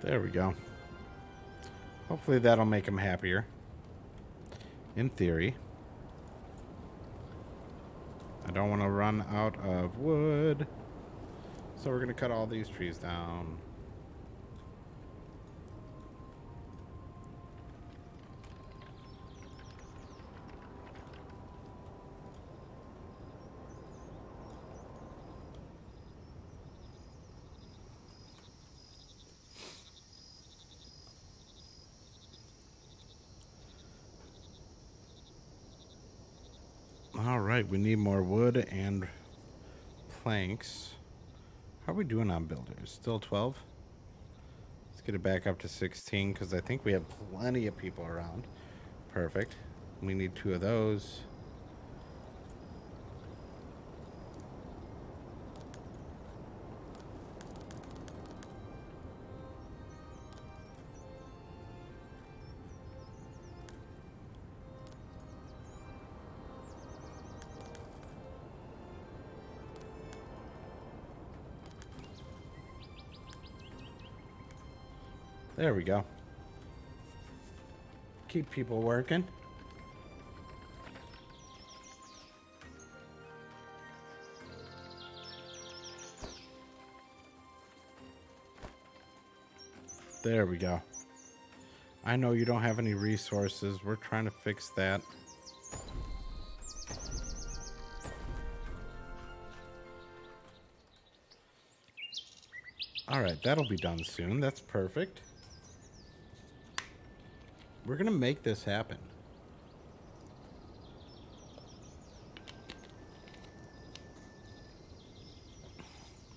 There we go. Hopefully that'll make him happier. In theory. I don't want to run out of wood. So we're going to cut all these trees down. All right, we need more wood and planks. How are we doing on builders? Still 12? Let's get it back up to 16 because I think we have plenty of people around. Perfect. We need 2 of those. There we go. Keep people working. There we go. I know you don't have any resources. We're trying to fix that. All right, that'll be done soon. That's perfect. We're going to make this happen.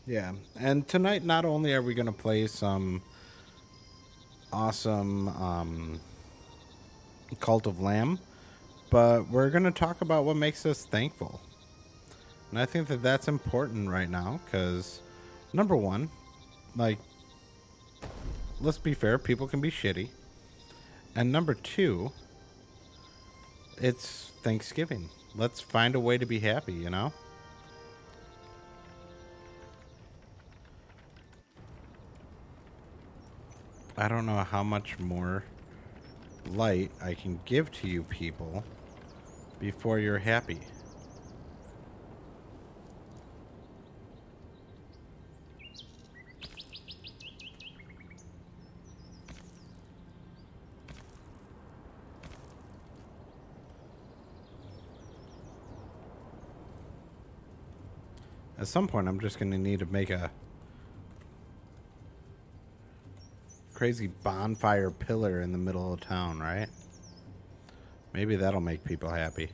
Yeah, and tonight not only are we going to play some awesome Cult of Lamb, but we're going to talk about what makes us thankful. And I think that that's important right now because, number one, like, let's be fair, people can be shitty. And number 2, it's Thanksgiving. Let's find a way to be happy, you know? I don't know how much more light I can give to you people before you're happy. At some point, I'm just going to need to make a crazy bonfire pillar in the middle of town, right? Maybe that'll make people happy.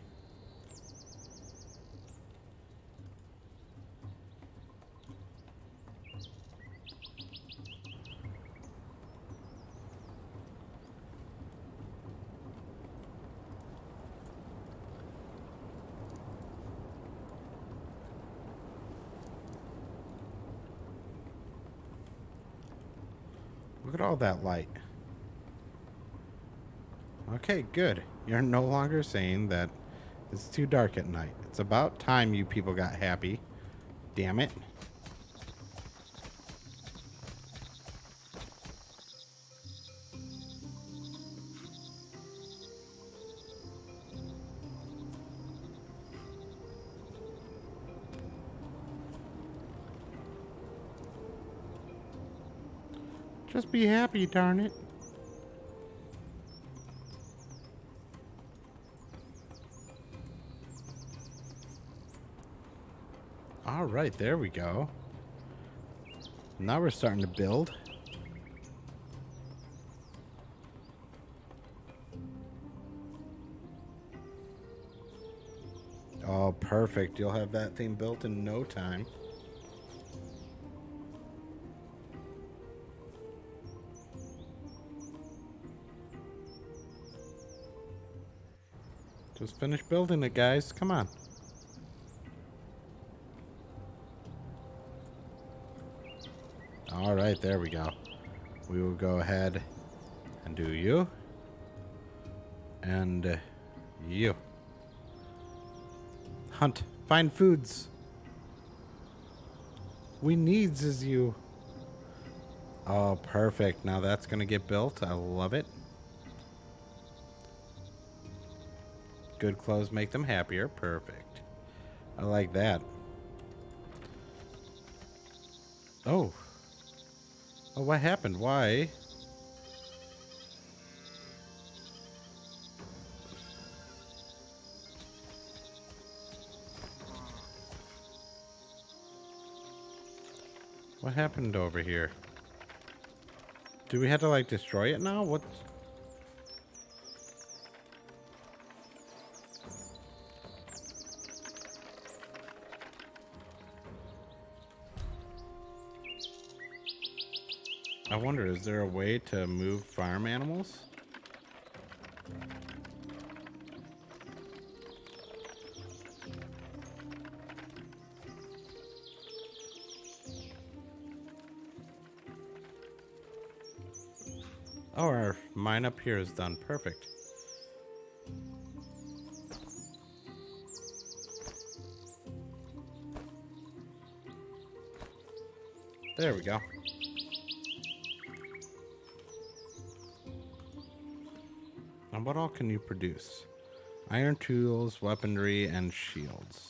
Look at all that light. Okay, good. You're no longer saying that it's too dark at night. It's about time you people got happy. Damn it. Just be happy, darn it. All right, there we go. Now we're starting to build. Oh, perfect. You'll have that thing built in no time. Just finish building it, guys. Come on. All right, there we go. We will go ahead and do you. And you. Hunt. Find foods. We needs is you. Oh, perfect. Now that's going to get built. I love it. Good clothes make them happier. Perfect. I like that. Oh. Oh, what happened? Why? What happened over here? Do we have to, like, destroy it now? What? I wonder, is there a way to move farm animals? Oh, our mine up here is done. Perfect. There we go. And what all can you produce? Iron tools, weaponry, and shields.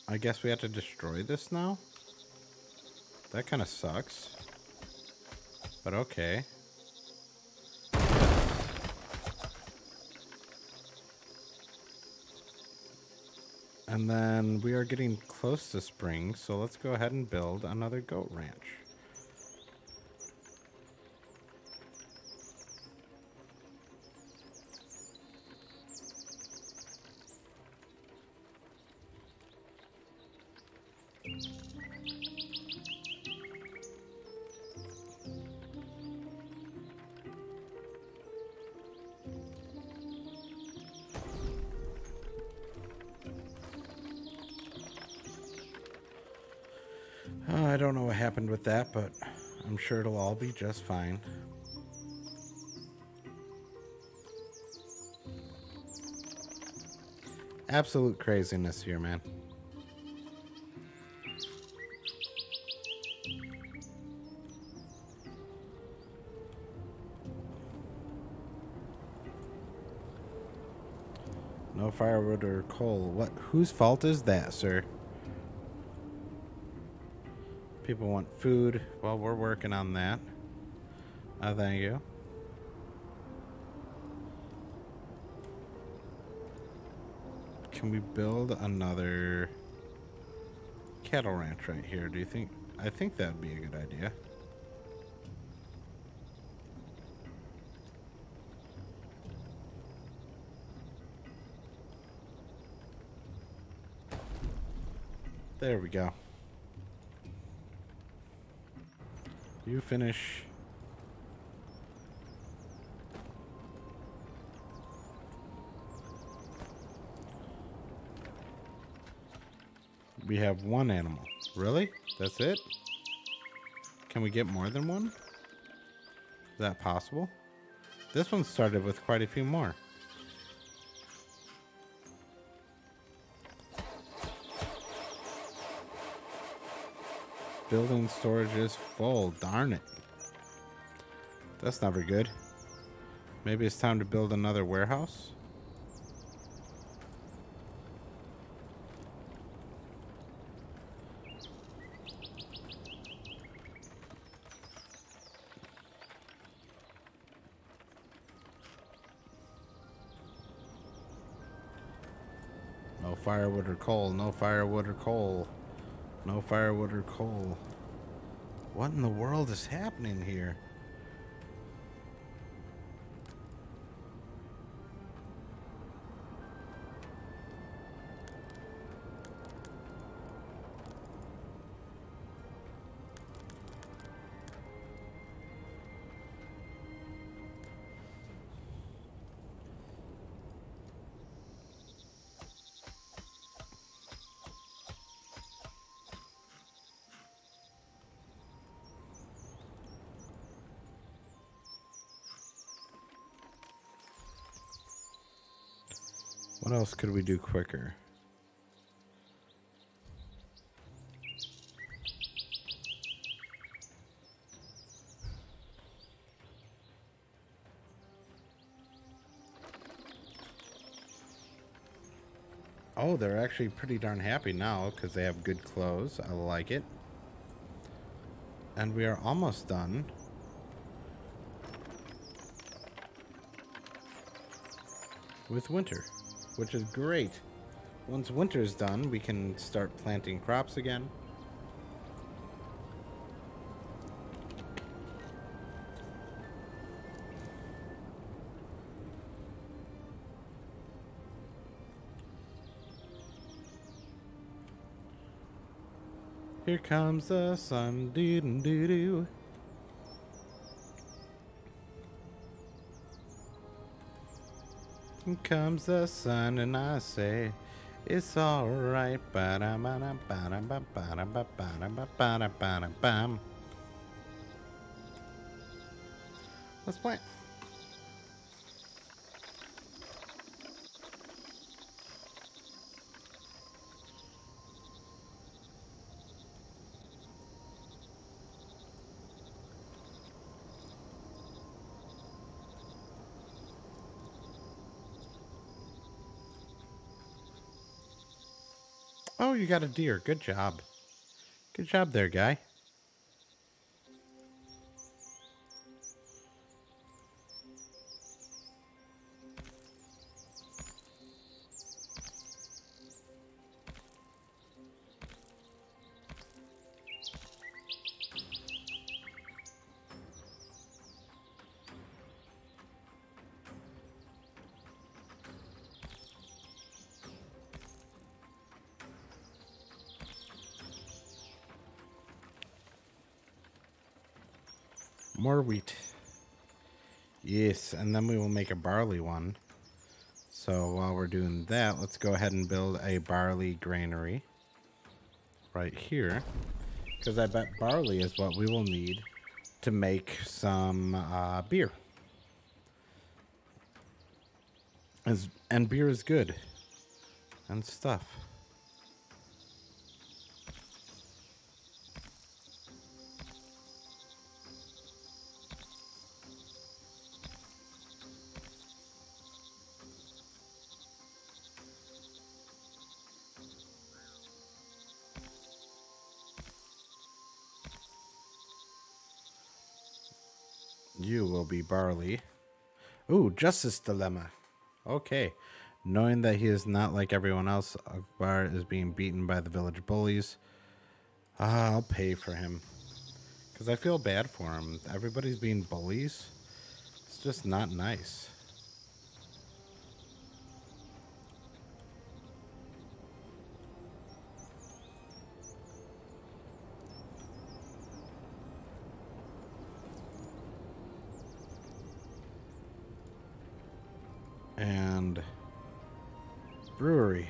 I guess we have to destroy this now? That kind of sucks. But okay. And then we are getting close to spring, so let's go ahead and build another goat ranch. I don't know what happened with that, but I'm sure it'll all be just fine. Absolute craziness here, man. No firewood or coal. What? Whose fault is that, sir? People want food. Well, we're working on that. Thank you. Can we build another cattle ranch right here? Do you think? I think that'd be a good idea. There we go. You finish. We have one animal. Really? That's it? Can we get more than one? Is that possible? This one started with quite a few more. Building storage is full. Darn it. That's never good. Maybe it's time to build another warehouse? No firewood or coal. No firewood or coal. No firewood or coal. What in the world is happening here? What else could we do quicker? Oh, they're actually pretty darn happy now because they have good clothes. I like it. And we are almost done. With winter, which is great. Once winter's done, we can start planting crops again. Here comes the sun, doo-doo-doo-doo. Here comes the sun, and I say, it's alright. Let's plant. Oh, you got a deer. Good job. Good job there, guy. More wheat. Yes, and then we will make a barley one. So while we're doing that, let's go ahead and build a barley granary right here. Because I bet barley is what we will need to make some beer. And beer is good. And stuff. You will be barley. Ooh, justice dilemma. Okay. Knowing that he is not like everyone else, Akbar is being beaten by the village bullies. I'll pay for him. Because I feel bad for him. Everybody's being bullies. It's just not nice. And brewery.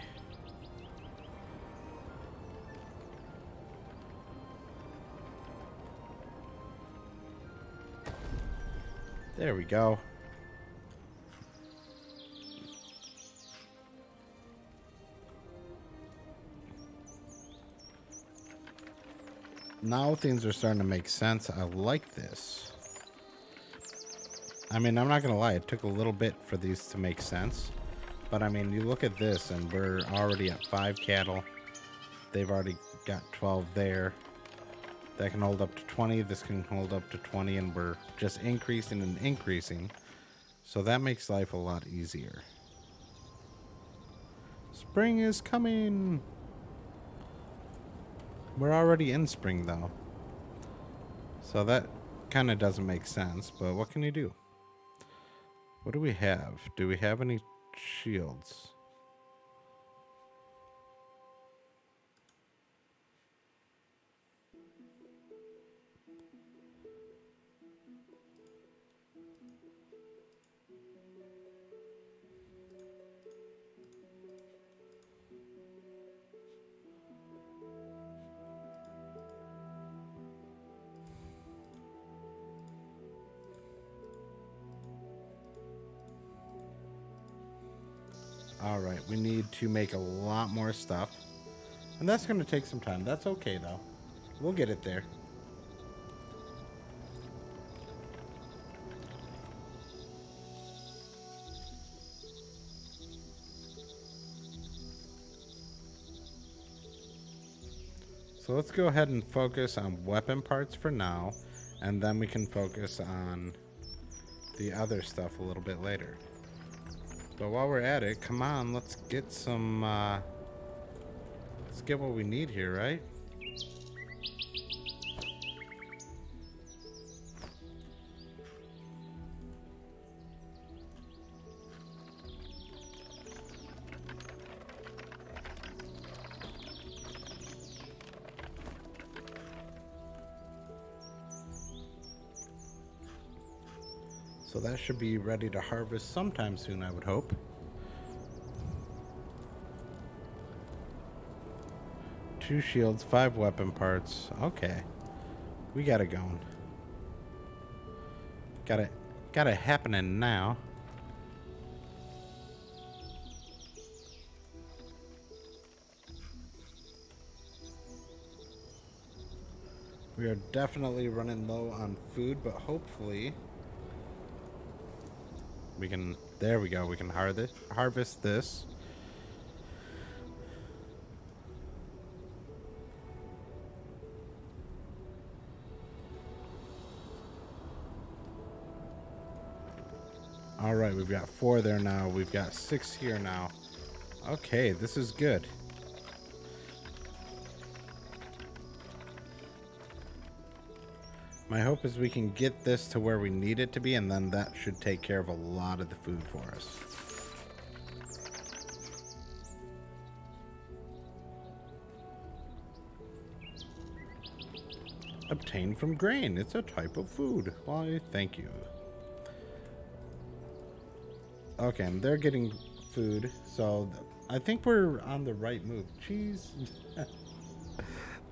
There we go. Now things are starting to make sense. I like this. I mean, I'm not going to lie. It took a little bit for these to make sense. But, I mean, you look at this, and we're already at 5 cattle. They've already got 12 there. That can hold up to 20. This can hold up to 20. And we're just increasing and increasing. So that makes life a lot easier. Spring is coming. We're already in spring, though. So that kind of doesn't make sense. But what can you do? What do we have? Do we have any shields? All right, we need to make a lot more stuff. And that's going to take some time. That's okay, though. We'll get it there. So let's go ahead and focus on weapon parts for now, and then we can focus on the other stuff a little bit later. But while we're at it, come on, let's get some, let's get what we need here, right? So that should be ready to harvest sometime soon, I would hope. Two shields, 5 weapon parts. Okay. We got it going. Got it happening now. We are definitely running low on food, but hopefully we can, there we go, we can harvest this. All right, we've got 4 there now. We've got 6 here now. Okay, this is good. My hope is we can get this to where we need it to be, and then that should take care of a lot of the food for us. Obtained from grain. It's a type of food. Why, thank you. Okay, and they're getting food, so I think we're on the right move. Cheese.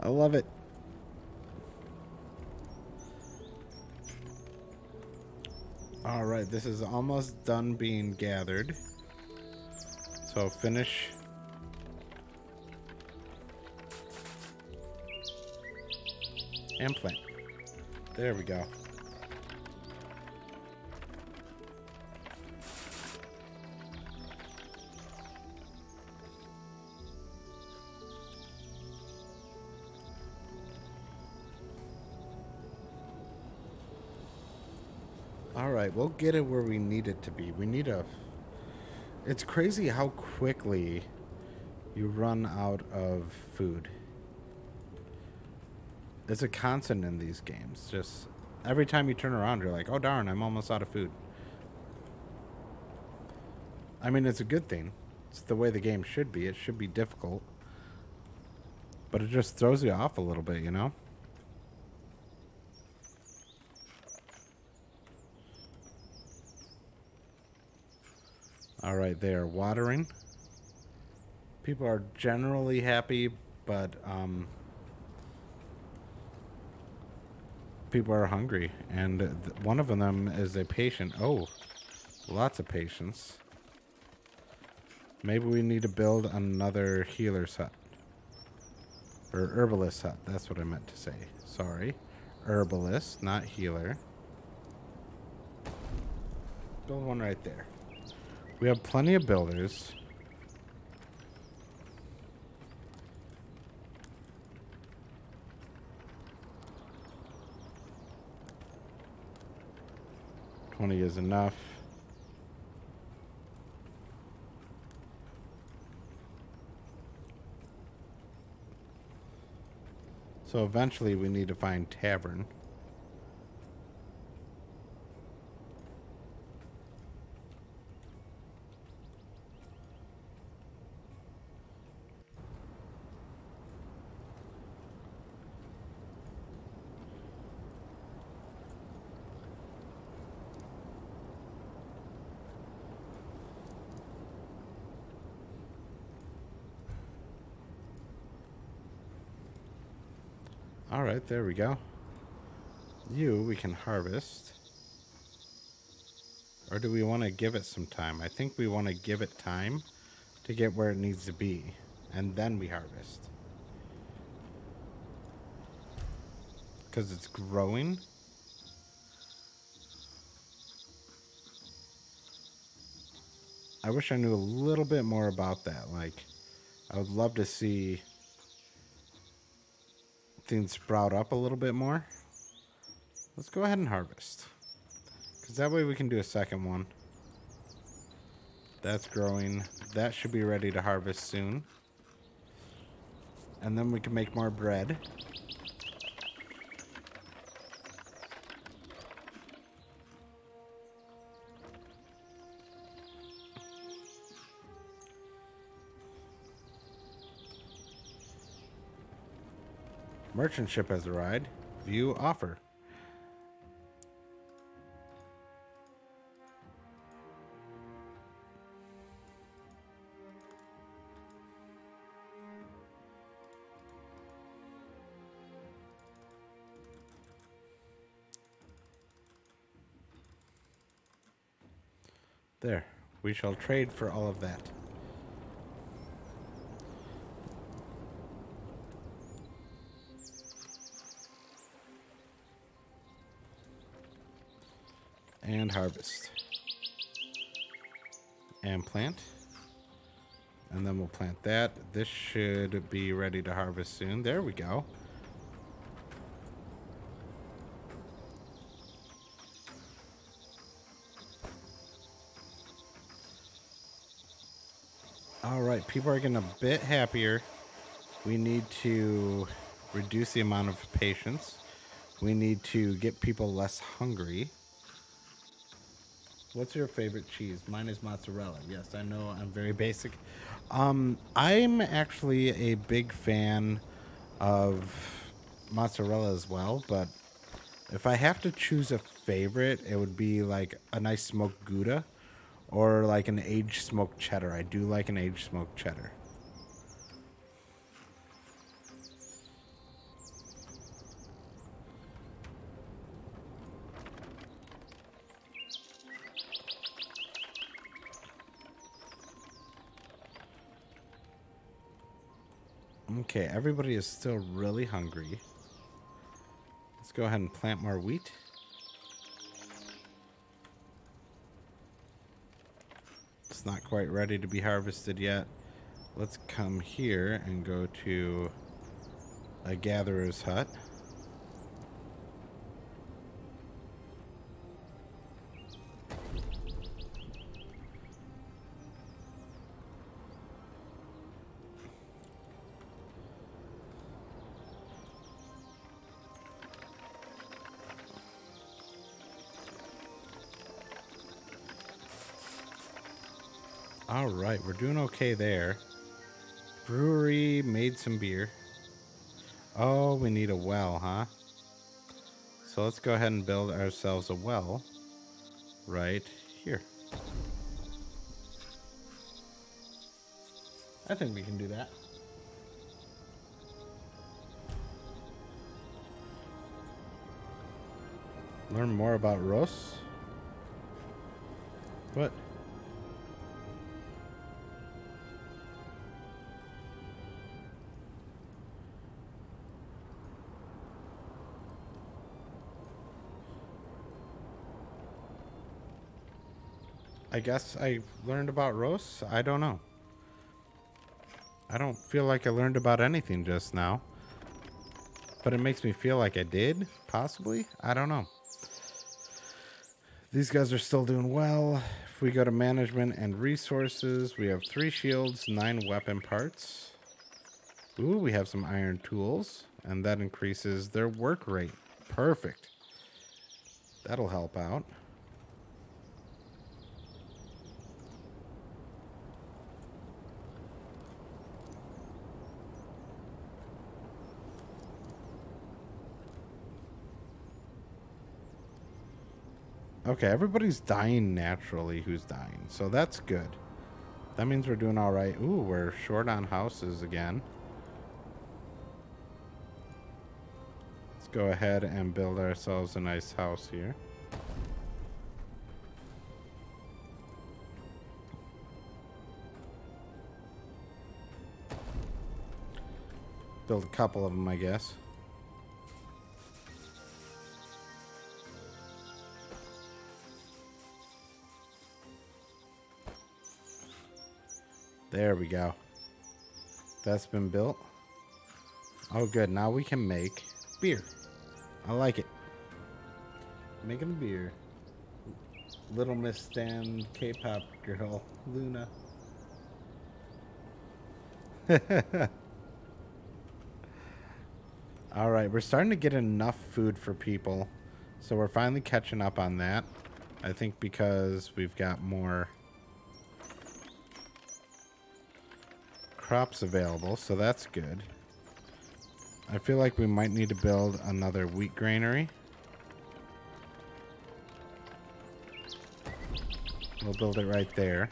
I love it. All right, this is almost done being gathered. So finish. And plant. There we go. All right, we'll get it where we need it to be. We need a... It's crazy how quickly you run out of food. It's a constant in these games. Just every time you turn around, you're like, oh darn, I'm almost out of food. I mean, it's a good thing. It's the way the game should be. It should be difficult. But it just throws you off a little bit, you know? All right, they are watering. People are generally happy, but people are hungry. And one of them is a patient. Oh, lots of patients. Maybe we need to build another healer's hut. Or herbalist hut. That's what I meant to say. Sorry. Herbalist, not healer. Build one right there. We have plenty of builders. $20 is enough. So eventually we need to find tavern. All right, there we go. You, we can harvest. Or do we want to give it some time? I think we want to give it time to get where it needs to be, and then we harvest. Because it's growing. I wish I knew a little bit more about that. Like, I would love to see things sprout up a little bit more. Let's go ahead and harvest. Because that way we can do a second one. That's growing. That should be ready to harvest soon. And then we can make more bread. Merchant ship has arrived. View offer. There. We shall trade for all of that. And harvest. And plant. And then we'll plant that. This should be ready to harvest soon. There we go. All right, people are getting a bit happier. We need to reduce the amount of patience. We need to get people less hungry. What's your favorite cheese? Mine is mozzarella. Yes, I know I'm very basic. I'm actually a big fan of mozzarella as well, but if I have to choose a favorite, it would be like a nice smoked Gouda or like an aged smoked cheddar. I do like an aged smoked cheddar. Okay, everybody is still really hungry. Let's go ahead and plant more wheat. It's not quite ready to be harvested yet. Let's come here and go to a gatherer's hut. All right, we're doing okay there. Brewery made some beer. Oh, we need a well, huh? So let's go ahead and build ourselves a well right here. I think we can do that. Learn more about Rose. What? I guess I learned about Rose. I don't know. I don't feel like I learned about anything just now. But it makes me feel like I did, possibly. I don't know. These guys are still doing well. If we go to management and resources, we have 3 shields, 9 weapon parts. Ooh, we have some iron tools. And that increases their work rate. Perfect. That'll help out. Okay, everybody's dying naturally who's dying, so that's good. That means we're doing all right. Ooh, we're short on houses again. Let's go ahead and build ourselves a nice house here. Build a couple of them, I guess. There we go. That's been built. Oh, good. Now we can make beer. I like it. Making the beer. Little Miss Stan K-pop girl, Luna. All right, we're starting to get enough food for people. So we're finally catching up on that. I think because we've got more crops available, so that's good. I feel like we might need to build another wheat granary. We'll build it right there.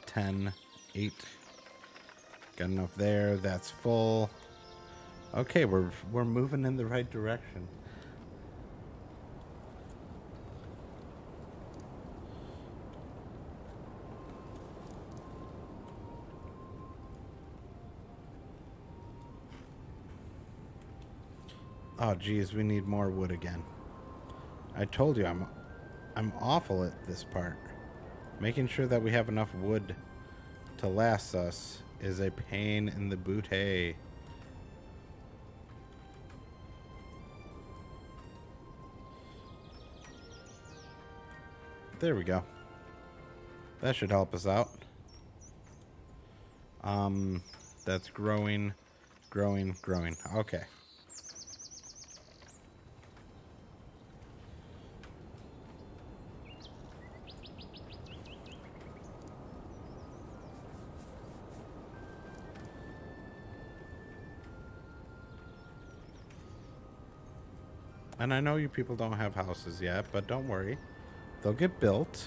$10, $8. Got enough there. That's full. Okay, we're moving in the right direction. Oh geez, we need more wood again. I told you I'm awful at this part. Making sure that we have enough wood to last us is a pain in the booty. There we go. That should help us out. That's growing. Okay. And I know you people don't have houses yet, but don't worry. They'll get built.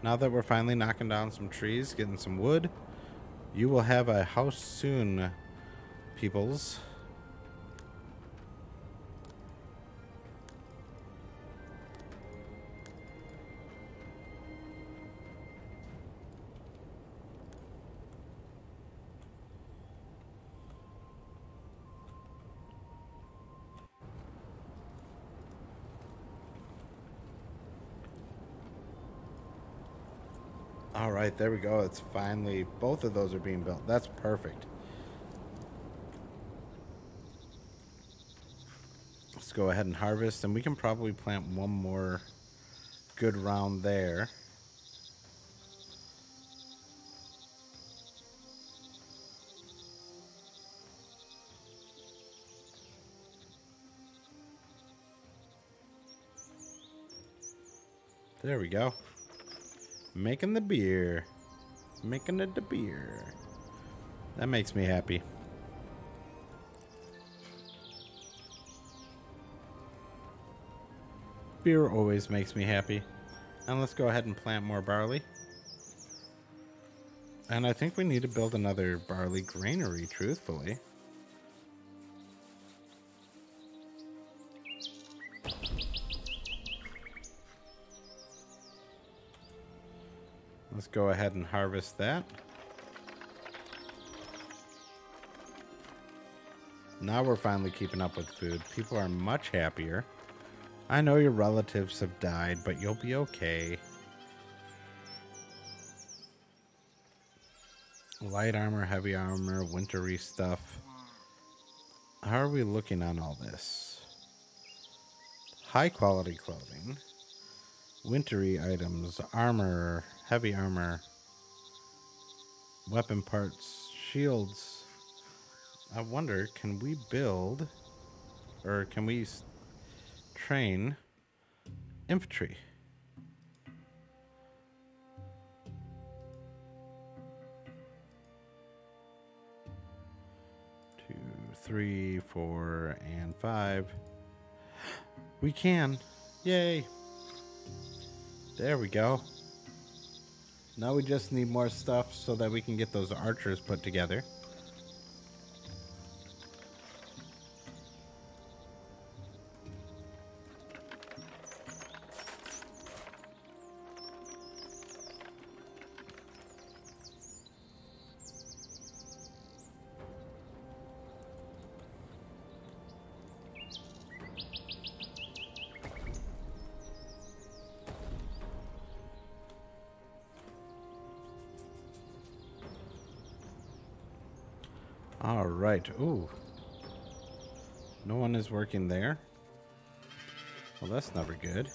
Now that we're finally knocking down some trees, getting some wood, you will have a house soon, peoples. All right, there we go. It's finally, both of those are being built. That's perfect. Let's go ahead and harvest, and we can probably plant one more good round there. There we go. Making the beer. Making it the beer. That makes me happy. Beer always makes me happy. And let's go ahead and plant more barley. And I think we need to build another barley granary, truthfully. Let's go ahead and harvest that. Now we're finally keeping up with food. People are much happier. I know your relatives have died, but you'll be okay. Light armor, heavy armor, wintry stuff. How are we looking on all this? High quality clothing. Wintry items, armor, heavy armor, weapon parts, shields. I wonder, can we build, or can we train infantry? Two, 3, 4, and 5. We can. Yay. There we go. Now we just need more stuff so that we can get those archers put together. All right. Ooh. No one is working there. Well, that's never good.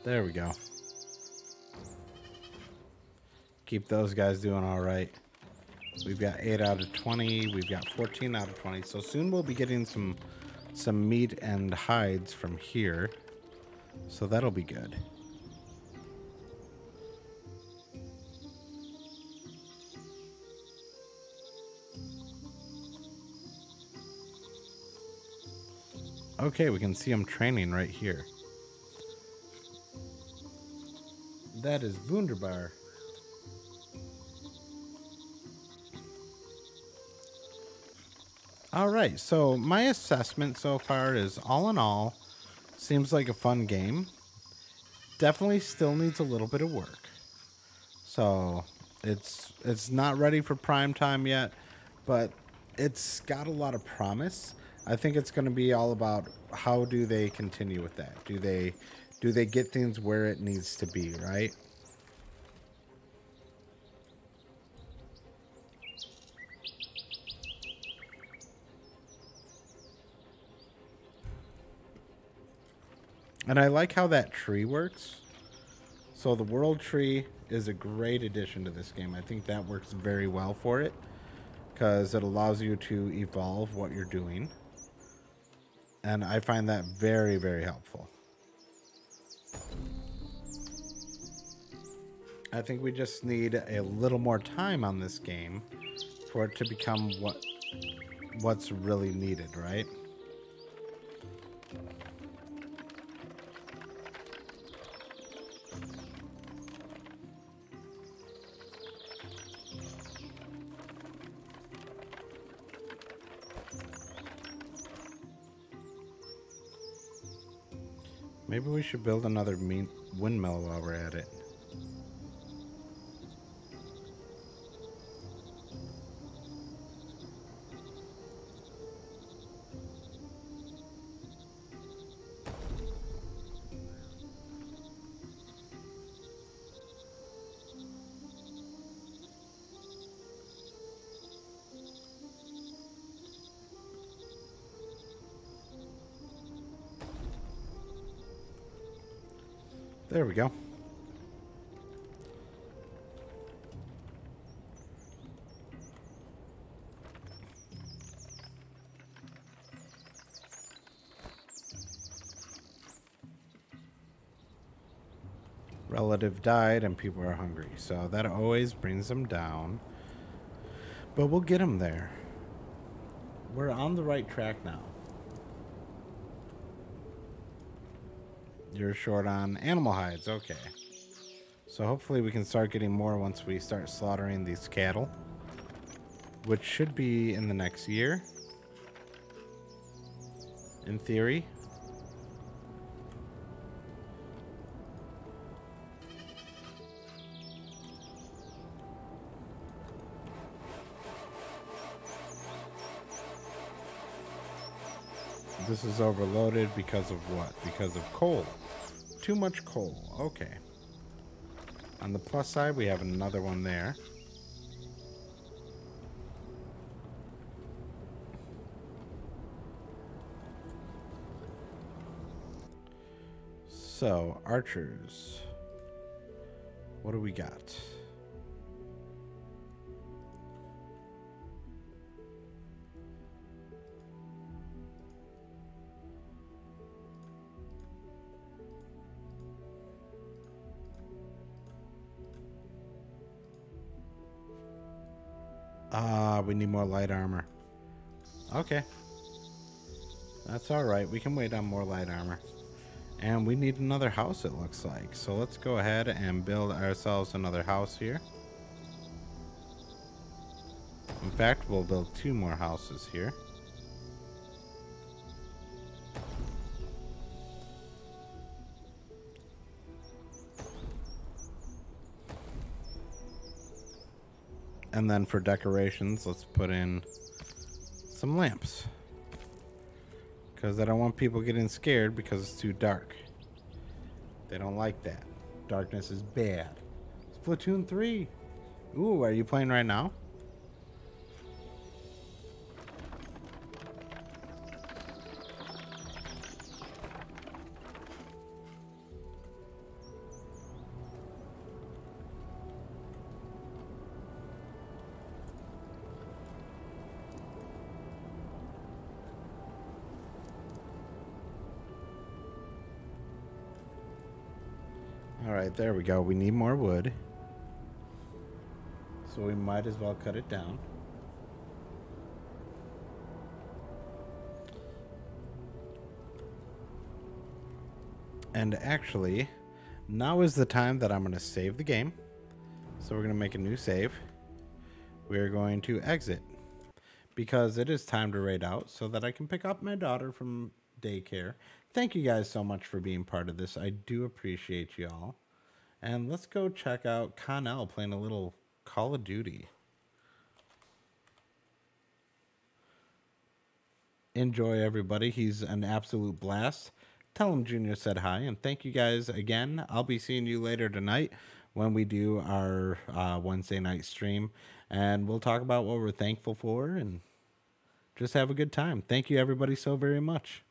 There we go. Keep those guys doing all right. We've got 8 out of 20. We've got 14 out of 20. So soon we'll be getting some meat and hides from here. So that'll be good. Okay, we can see them training right here. That is wunderbar. All right, so my assessment so far is all in all, seems like a fun game. Definitely still needs a little bit of work. So it's not ready for prime time yet, but it's got a lot of promise. I think it's going to be all about how do they continue with that? Do they get things where it needs to be, right? And I like how that tree works. So the world tree is a great addition to this game. I think that works very well for it because it allows you to evolve what you're doing. And I find that very, very helpful. I think we just need a little more time on this game for it to become what's really needed, right? Maybe we should build another windmill while we're at it. There we go. Relative died and people are hungry, so that always brings them down. But we'll get them there. We're on the right track now. You're short on animal hides, okay. So hopefully we can start getting more once we start slaughtering these cattle, which should be in the next year, in theory. This is overloaded because of what? Because of coal. Too much coal. Okay. On the plus side, we have another one there. So, archers. What do we got? We need more light armor. Okay. That's alright. We can wait on more light armor. And we need another house, it looks like. So let's go ahead and build ourselves another house here. In fact, we'll build 2 more houses here. And then for decorations, let's put in some lamps. Because I don't want people getting scared because it's too dark. They don't like that. Darkness is bad. Splatoon 3. Ooh, are you playing right now? All right, there we go. We need more wood. So we might as well cut it down. And actually, now is the time that I'm going to save the game. So we're going to make a new save. We're going to exit because it is time to raid out so that I can pick up my daughter from daycare. Thank you guys so much for being part of this. I do appreciate you all. And let's go check out Connell playing a little Call of Duty. Enjoy, everybody. He's an absolute blast. Tell him Junior said hi, and thank you guys again. I'll be seeing you later tonight when we do our Wednesday night stream, and we'll talk about what we're thankful for and just have a good time. Thank you, everybody, so very much.